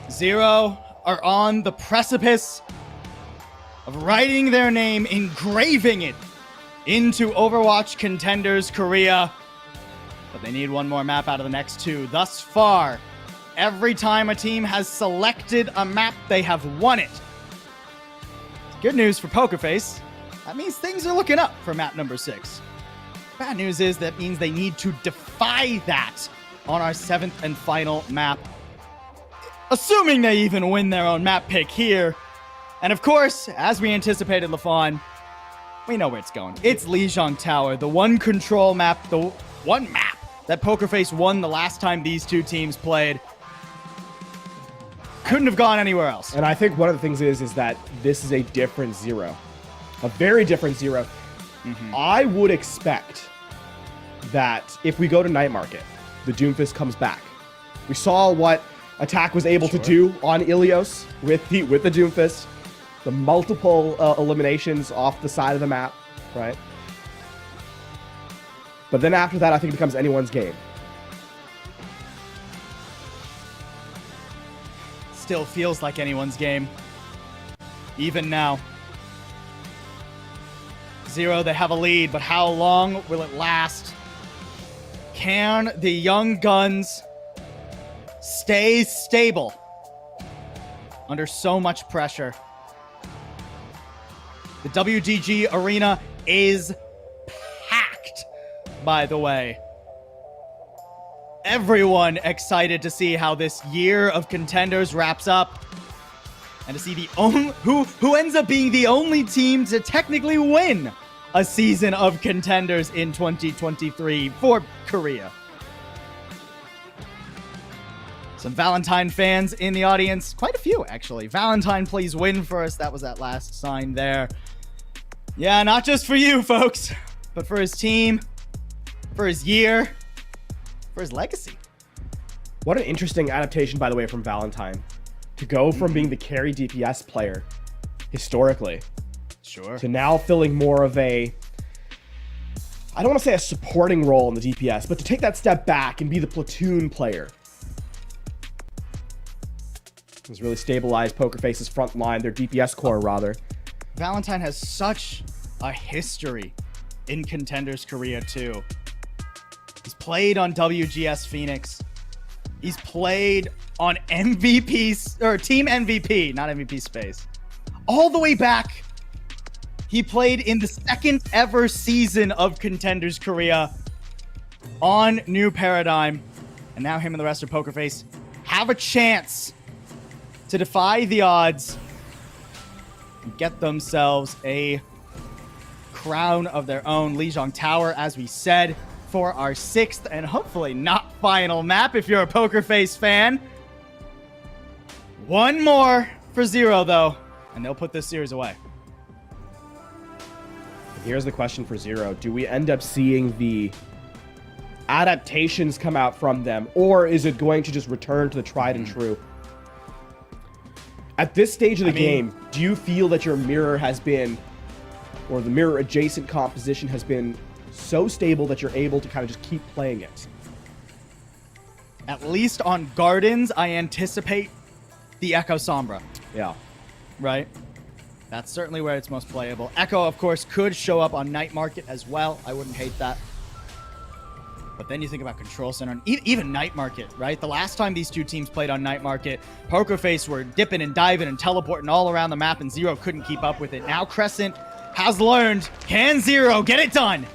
Zero are on the precipice of writing their name, engraving it into Overwatch Contenders Korea. But they need one more map out of the next two. Thus far, every time a team has selected a map, they have won it. Good news for Pokerface. That means things are looking up for map number 6. Bad news is that means they need to defy that on our 7th and final map. Assuming they even win their own map pick here. And of course, as we anticipated, LaFawn, we know where it's going. It's Lijiang Tower, the one control map, the one map that Pokerface won the last time these two teams played. Couldn't have gone anywhere else. And I think one of the things is that this is a different Zero. A very different Zero. I would expect that if we go to Night Market, the Doomfist comes back. We saw what Attack was able to do on Ilios with the Doomfist. The multiple eliminations off the side of the map, right? But then after that, I think it becomes anyone's game. Still feels like anyone's game. Even now. Zero, they have a lead, but how long will it last? Can the young guns stay stable under so much pressure? The WGG arena is packed, by the way. Everyone excited to see how this year of Contenders wraps up, and to see the who ends up being the only team to technically win a season of Contenders in 2023 for Korea. Some Valentine fans in the audience, quite a few actually. Valentine, please win for us. That was that last sign there. Yeah, not just for you folks, but for his team, for his year, for his legacy. What an interesting adaptation, by the way, from Valentine. To go from being the carry DPS player, historically, to now filling more of a, I don't want to say a supporting role in the DPS, but to take that step back and be the platoon player. Has really stabilized Pokerface's front line, their DPS core, rather. Valentine has such a history in Contenders Korea, too. He's played on WGS Phoenix. He's played on MVP, or Team MVP, not MVP Space. All the way back, he played in the second ever season of Contenders Korea on New Paradigm. And now him and the rest of Pokerface have a chance to defy the odds and get themselves a crown of their own. Lijiang Tower, as we said, for our 6th and hopefully not final map if you're a Pokerface fan. One more for Zero, though, and they'll put this series away. Here's the question for Zero. Do we end up seeing the adaptations come out from them, or is it going to just return to the tried and true? At this stage of the game, do you feel that your mirror has been, or the mirror adjacent composition has been so stable that you're able to kind of just keep playing it? At least on Gardens, I anticipate the Echo Sombra. Yeah. Right? That's certainly where it's most playable. Echo, of course, could show up on Night Market as well. I wouldn't hate that. But then you think about Control Center and even Night Market, right? The last time these two teams played on Night Market, Pokerface were dipping and diving and teleporting all around the map, and Zero couldn't keep up with it. Now Crescent has learned. Can Zero get it done?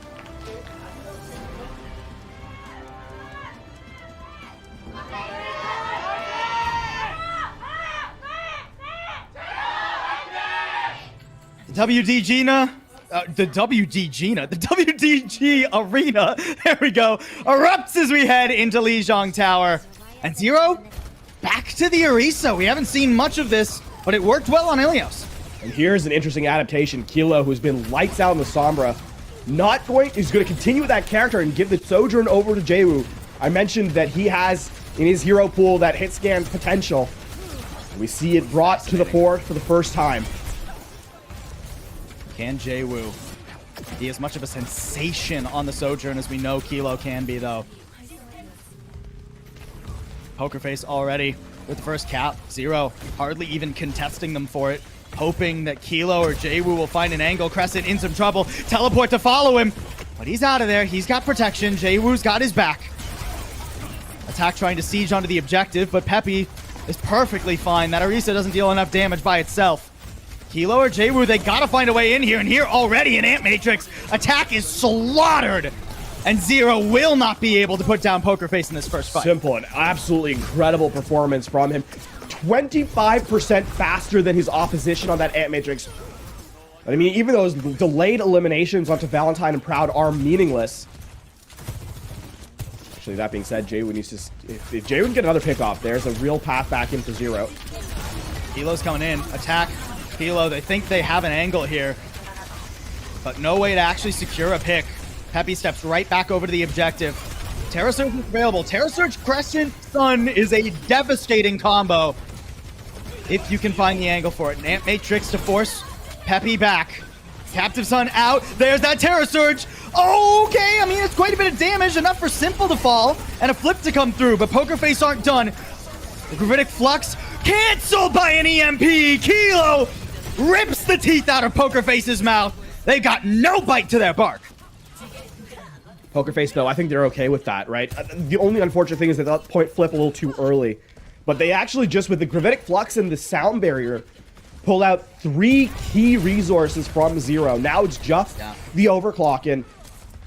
The WDG arena, there we go, erupts as we head into Lijiang Tower. And Zero, back to the Orisa. We haven't seen much of this, but it worked well on Ilios. And here's an interesting adaptation. Kilo, who's been lights out in the Sombra, is going to continue with that character and give the Sojourn over to Jaewoo. I mentioned that he has in his hero pool that hit scan potential. We see it brought to the fore for the first time. Can Jaewoo be as much of a sensation on the Sojourn as we know Kilo can be, though? Pokerface already with the first cap. Zero hardly even contesting them for it, hoping that Kilo or Jaewoo will find an angle. Crescent in some trouble. Teleport to follow him, but he's out of there. He's got protection. Jaewoo's got his back. Attack trying to siege onto the objective, but Peppy is perfectly fine. That Orisa doesn't deal enough damage by itself. Kilo or Jaewoo, they gotta find a way in here, and here already an Ant Matrix. Attack is slaughtered, and Zero will not be able to put down Pokerface in this first fight. Simple and absolutely incredible performance from him. 25% faster than his opposition on that Ant Matrix. But I mean, even those delayed eliminations onto Valentine and Proud are meaningless. Actually, that being said, Jaewoo needs to... If Jaewoo can get another pick off, there's a real path back in for Zero. Kilo's coming in. Attack. Kilo, they think they have an angle here, but no way to actually secure a pick. Peppy steps right back over to the objective. Terra Surge is available. Terra Surge Crescent Sun is a devastating combo if you can find the angle for it. An Ant Matrix to force Peppy back. Captive Sun out. There's that Terra Surge. Okay, I mean, it's quite a bit of damage, enough for Simple to fall and a flip to come through, but Pokerface aren't done. The Gravitic Flux canceled by an EMP. Kilo rips the teeth out of Pokerface's mouth. They've got no bite to their bark. Pokerface, though, I think they're okay with that, right? The only unfortunate thing is that that point flip a little too early. But they actually just, with the Gravitic Flux and the Sound Barrier, pull out 3 key resources from Zero. Now it's just the Overclock. And,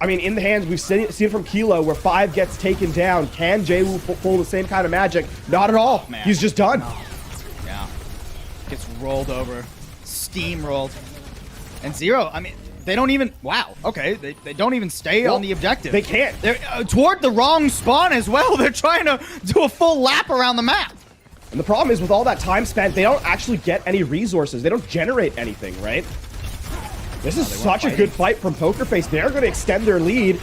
I mean, in the hands, we've seen it from Kilo, where 5 gets taken down. Can Jaewoo pull the same kind of magic? Not at all. Man. He's just done. No. Yeah. Gets rolled over. Steamrolled. And Zero, I mean, they don't even... Wow, okay. They don't even stay on the objective. They can't. They're toward the wrong spawn as well. They're trying to do a full lap around the map. And the problem is, with all that time spent, they don't actually get any resources. They don't generate anything, right? This is such a good fight from Pokerface. They're going to extend their lead.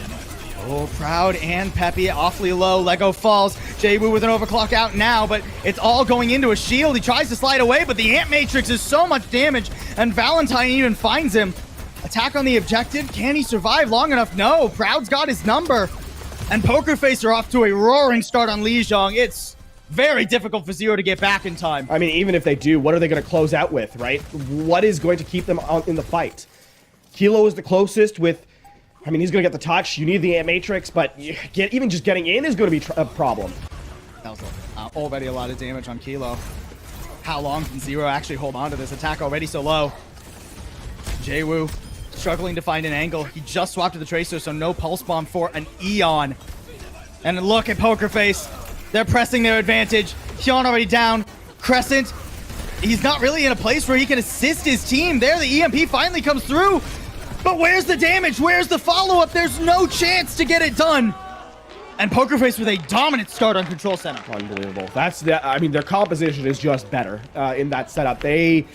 Oh, Proud and Peppy awfully low. Lego falls. Jaewoo with an overclock out now, but it's all going into a shield. He tries to slide away, but the Ant Matrix is so much damage, and Valentine even finds him. Attack on the objective. Can he survive long enough? No. Proud's got his number. And Pokerface are off to a roaring start on Lijiang. It's very difficult for Zero to get back in time. I mean, even if they do, what are they going to close out with, right? What is going to keep them in the fight? Kilo is the closest with... I mean, he's going to get the touch. You need the Ant Matrix, but even just getting in is going to be a problem. That was already a lot of damage on Kilo. How long can Zero actually hold on to this attack already so low? Jaewoo struggling to find an angle. He just swapped to the Tracer, so no Pulse Bomb for an Eon. And look at Pokerface. They're pressing their advantage. Hyun already down. Crescent, he's not really in a place where he can assist his team. There, the EMP finally comes through. But where's the damage? Where's the follow-up? There's no chance to get it done. And Pokerface with a dominant start on Control Center. Unbelievable. I mean, their composition is just better in that setup. They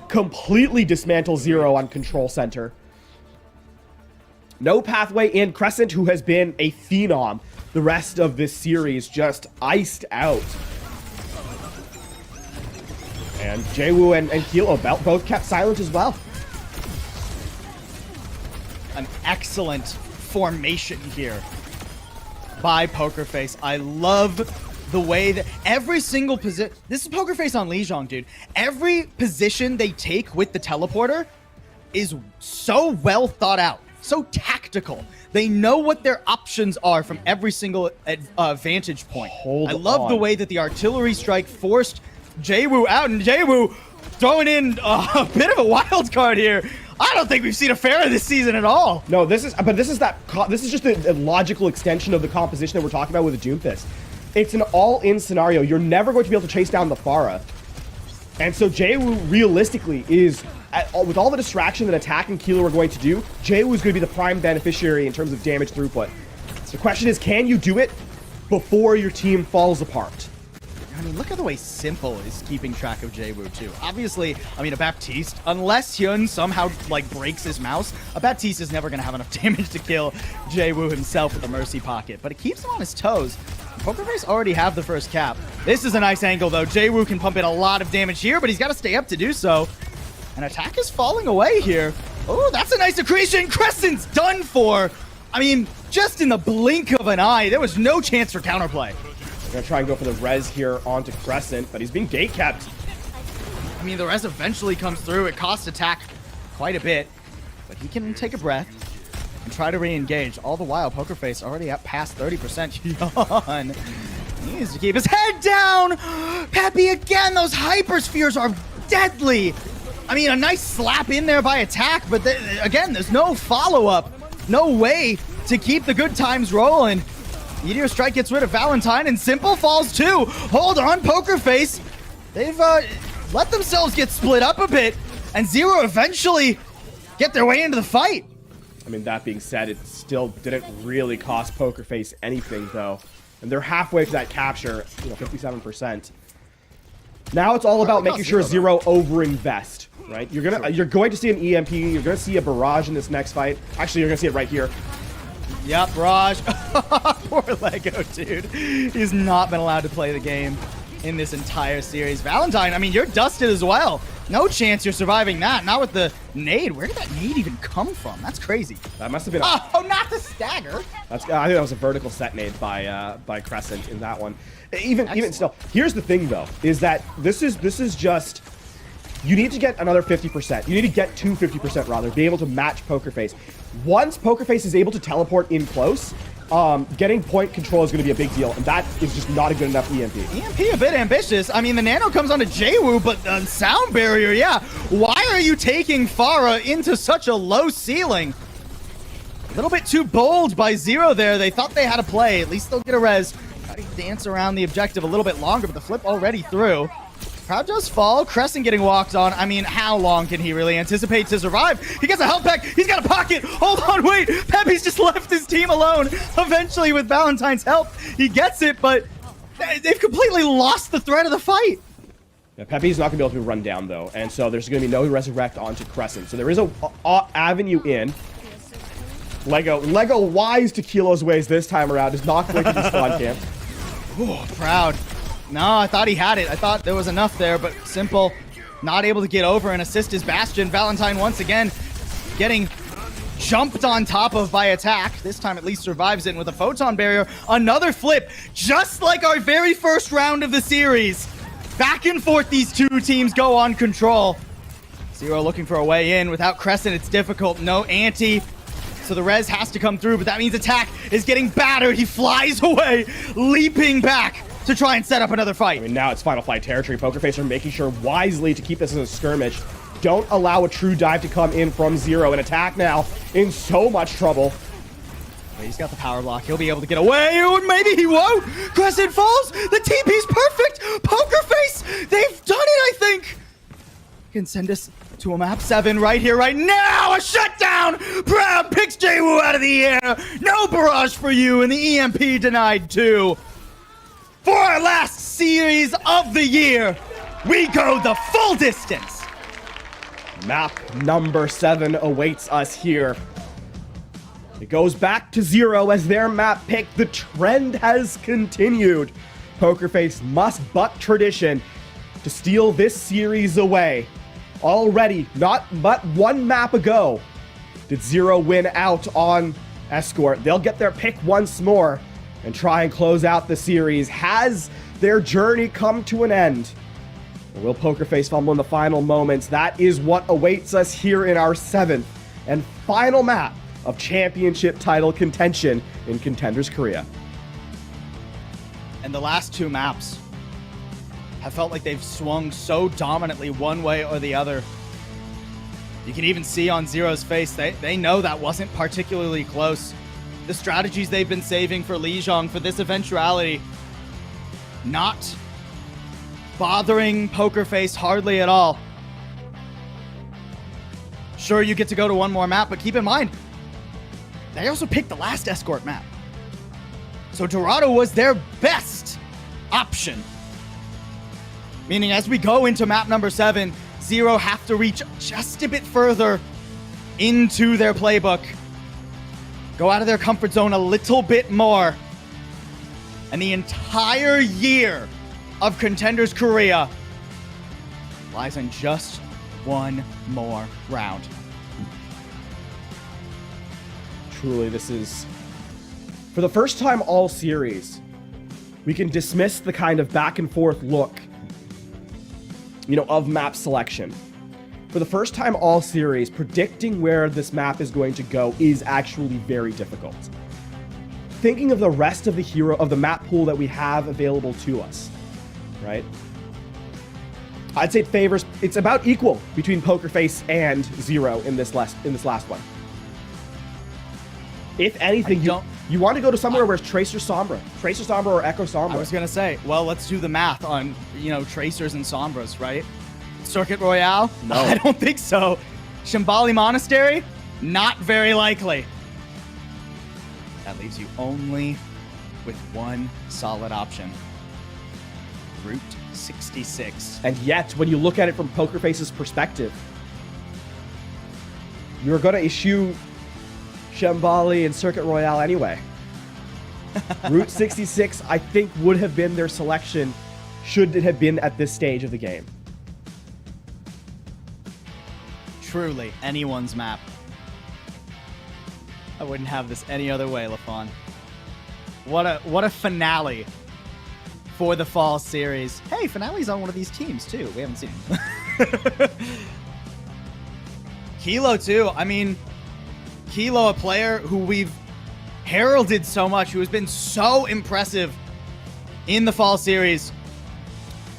completely dismantle Zero on Control Center. No pathway in. Crescent, who has been a phenom the rest of this series, just iced out. And Jaewoo and Kilo both kept silent as well. An excellent formation here by Pokerface. I love the way that every single position... This is Pokerface on Lijiang, dude. Every position they take with the teleporter is so well thought out. so tactical. They know what their options are from every single vantage point. I love the way that the artillery strike forced Jwoo out, and Jwoo throwing in a bit of a wild card here. I don't think we've seen a Pharah this season at all. No, this is just a logical extension of the composition that we're talking about with the Doomfist. It's an all-in scenario. You're never going to be able to chase down the Pharah. And so Jwoo realistically is, with all the distraction that Attack and Kilo are going to do, Jwoo is going to be the prime beneficiary in terms of damage throughput. The question is, can you do it before your team falls apart? I mean, look at the way Simple is keeping track of Jwoo, too. Obviously, I mean, a Baptiste, unless Hyun somehow, like, breaks his mouse, a Baptiste is never going to have enough damage to kill Jwoo himself with a Mercy Pocket. But it keeps him on his toes. Pokerface already have the first cap. This is a nice angle, though. Jwoo can pump in a lot of damage here, but he's got to stay up to do so. And Attack is falling away here. Oh, that's a nice accretion. Crescent's done for. I mean, just in the blink of an eye, there was no chance for counterplay. Gonna try and go for the res here onto Crescent, but he's being gate kept. I mean, the res eventually comes through. It costs Attack quite a bit, but he can take a breath and try to re-engage. All the while, Pokerface already up past 30%. Hyun needs to keep his head down. Peppy again. Those hyperspheres are deadly. I mean, a nice slap in there by Attack, but again, there's no follow-up, no way to keep the good times rolling. Meteor Strike gets rid of Valentine, and Simple falls too. Hold on, Pokerface. They've let themselves get split up a bit, and Zero eventually get their way into the fight. I mean, that being said, it still didn't really cost Pokerface anything, though. And they're halfway to that capture, 57%. Now it's all about making sure Zero over-invest, right? You're going to see an EMP, you're going to see a barrage in this next fight. Actually, you're going to see it right here. Yep, barrage. Poor Lego, dude. He's not been allowed to play the game in this entire series. Valentine, I mean, you're dusted as well. No chance you're surviving that. Not with the nade. Where did that nade even come from? That's crazy. That must have been Oh, not the stagger. I think that was a vertical set nade by Crescent in that one. Even still, here's the thing though, is that this is just, you need to get another 50%. You need to get to 50% rather, be able to match Pokerface. Once Pokerface is able to teleport in close, getting point control is going to be a big deal, and that is just not a good enough EMP. EMP a bit ambitious. I mean, the nano comes onto Jwoo, but the sound barrier, yeah. Why are you taking Pharah into such a low ceiling? A little bit too bold by Zero there. They thought they had a play. At least they'll get a res. Try to dance around the objective a little bit longer, but the flip already through. Crowd does fall. Crescent getting walked on. I mean, how long can he really anticipate to survive? He gets a health pack. He's got a pocket. Hold on, wait. Peppy's just left his team alone. Eventually, with Valentine's help, he gets it, but they've completely lost the threat of the fight. Yeah, Peppy's not going to be able to run down, though, and so there's going to be no resurrect onto Crescent. So there is a avenue in. Lego wise to Kilo's ways this time around is not going to be spawn camp. Ooh, proud. No, I thought he had it. I thought there was enough there, but Simple not able to get over and assist his Bastion. Valentine once again getting jumped on top of by Attack. This time at least survives it with a photon barrier. Another flip, just like our very first round of the series. Back and forth these two teams go on control. Zero looking for a way in. Without Crescent, it's difficult. No anti. So the res has to come through, but that means Attack is getting battered. He flies away, leaping back to try and set up another fight. I mean, now it's final fight territory. Pokerface are making sure wisely to keep this as a skirmish. Don't allow a true dive to come in from Zero. And Attack now in so much trouble. He's got the power block. He'll be able to get away, or maybe he won't. Crescent falls. The TP's perfect. Pokerface, they've done it, I think. Can send us to a map 7 right here, right now. A shutdown. Proud picks Jwoo out of the air. No barrage for you, and the EMP denied too. For our last series of the year, we go the full distance. Map number 7 awaits us here. It goes back to Zero as their map pick. The trend has continued. Pokerface must buck tradition to steal this series away. Already, not but one map ago, did Zero win out on Escort. They'll get their pick once more and try and close out the series. Has their journey come to an end? Or will Pokerface fumble in the final moments? That is what awaits us here in our 7th and final map of championship title contention in Contenders Korea. And the last two maps have felt like they've swung so dominantly one way or the other. You can even see on Zero's face, they know that wasn't particularly close. The strategies they've been saving for Lijiang for this eventuality, not bothering Poker Face hardly at all. Sure, you get to go to one more map, but keep in mind, they also picked the last escort map. So Dorado was their best option. Meaning as we go into map number 7, Zero have to reach just a bit further into their playbook. Go out of their comfort zone a little bit more. And the entire year of Contenders Korea lies in just one more round. Truly, this is, for the first time all series, we can dismiss the kind of back and forth look, of map selection. For the first time all series, predicting where this map is going to go is actually very difficult. Thinking of the rest of the map pool that we have available to us, right? I'd say it's about equal between Poker Face and Zero in this last one. If anything, you want to go to somewhere where it's Tracer Sombra or Echo Sombra. I was gonna say, well, let's do the math on Tracers and Sombras, right? Circuit Royale? No, I don't think so. Shambali Monastery? Not very likely. That leaves you only with one solid option. Route 66. And yet, when you look at it from Poker Face's perspective, you're going to issue Shambali and Circuit Royale anyway. Route 66, I think, would have been their selection should it have been at this stage of the game. Truly, anyone's map. I wouldn't have this any other way, LaFawn. What a finale for the fall series. Hey, finale's on one of these teams too. We haven't seen him. Kilo too. I mean, Kilo, a player who we've heralded so much, who has been so impressive in the fall series,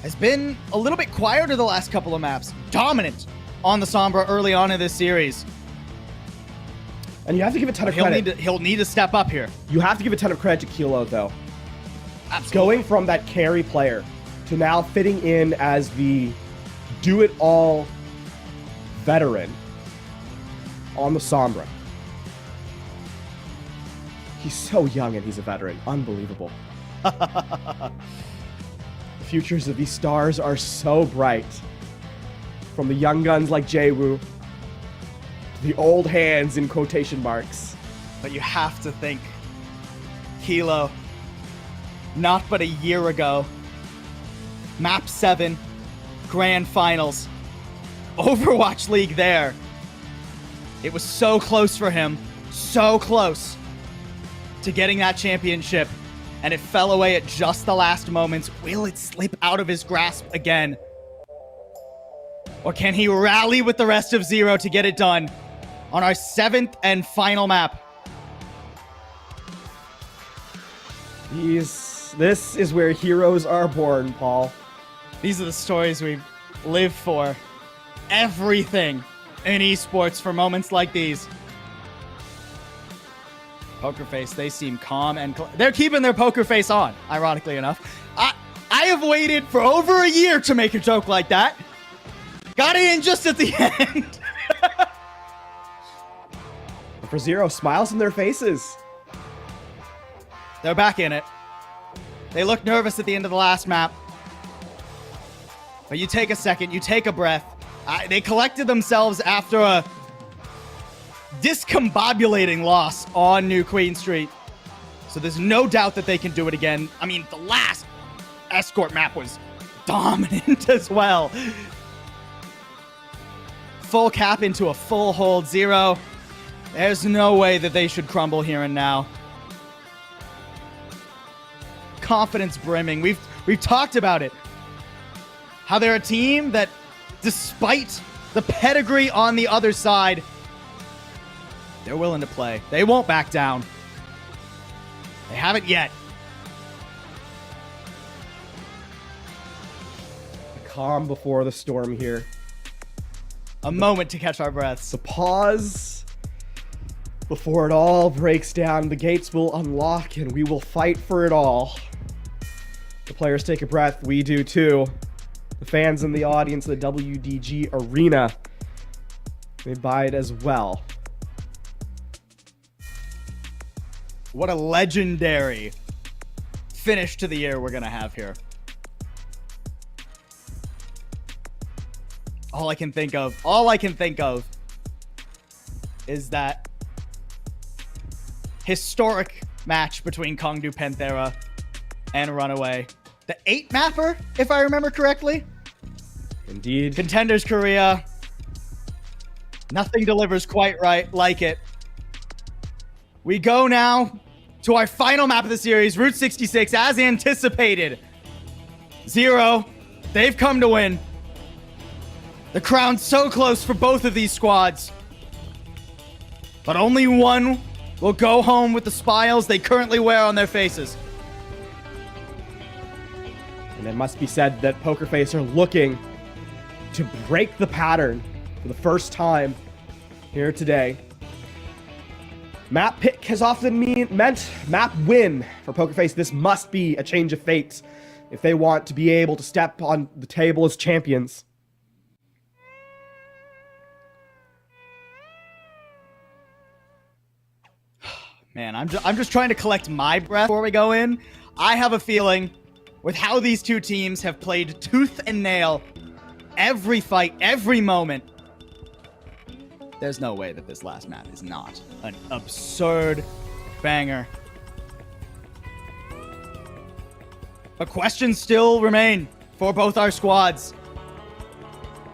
has been a little bit quieter the last couple of maps. Dominant on the Sombra early on in this series. And you have to give a ton of credit. He'll need to step up here. You have to give a ton of credit to Kilo, though. Absolutely. Going from that carry player to now fitting in as the do-it-all veteran on the Sombra. He's so young and he's a veteran. Unbelievable. The futures of these stars are so bright. From the young guns like Jaewoo, the old hands in quotation marks. But you have to think, Kilo, not but a year ago, Map 7, Grand Finals, Overwatch League there. It was so close for him, so close to getting that championship, and it fell away at just the last moments. Will it slip out of his grasp again? Or can he rally with the rest of Zero to get it done on our 7th and final map? This is where heroes are born, Paul. These are the stories we live for. Everything in esports for moments like these. Poker Face, they seem calm and they're keeping their poker face on, ironically enough. I have waited for over a year to make a joke like that. Got it in just at the end. For Zero, smiles in their faces. They're back in it. They look nervous at the end of the last map. But you take a second, you take a breath. They collected themselves after a discombobulating loss on New Queen Street. So there's no doubt that they can do it again. I mean, the last escort map was dominant as well. Full cap into a full hold. Zero. There's no way that they should crumble here and now. Confidence brimming. We've talked about it. How they're a team that, despite the pedigree on the other side, They're willing to play. They won't back down. They haven't yet. Calm before the storm here. A moment to catch our breaths. The pause before it all breaks down. The gates will unlock and we will fight for it all. The players take a breath. We do too. The fans in the audience, the WDG arena, they buy it as well. What a legendary finish to the year we're going to have here. All I can think of is that historic match between Kongdu Panthera and Runaway. The 8 mapper, if I remember correctly. Indeed. Contenders Korea. Nothing delivers quite right like it. We go now to our final map of the series, Route 66, as anticipated. 0. They've come to win. The crown's so close for both of these squads. But only one will go home with the smiles they currently wear on their faces. And it must be said that PokerFace are looking to break the pattern for the first time here today. Map pick has often meant map win for PokerFace. This must be a change of fate if they want to be able to step on the table as champions. Man, I'm just trying to collect my breath before we go in. I have a feeling, with how these two teams have played tooth and nail every fight, every moment, there's no way that this last map is not an absurd banger. But questions still remain for both our squads.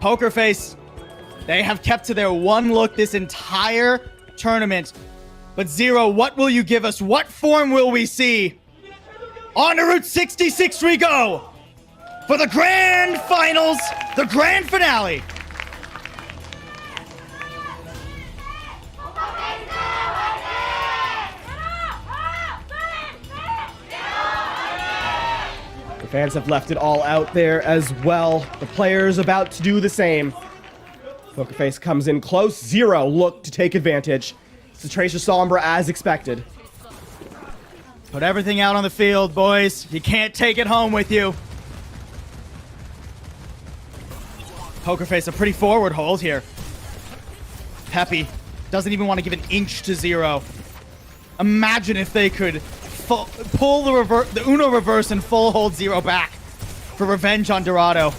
PokerFace, they have kept to their one look this entire tournament. But 0, what will you give us? What form will we see? On to Route 66 we go for the grand finals, the grand finale. The fans have left it all out there as well. The players about to do the same. PokerFace comes in close. 0 look to take advantage. It's the Tracer Sombra as expected. Put everything out on the field, boys. You can't take it home with you. PokerFace, a pretty forward hold here. Peppy doesn't even want to give an inch to 0. Imagine if they could pull the Uno reverse and full hold 0 back for revenge on Dorado.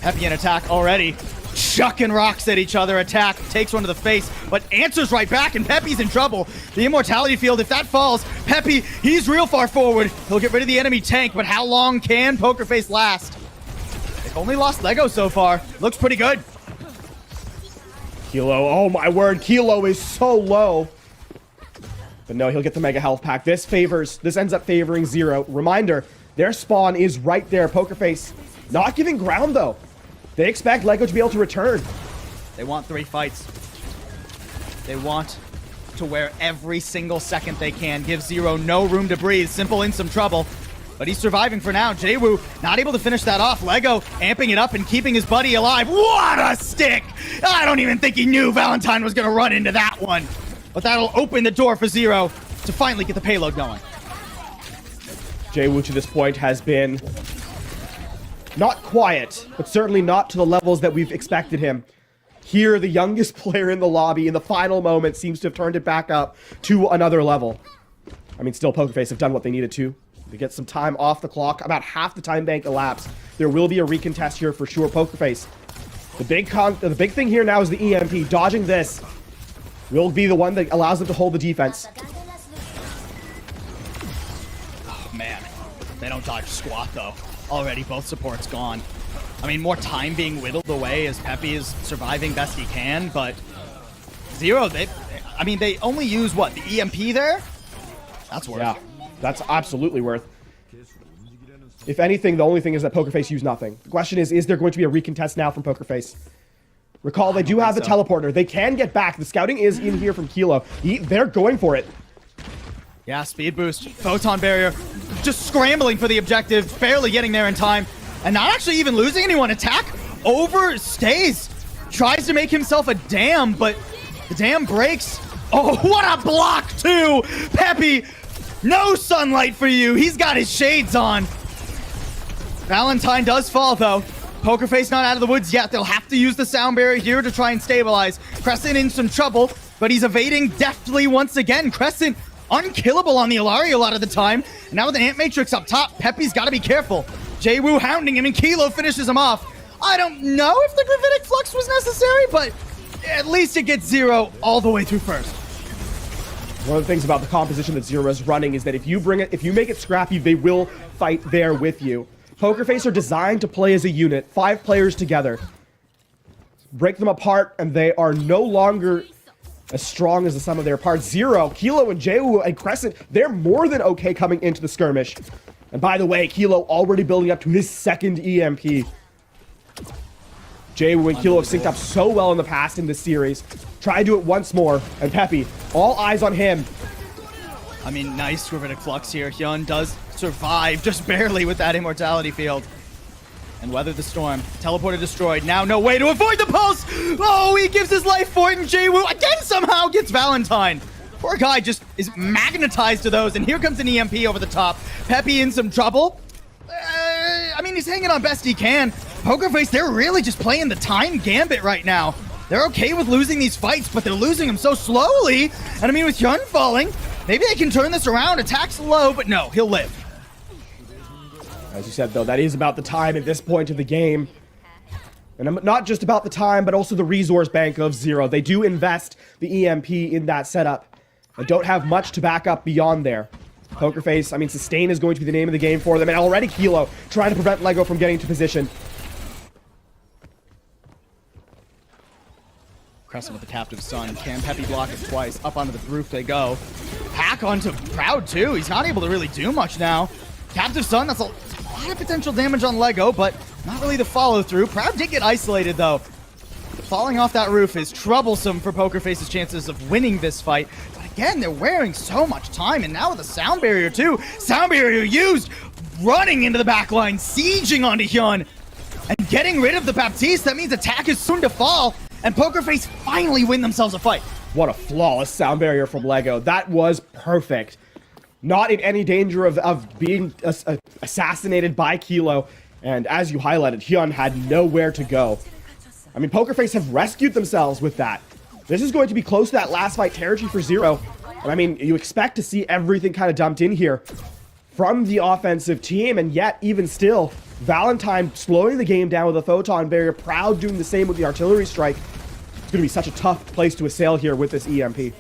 Peppy in attack already. Chucking rocks at each other. Attack takes one to the face, but answers right back, and Peppy's in trouble. The immortality field, if that falls, Peppy, he's real far forward. He'll get rid of the enemy tank, but how long can PokerFace last? They've only lost Lego so far. Looks pretty good. Kilo, oh my word, Kilo is so low. But no, he'll get the mega health pack. This ends up favoring 0. Reminder, their spawn is right there. PokerFace not giving ground though. They expect Lego to be able to return. They want 3 fights. They want to wear every single second they can. Give 0 no room to breathe. Simple in some trouble. But he's surviving for now. Jaewoo not able to finish that off. Lego amping it up and keeping his buddy alive. What a stick! I don't even think he knew Valentine was going to run into that one. But that'll open the door for 0 to finally get the payload going. Jaewoo to this point has been not quiet, but certainly not to the levels that we've expected him. Here, the youngest player in the lobby in the final moment seems to have turned it back up to another level. I mean, still PokerFace have done what they needed to get some time off the clock. About half the time bank elapsed. There will be a recontest here for sure. PokerFace. The big thing here now is the EMP. Dodging this will be the one that allows them to hold the defense. Oh, man. They don't dodge squat, though. Already, both supports gone. I mean, more time being whittled away as Peppy is surviving best he can, but 0, they only use, what, the EMP there? That's worth. Yeah, that's absolutely worth. If anything, the only thing is that PokerFace used nothing. The question is there going to be a recontest now from PokerFace? Recall, they do have the teleporter. They can get back. The scouting is in here from Kilo. They're going for it. Yeah, speed boost. Photon barrier. Just scrambling for the objective. Barely getting there in time. And not actually even losing anyone. Attack overstays. Tries to make himself a dam, but the dam breaks. Oh, what a block, too! Peppy, no sunlight for you. He's got his shades on. Valentine does fall, though. Pokerface not out of the woods yet. They'll have to use the sound barrier here to try and stabilize. Crescent in some trouble, but he's evading deftly once again. Crescent unkillable on the Ilario a lot of the time. And now with the Ant Matrix up top, Peppy's got to be careful. Jwoo hounding him, and Kilo finishes him off. I don't know if the Gravitic Flux was necessary, but at least it gets Zero all the way through first. One of the things about the composition that Zero is running is that if you make it scrappy, they will fight there with you. Pokerface are designed to play as a unit, 5 players together. Break them apart, and they are no longer as strong as the sum of their parts. Zero, Kilo, and Jwoo and Crescent, they're more than okay coming into the skirmish. And by the way, Kilo already building up to his second EMP. Jwoo and Kilo have synced up so well in the past in this series. Try to do it once more, and Peppy, all eyes on him. I mean, nice Gravitic Flux here. Hyun does survive, just barely with that Immortality Field. And weather the storm. Teleporter destroyed. Now no way to avoid the pulse! Oh, he gives his life for it, and Jwoo again somehow gets Valentine. Poor guy just is magnetized to those, and here comes an EMP over the top. Peppy in some trouble. I mean, he's hanging on best he can. Pokerface, they're really just playing the time gambit right now. They're okay with losing these fights, but they're losing them so slowly. And I mean, with Hyun falling, maybe they can turn this around. Attack's low, but no, he'll live. As you said, though, that is about the time at this point of the game. And not just about the time, but also the resource bank of Zero. They do invest the EMP in that setup, and don't have much to back up beyond there. Pokerface, I mean, sustain is going to be the name of the game for them, and already Kilo trying to prevent Lego from getting into position. Crescent with the Captive Sun. Can Peppy block it twice? Up onto the roof they go. Hack onto Proud, too. He's not able to really do much now. Captive Sun, that's a lot of potential damage on Lego, but not really the follow-through. Proud did get isolated, though. Falling off that roof is troublesome for Pokerface's chances of winning this fight. But again, they're wearing so much time, and now with the sound barrier, too. Sound barrier used, running into the back line, sieging onto Hyun, and getting rid of the Baptiste. That means attack is soon to fall, and Pokerface finally win themselves a fight. What a flawless sound barrier from Lego. That was perfect. Not in any danger of being assassinated by Kilo. And as you highlighted, Hyun had nowhere to go. I mean, Pokerface have rescued themselves with that. This is going to be close to that last fight territory for Zero. And I mean, you expect to see everything kind of dumped in here from the offensive team, and yet, even still, Valentine slowing the game down with a Photon Barrier, Proud doing the same with the Artillery Strike. It's going to be such a tough place to assail here with this EMP.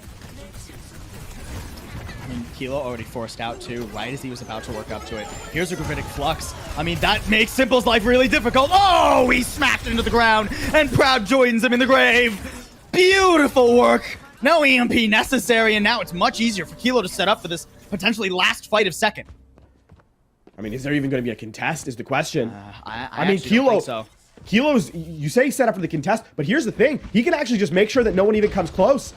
Kilo already forced out too, right as he was about to work up to it. Here's a Gravitic Flux. I mean, that makes Simple's life really difficult. Oh, he smacked into the ground, and Proud joins him in the grave. Beautiful work. No EMP necessary, and now it's much easier for Kilo to set up for this potentially last fight of second. I mean, is there even going to be a contest is the question. I mean, Kilo, don't think so. Kilo's, you say set up for the contest, but here's the thing. He can actually just make sure that no one even comes close.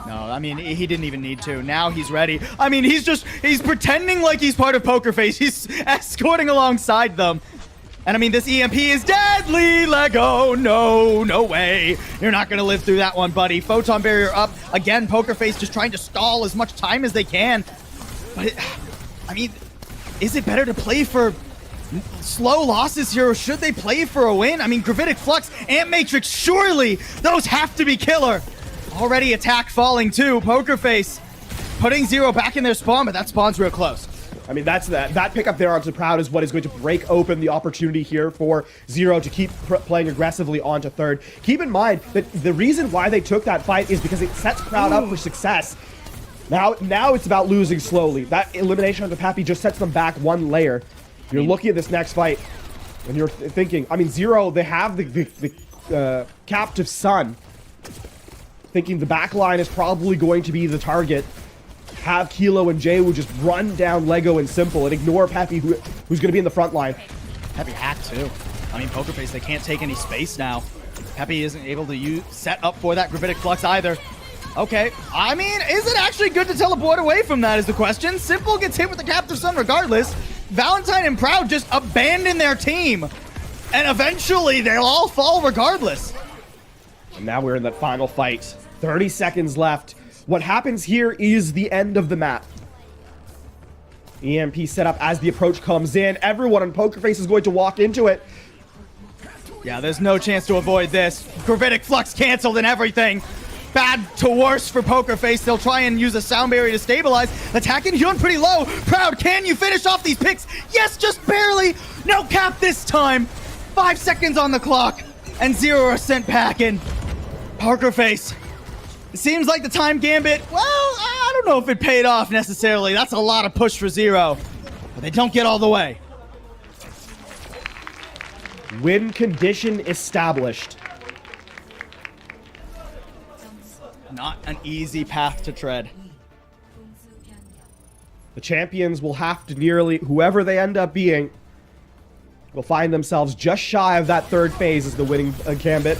No, I mean, he didn't even need to. Now he's ready. I mean, he's pretending like he's part of Pokerface. He's escorting alongside them. And I mean, this EMP is deadly, Lego. No way. You're not going to live through that one, buddy. Photon Barrier up. Again, Pokerface just trying to stall as much time as they can. But, I mean, is it better to play for slow losses here, or should they play for a win? I mean, Gravitic Flux, Ant Matrix, surely those have to be killer. Already attack falling too. Pokerface putting Zero back in their spawn, but that spawn's real close. I mean, that pickup there onto Proud is what is going to break open the opportunity here for Zero to keep playing aggressively onto third. Keep in mind that the reason why they took that fight is because it sets Proud up for success. Now it's about losing slowly. That elimination of the Pappy just sets them back one layer. You're looking at this next fight, and you're thinking, I mean, Zero, they have the Captive Sun. Thinking the back line is probably going to be the target. Have Kilo and Jwoo just run down Lego and Simple and ignore Peppy, who's going to be in the front line. Peppy hacked too. I mean, Pokerface, they can't take any space now. Peppy isn't able to set up for that Gravitic Flux either. Okay, I mean, is it actually good to teleport away from that is the question. Simple gets hit with the Captive Sun regardless. Valentine and Proud just abandon their team. And eventually, they'll all fall regardless. And now we're in that final fight. 30 seconds left. What happens here is the end of the map. EMP set up as the approach comes in. Everyone on Poker Face is going to walk into it. Yeah, there's no chance to avoid this. Gravitic Flux canceled and everything. Bad to worse for Poker Face. They'll try and use a sound barrier to stabilize. Attacking Hyun pretty low. Proud, can you finish off these picks? Yes, just barely. No cap this time. 5 seconds on the clock. And 0 sent packing. Poker Face. It seems like the time gambit, well, I don't know if it paid off necessarily. That's a lot of push for 0. But they don't get all the way. Win condition established. Not an easy path to tread. The champions will have to nearly, whoever they end up being, will find themselves just shy of that third phase as the winning gambit.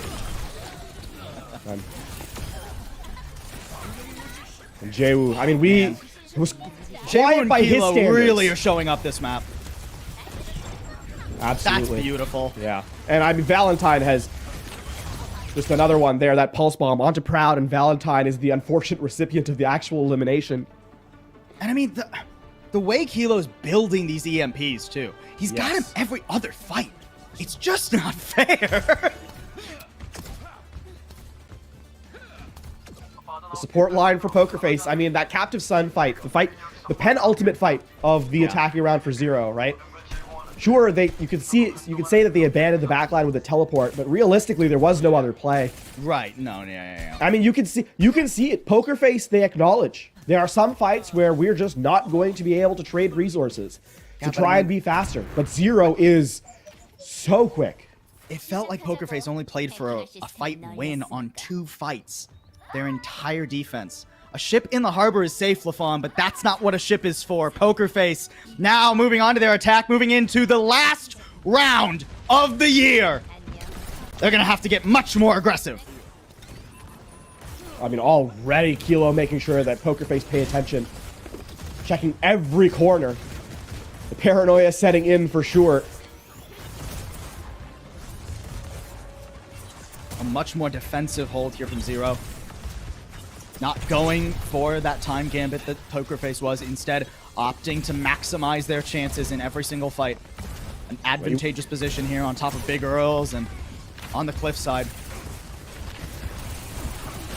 And Jaewoo, I mean, it was quiet by his standards. Really are showing up this map. Absolutely. That's beautiful. Yeah. And I mean, Valentine has just another one there, that pulse bomb onto Proud, and Valentine is the unfortunate recipient of the actual elimination. And I mean, the way Kilo's building these EMPs, too. He's got him every other fight. It's just not fair. The support line for Poker Face, I mean, that Captive Sun fight, the penultimate fight of the attacking round for 0, right? Sure, you could say that they abandoned the backline with a teleport, but realistically, there was no other play. Right? No, yeah. I mean, you can see it. Poker Face, they acknowledge there are some fights where we're just not going to be able to trade resources to try and be faster. But 0 is so quick. It felt like Poker Face only played for a fight win on 2 fights. Their entire defense. A ship in the harbor is safe, Lafon, but that's not what a ship is for. Poker Face now moving on to their attack, moving into the last round of the year. They're going to have to get much more aggressive. I mean, already Kilo making sure that Poker Face pay attention. Checking every corner. The paranoia setting in for sure. A much more defensive hold here from 0. Not going for that time gambit that Poker Face was, instead opting to maximize their chances in every single fight. An advantageous position here on top of Big Earls and on the cliff side.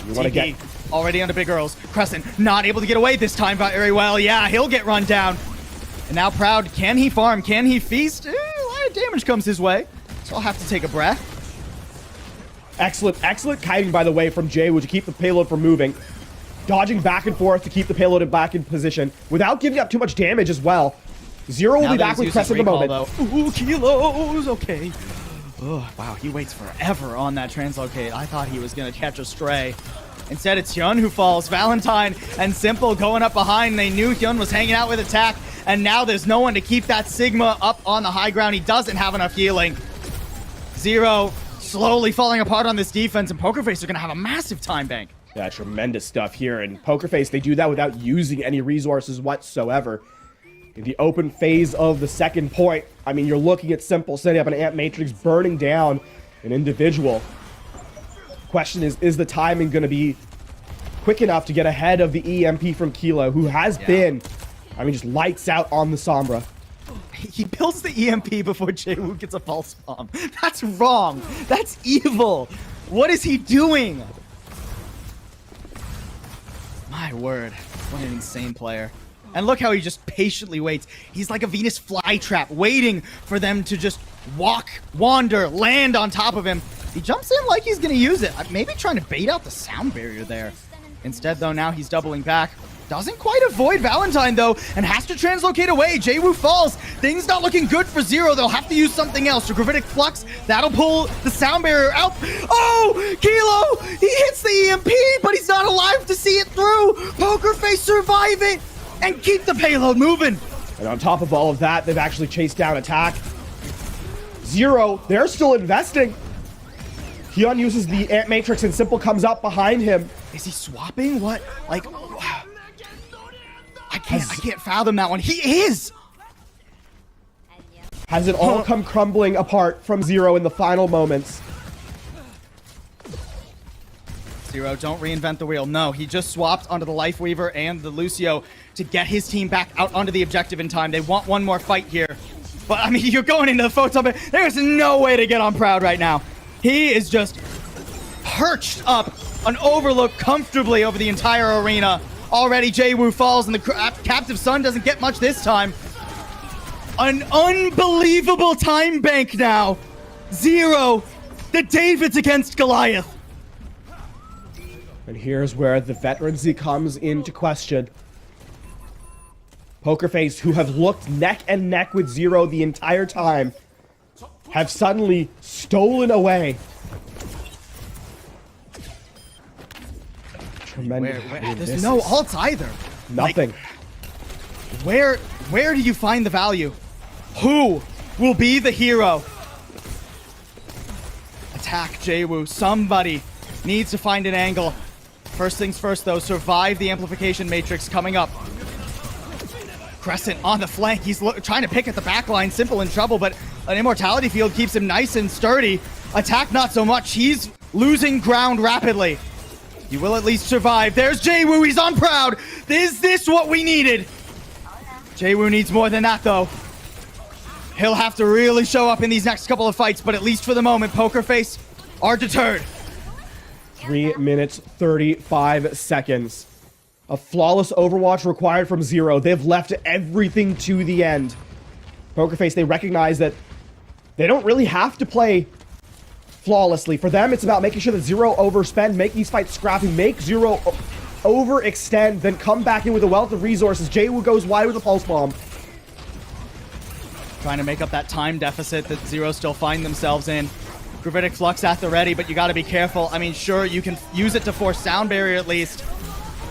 You want to get already onto Big Earls. Crescent not able to get away this time very well. Yeah, he'll get run down. And now Proud, can he farm? Can he feast? A lot of damage comes his way, so I'll have to take a breath. Excellent kiting, by the way, from Jaewoo to keep the payload from moving. Dodging back and forth to keep the payload back in position without giving up too much damage as well. 0 will be back with Crest at the moment. Ooh, Kilos, okay. Oh, wow, he waits forever on that translocate. I thought he was going to catch a stray. Instead, it's Hyun who falls. Valentine and Simple going up behind. They knew Hyun was hanging out with attack, and now there's no one to keep that Sigma up on the high ground. He doesn't have enough healing. 0 slowly falling apart on this defense, and Poker Face are going to have a massive time bank. Yeah, tremendous stuff here. And Poker Face, they do that without using any resources whatsoever. In the open phase of the second point, I mean, you're looking at Simple setting up an Amp Matrix, burning down an individual. Question is the timing going to be quick enough to get ahead of the EMP from Kilo, who has been, I mean, just lights out on the Sombra. He builds the EMP before Jaewoo gets a pulse bomb. That's wrong. That's evil. What is he doing? My word. What an insane player. And look how he just patiently waits. He's like a Venus flytrap, waiting for them to just wander, land on top of him. He jumps in like he's going to use it. Maybe trying to bait out the sound barrier there. Instead, though, now he's doubling back. Doesn't quite avoid Valentine, though, and has to translocate away. Jaewoo falls. Things not looking good for 0. They'll have to use something else. So Gravitic Flux, that'll pull the sound barrier out. Oh, Kilo! He hits the EMP, but he's not alive to see it through. Poker Face survive it and keep the payload moving. And on top of all of that, they've actually chased down attack. 0, they're still investing. Hyun uses the Ant Matrix and Simple comes up behind him. Is he swapping? What? Like, I can't fathom that one. He is! Has it all come crumbling apart from Zero in the final moments? Zero, don't reinvent the wheel. No, he just swapped onto the Life Weaver and the Lucio to get his team back out onto the objective in time. They want one more fight here. But, I mean, you're going into the photon. There's no way to get on Proud right now. He is just perched up on Overlook comfortably over the entire arena. Already, Jaewoo falls, and the Captive Sun doesn't get much this time. An unbelievable time bank now. Zero. The Davids against Goliath. And here's where the veterancy comes into question. Pokerface, who have looked neck and neck with Zero the entire time, have suddenly stolen away. Tremendous. There's no ults either. Nothing. Like, where do you find the value? Who will be the hero? Attack Jaewoo. Somebody needs to find an angle. First things first, though, survive the amplification matrix coming up. Crescent on the flank. He's trying to pick at the back line. Simple in trouble, but an immortality field keeps him nice and sturdy. Attack not so much. He's losing ground rapidly. You will at least survive. There's Jaewoo. He's on Proud. Is this what we needed? Jaewoo needs more than that, though. He'll have to really show up in these next couple of fights, but at least for the moment, Pokerface are deterred. 3 minutes, 35 seconds. A flawless Overwatch required from Zero. They've left everything to the end. Pokerface, they recognize that they don't really have to play flawlessly. For them, it's about making sure that Zero overspend, make these fights scrappy, make Zero overextend, then come back in with a wealth of resources. Jaewoo goes wide with a pulse bomb. Trying to make up that time deficit that Zero still find themselves in. Gravitic Flux at the ready, but you gotta be careful. I mean, sure, you can use it to force Sound Barrier at least.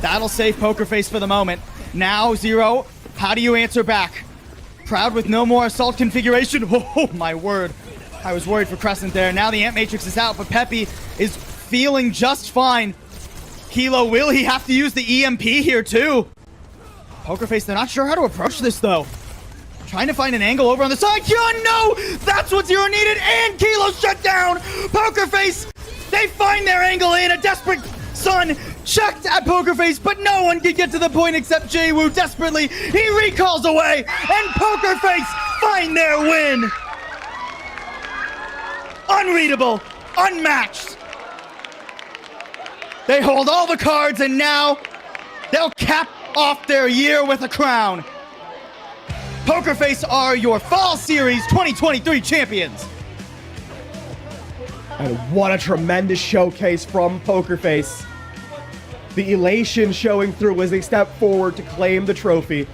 That'll save Pokerface for the moment. Now, Zero, how do you answer back? Proud with no more assault configuration. Oh, my word. I was worried for Crescent there. Now the Ant Matrix is out, but Peppy is feeling just fine. Kilo, will he have to use the EMP here too? Pokerface, they're not sure how to approach this though. Trying to find an angle over on the side. Yeah, no! That's what Zero needed, and Kilo shut down! Pokerface, they find their angle in. A desperate Sun checked at Pokerface, but no one can get to the point except Jaewoo desperately. He recalls away, and Pokerface find their win! Unreadable, unmatched. They hold all the cards, and now they'll cap off their year with a crown. Pokerface are your Fall Series 2023 champions. And what a tremendous showcase from Pokerface. The elation showing through as they step forward to claim the trophy.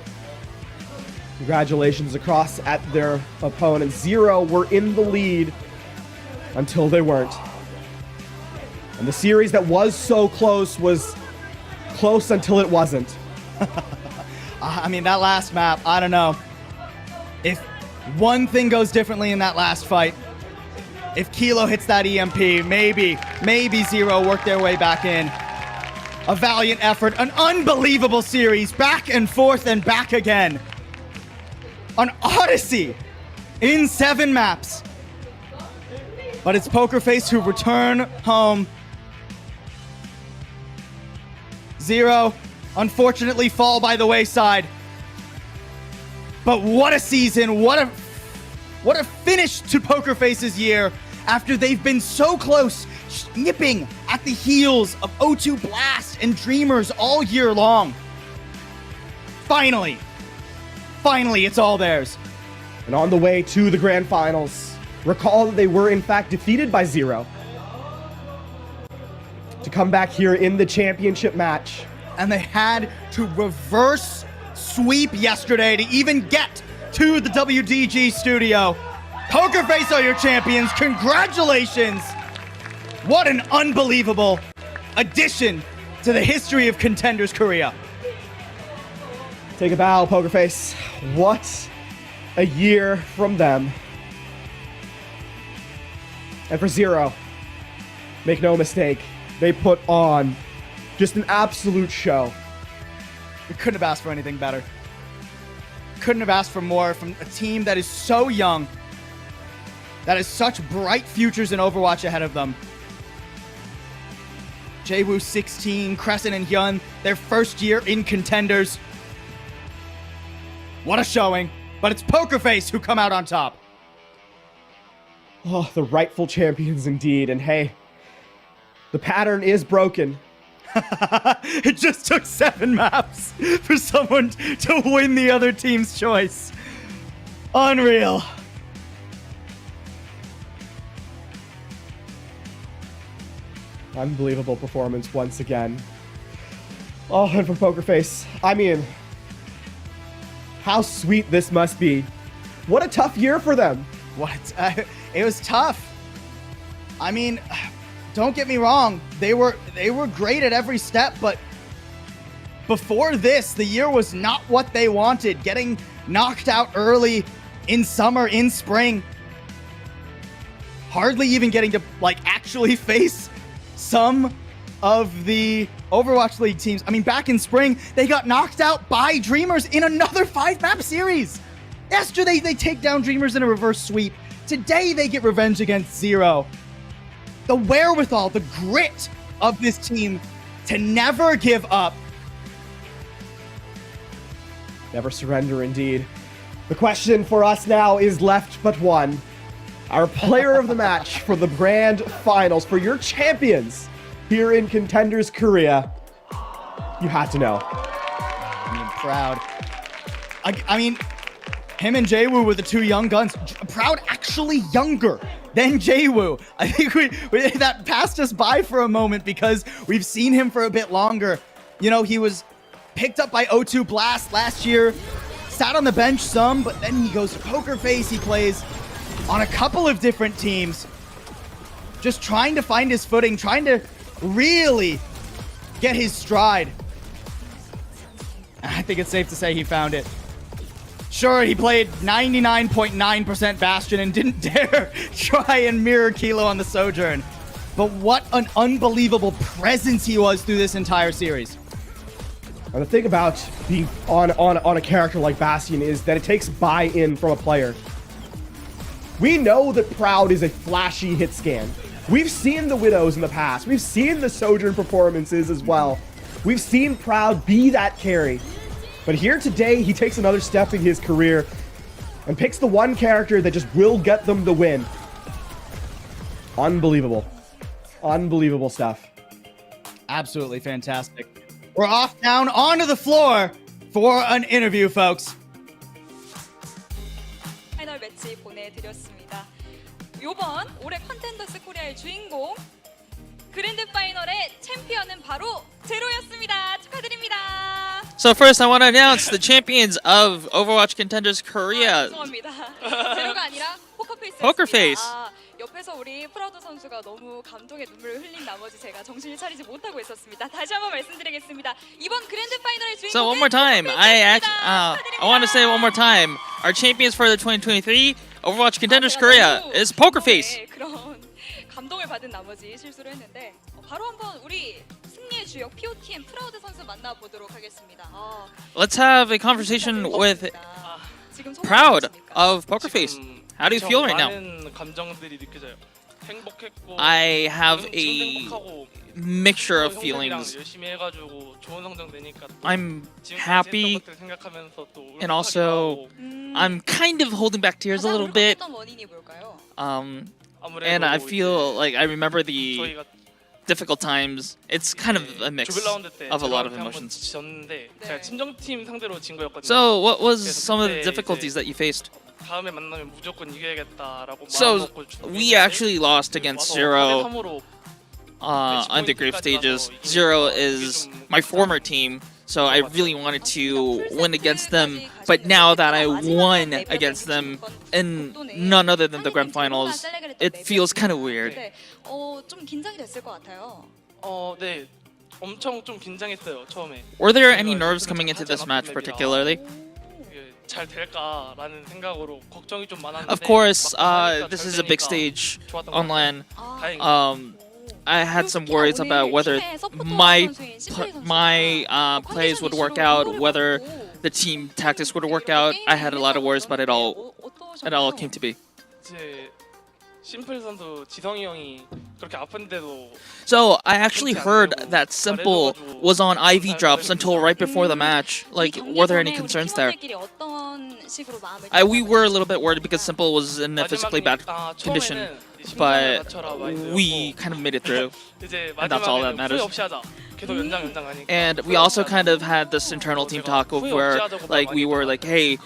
Congratulations across at their opponent. Zero were in the lead until they weren't. And the series that was so close was close until it wasn't. I mean, that last map, I don't know. If one thing goes differently in that last fight, if Kilo hits that EMP, maybe Zero work their way back in. A valiant effort, an unbelievable series, back and forth and back again. An odyssey in 7 maps. But it's Pokerface who return home. Zero, unfortunately, fall by the wayside. But what a season, what a finish to Pokerface's year after they've been so close, nipping at the heels of O2 Blast and Dreamers all year long. Finally, it's all theirs. And on the way to the grand finals, recall that they were in fact defeated by Zero to come back here in the championship match. And they had to reverse sweep yesterday to even get to the WDG studio. Pokerface are your champions. Congratulations. What an unbelievable addition to the history of Contenders Korea. Take a bow, Pokerface. What a year from them. And for Zero, make no mistake, they put on just an absolute show. We couldn't have asked for anything better. Couldn't have asked for more from a team that is so young, that has such bright futures in Overwatch ahead of them. Jaewoo 16, Crescent and Hyun, their first year in Contenders. What a showing, but it's Pokerface who come out on top. Oh, the rightful champions indeed, and hey, the pattern is broken. It just took 7 maps for someone to win the other team's choice. Unreal. Unbelievable performance once again. Oh, and for Pokerface, I mean, how sweet this must be. What a tough year for them. It was tough. I mean, don't get me wrong. They were great at every step, but before this, the year was not what they wanted. Getting knocked out early in summer, in spring. Hardly even getting to actually face some of the Overwatch League teams. I mean, back in spring, they got knocked out by Dreamers in another 5-map series. Yesterday, they take down Dreamers in a reverse sweep. Today, they get revenge against Zero. The wherewithal, the grit of this team to never give up. Never surrender, indeed. The question for us now is left but one. Our player of the match for the grand finals, for your champions here in Contenders Korea. You had to know. I mean, Proud. I mean, him and Jaewoo were the two young guns. Proud actually younger than Jaewoo. I think that passed us by for a moment because we've seen him for a bit longer. You know, he was picked up by O2 Blast last year, sat on the bench some, but then he goes to Pokerface. He plays on a couple of different teams, just trying to find his footing, trying to really get his stride. I think it's safe to say he found it. Sure, he played 99.9% Bastion and didn't dare try and mirror Kilo on the Sojourn. But what an unbelievable presence he was through this entire series. And the thing about being on a character like Bastion is that it takes buy-in from a player. We know that Proud is a flashy hit scan. We've seen the Widows in the past. We've seen the Sojourn performances as well. We've seen Proud be that carry. But here today, he takes another step in his career and picks the one character that just will get them the win. Unbelievable. Unbelievable stuff. Absolutely fantastic. We're off down onto the floor for an interview, folks. 파이널 매치 보내드렸습니다. 이번 올해 컨텐더스 코리아의 주인공 그랜드 파이널의 챔피언은 바로 제로였습니다. 축하드립니다. So first, I want to announce the champions of Overwatch Contenders Korea. 죄송합니다. 제로가 아니라 포커페이스였습니다. Pokerface. 옆에서 우리 프라우드 선수가 너무 감동의 눈물을 흘린 나머지 제가 정신을 차리지 못하고 있었습니다. 다시 한번 말씀드리겠습니다. 이번 그랜드 파이널의 주인공은 So one more time, I want to say one more time, our champions for the 2023 Overwatch Contenders Korea is Pokerface. 네, 그런 감동을 받은 나머지 실수를 했는데 바로 한번 우리 승리의 주역 POTM 프라우드 선수 만나보도록 하겠습니다. Let's have a conversation with 지금 Proud of Pokerface. How do you feel right now? 많은 감정들이 느껴져요. 행복했고 I have 지금도 a 행복하고 mixture of 형들이랑 feelings. 열심히 해가지고 좋은 성적 내니까 또 I'm 지금까지 happy 했던 것들 생각하면서 또 and also I'm kind of holding back tears a little bit. 어떤 원인이 뭘까요? 아무래도 And I feel like I remember the 저희가 difficult times. It's kind of a mix 조별 라운드 때 of a lot of 제가 한번 emotions. 졌는데 네. 제가 친정팀 상대로 진 거였거든요. So what was 그래서 some of the 그때 difficulties 이제 that you faced? 다음에 만나면 무조건 이겨야겠다라고 So 마음먹고 we actually lost against Zero on the group stages. Zero is my former team, so I really wanted to win against them. But now that I won against them in none other than the grand finals, it feels kind of weird. 좀 긴장이 됐을 것 같아요. 네, 엄청 좀 긴장했어요 처음에. Were there any nerves coming into this match particularly? 이게 잘 될까라는 생각으로 걱정이 좀 많았는데. Of course, 막 하니까 this 잘 is a big 되니까 stage 좋았던 것 on LAN. 같아요. 다행히. I had some worries about whether my plays would work out, whether the team tactics would work out. I had a lot of worries, but it all came to be. 이제 심플 선수 지성이 형이 그렇게 아픈데도 So I actually heard that Simple was on IV drops until right before the match. Like, were there any concerns there? We were a little bit worried because Simple was in a physically bad condition, but we kind of made it through. And that's all that matters. And we also kind of had this internal team talk of where, like, we were like, hey,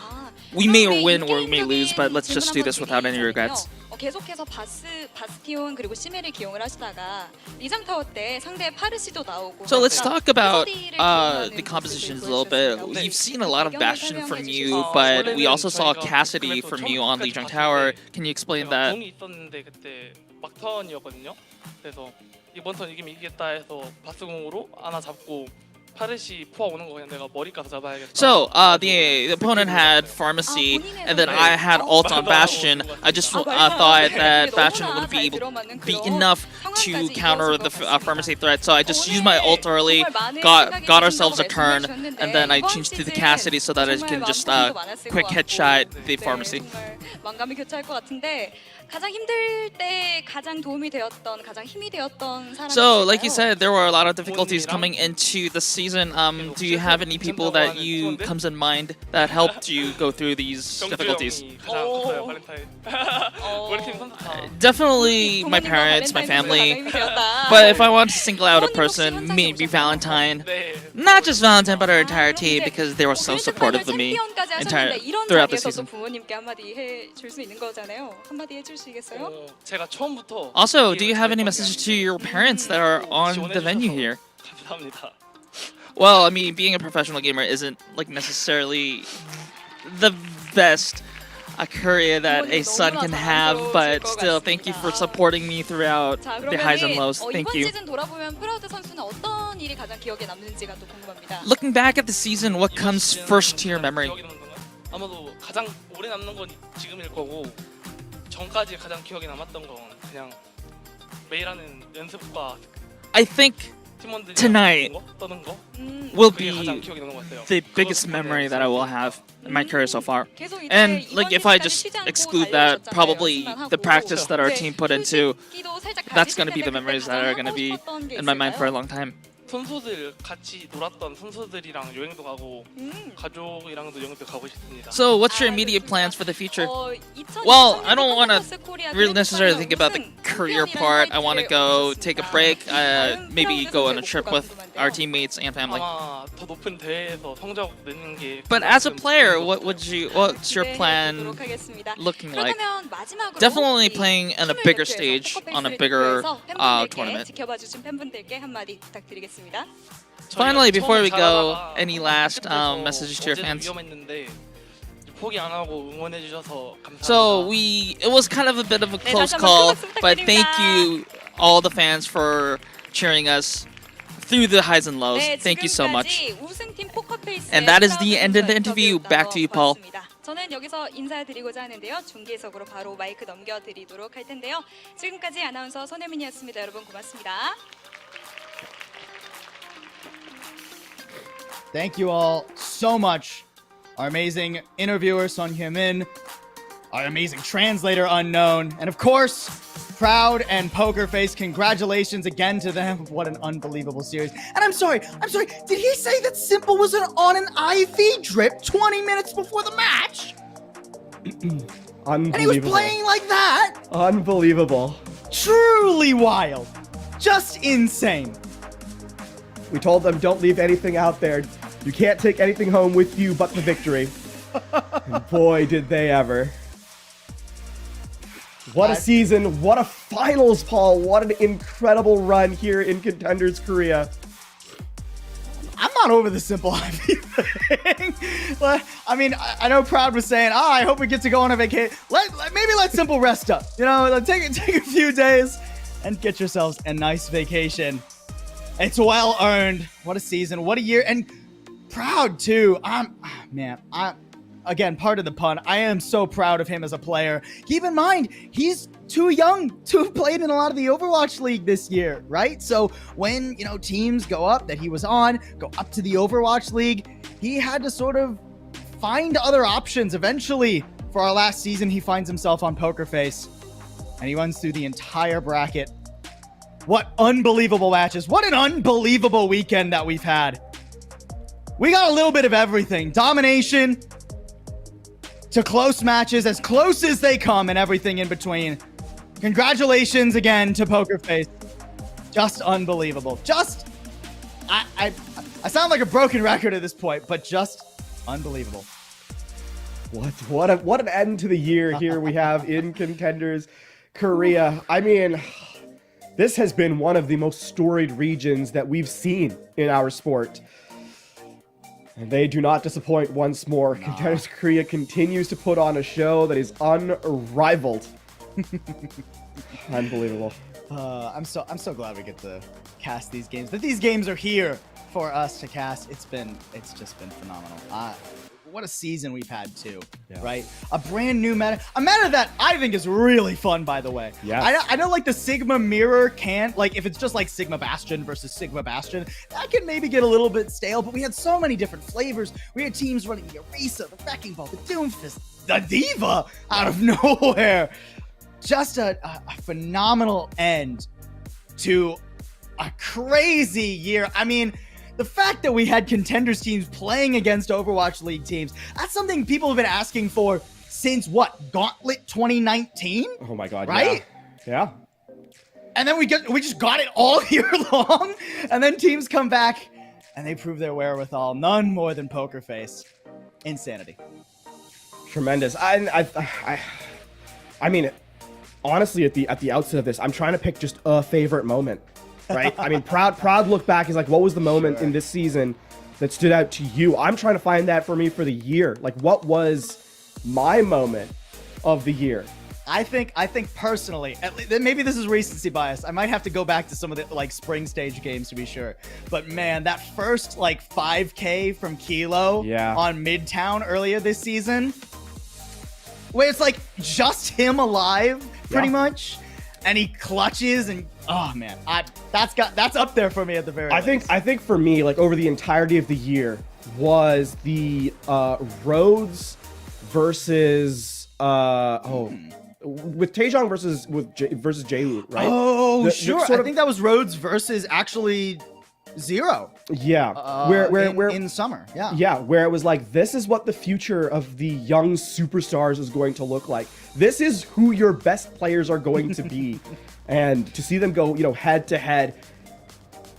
we may win or we may lose, but let's just do this without any regrets. 계속해서 바스티온 그리고 시메를 기용을 하시다가 리장 타워 때 상대 파르시도 나오고. So let's talk about the compositions a little bit. We've seen a lot of Bastion from you, but we also saw Cassidy from you on Lijiang Tower. Can you explain that? 공이 있었는데 그때 막턴이었거든요. 그래서 이번 턴 이기면 이기겠다 해서 바스공으로 하나 잡고 파르시 포화 오는 거 그냥 내가 머리 까서 잡아야겠다. So the opponent had Pharmacy, and then I had ult on Bastion. I just thought that Bastion wouldn't be enough to counter the Pharmacy threat, so I just used my ult early, got ourselves a turn, and then I changed to the Cassidy so that I can just quick headshot the Pharmacy. 만감이 교차할 것 같은데 가장 힘들 때 가장 도움이 되었던 가장 힘이 되었던 사람. So, like you said, there were a lot of difficulties coming into the season. Do you have any people that comes in mind that helped you go through these difficulties? Definitely my parents, my family. But if I want to single out a person, maybe Valentine. Not just Valentine, but our entire team, because they were so supportive of me throughout the season. 부모님께 한마디 해줄 수 있는 거잖아요. 한마디 해주시겠어요? 제가 처음부터 Also, do you have any messages to your parents that are on the venue here? 감사합니다. Well, I mean, being a professional gamer isn't like necessarily the best career that a son can have, but still, thank you for supporting me throughout the highs and lows. Thank you. 이번 시즌 돌아보면 프라우드 선수는 어떤 일이 가장 기억에 남는지가 또 궁금합니다. Looking back at the season, what comes first to your memory? 기억에 남는 건 아마도 가장 오래 남는 건 지금일 거고 전까지 가장 기억에 남았던 건 그냥 매일 하는 연습과 I think 팀원들이 tonight 떠는 거 will 그게 be 가장 기억에 남는 것 같아요. the biggest memory that I will have in my career so far. And like if I just exclude that, probably the practice that our team put into, that's going to be the memories that are going to be in my mind for a long time. 선수들 같이 놀았던 선수들이랑 여행도 가고 가족이랑도 여행도 가고 싶습니다. So what's your immediate plans for the future? Well, I don't want to really necessarily think about the career part. I want to go take a break, maybe go on a trip with our teammates and family. 아마 더 높은 대회에서 성적 내는 게. But as a player, what's your plan looking like? Definitely playing on a bigger stage, on a bigger tournament. 지켜봐주신 팬분들께 한마디 부탁드리겠습니다. Finally, before we go, any last messages to your fans? 포기 안 하고 응원해 주셔서 감사합니다. So it was kind of a bit of a close call, but thank you all the fans for cheering us through the highs and lows. Thank you so much. And that is the end of the interview. Back to you, Paul. 저는 여기서 인사드리고자 하는데요. 중계석으로 바로 마이크 넘겨드리도록 할 텐데요. 지금까지 아나운서 손혜민이었습니다. 여러분 고맙습니다. Thank you all so much. Our amazing interviewer, Son Hye-min, our amazing translator, Unknown, and of course, Proud and Poker Face. Congratulations again to them. What an unbelievable series. And I'm sorry, did he say that Simple was on an IV drip 20 minutes before the match? Unbelievable. And he was playing like that? Unbelievable. Truly wild. Just insane. We told them don't leave anything out there. You can't take anything home with you but the victory. And boy, did they ever. What a season. What a finals, Paul. What an incredible run here in Contenders Korea. I'm not over the Simple IV thing. I mean, I know Proud was saying, I hope we get to go on a vacation. Maybe let Simple rest up. You know, take a few days and get yourselves a nice vacation. It's well earned. What a season. What a year. And Proud, too. Again, pardon the pun. I am so proud of him as a player. Keep in mind, he's too young to have played in a lot of the Overwatch League this year, right? So when, teams go up that he was on, go up to the Overwatch League, he had to sort of find other options. Eventually, for our last season, he finds himself on Poker Face, and he runs through the entire bracket. What unbelievable matches. What an unbelievable weekend that we've had. We got a little bit of everything. Domination to close matches, as close as they come, and everything in between. Congratulations again to Poker Face. Just unbelievable. Just, I sound like a broken record at this point, but just unbelievable. What an end to the year here we have in Contenders Korea. I mean, this has been one of the most storied regions that we've seen in our sport. And they do not disappoint once more. Nah. Contenders Korea continues to put on a show that is unrivaled. Unbelievable. I'm so glad we get to cast these games. That these games are here for us to cast. It's just been phenomenal. What a season we've had too, right? A brand new meta, a meta that I think is really fun, by the way. Yeah. I know like the Sigma Mirror can't, like if it's just like Sigma Bastion versus Sigma Bastion, that can maybe get a little bit stale, but we had so many different flavors. We had teams running the Orisa, the Wrecking Ball, the Doomfist, the Diva out of nowhere. Just a phenomenal end to a crazy year. I mean, the fact that we had Contenders teams playing against Overwatch League teams, that's something people have been asking for since what? Gauntlet 2019? Oh my god, right? Yeah. And then we just got it all year long, and then teams come back and they prove their wherewithal. None more than Poker Face. Insanity. Tremendous. I mean, honestly, at the outset of this, I'm trying to pick just a favorite moment. Right? I mean, proud look back is like, what was the moment in this season that stood out to you? I'm trying to find that for me for the year. Like, what was my moment of the year? I think personally, maybe this is recency bias. I might have to go back to some of the like spring stage games to be sure. But man, that first like 5K from Kilo on Midtown earlier this season, where it's like just him alive pretty much, and he clutches and oh man, that's up there for me at the very least. I think for me, like over the entirety of the year, was the Rhodes versus with Taejong versus Jaewoon, right? Oh, sure. I think that was Rhodes versus actually Zero. Yeah, where in summer. Yeah. Yeah, where it was like, this is what the future of the young superstars is going to look like. This is who your best players are going to be. And to see them go, head to head.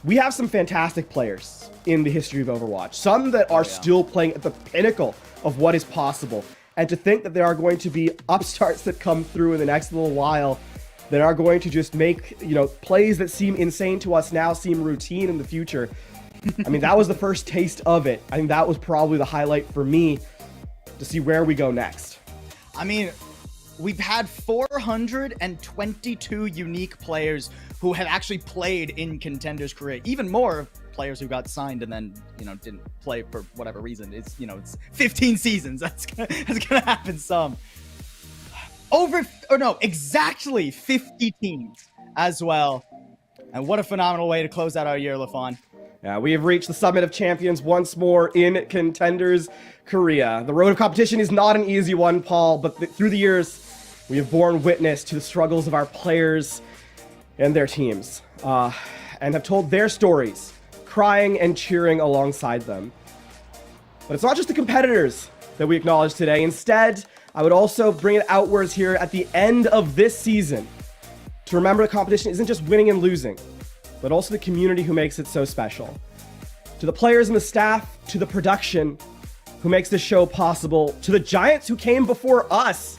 We have some fantastic players in the history of Overwatch. Some that are still playing at the pinnacle of what is possible. And to think that there are going to be upstarts that come through in the next little while that are going to just make, plays that seem insane to us now seem routine in the future. I mean, that was the first taste of it. I think that was probably the highlight for me to see where we go next. I mean, we've had 422 unique players who have actually played in Contenders Korea. Even more players who got signed and then, didn't play for whatever reason. It's, it's 15 seasons. That's gonna happen some. Exactly 50 teams as well. And what a phenomenal way to close out our year, LaFon. Yeah, we have reached the summit of champions once more in Contenders Korea. The road of competition is not an easy one, Paul, but through the years, we have borne witness to the struggles of our players and their teams, and have told their stories, crying and cheering alongside them. But it's not just the competitors that we acknowledge today. Instead, I would also bring it outwards here at the end of this season to remember the competition isn't just winning and losing, but also the community who makes it so special. To the players and the staff, to the production who makes this show possible, to the giants who came before us,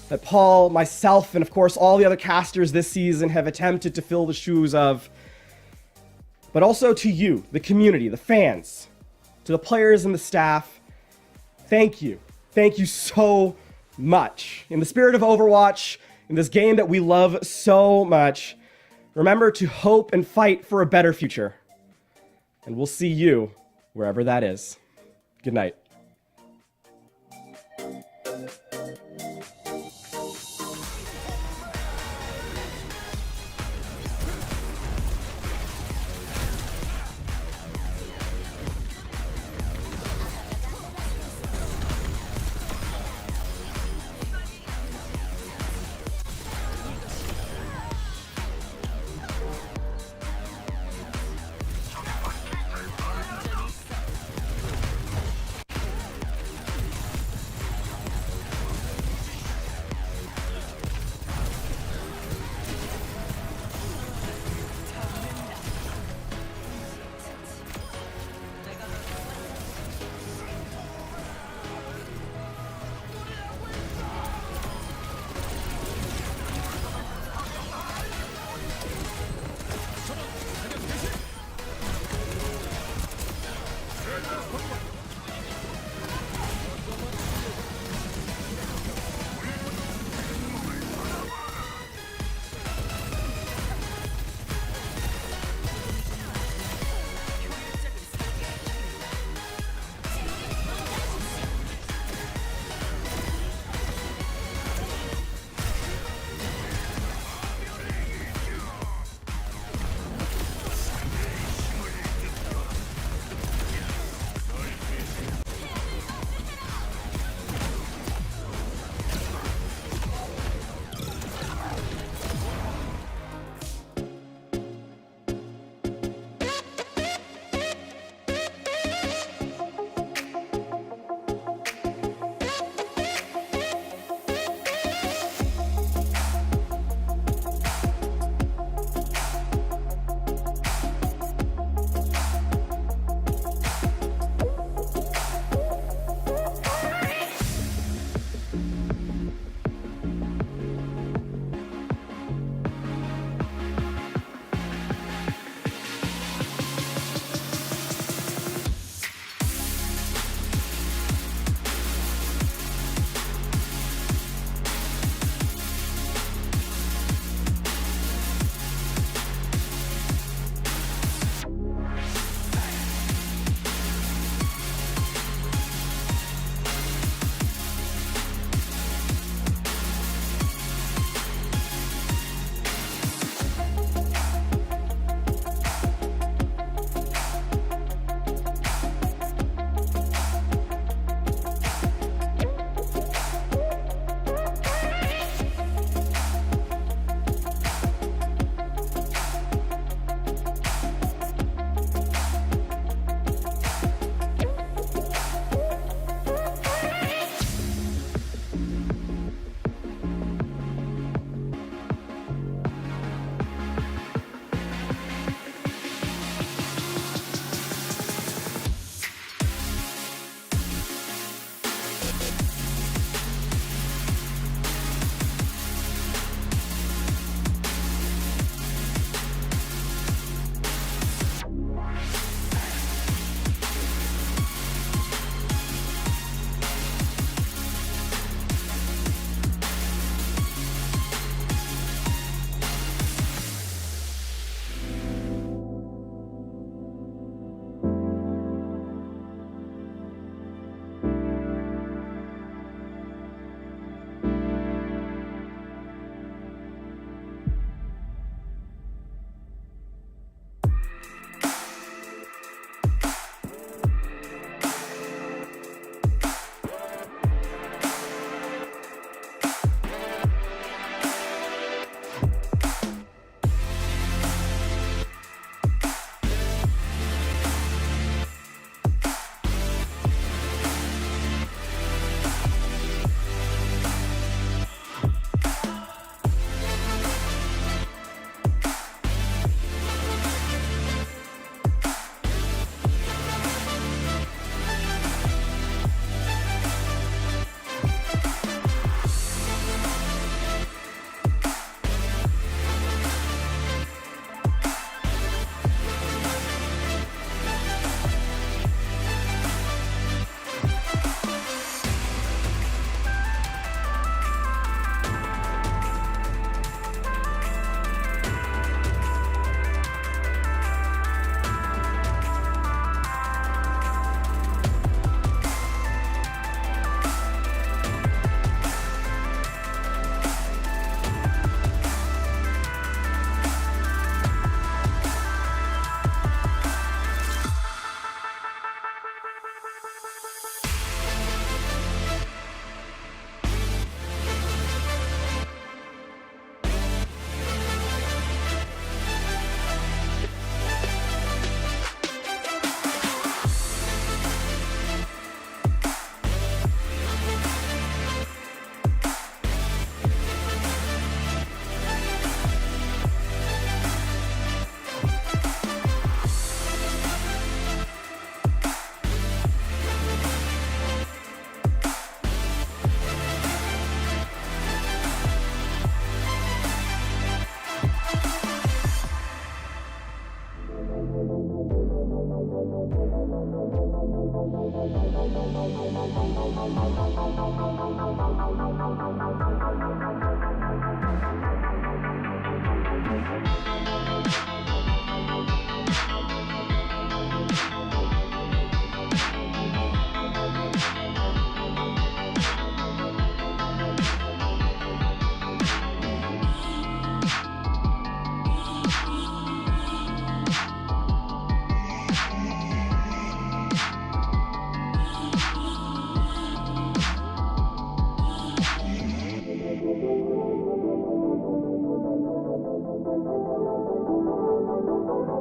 that Paul, myself, and of course all the other casters this season have attempted to fill the shoes of, but also to you, the community, the fans, to the players and the staff, thank you. Thank you so much. In the spirit of Overwatch, in this game that we love so much, remember to hope and fight for a better future. And we'll see you wherever that is. Good night.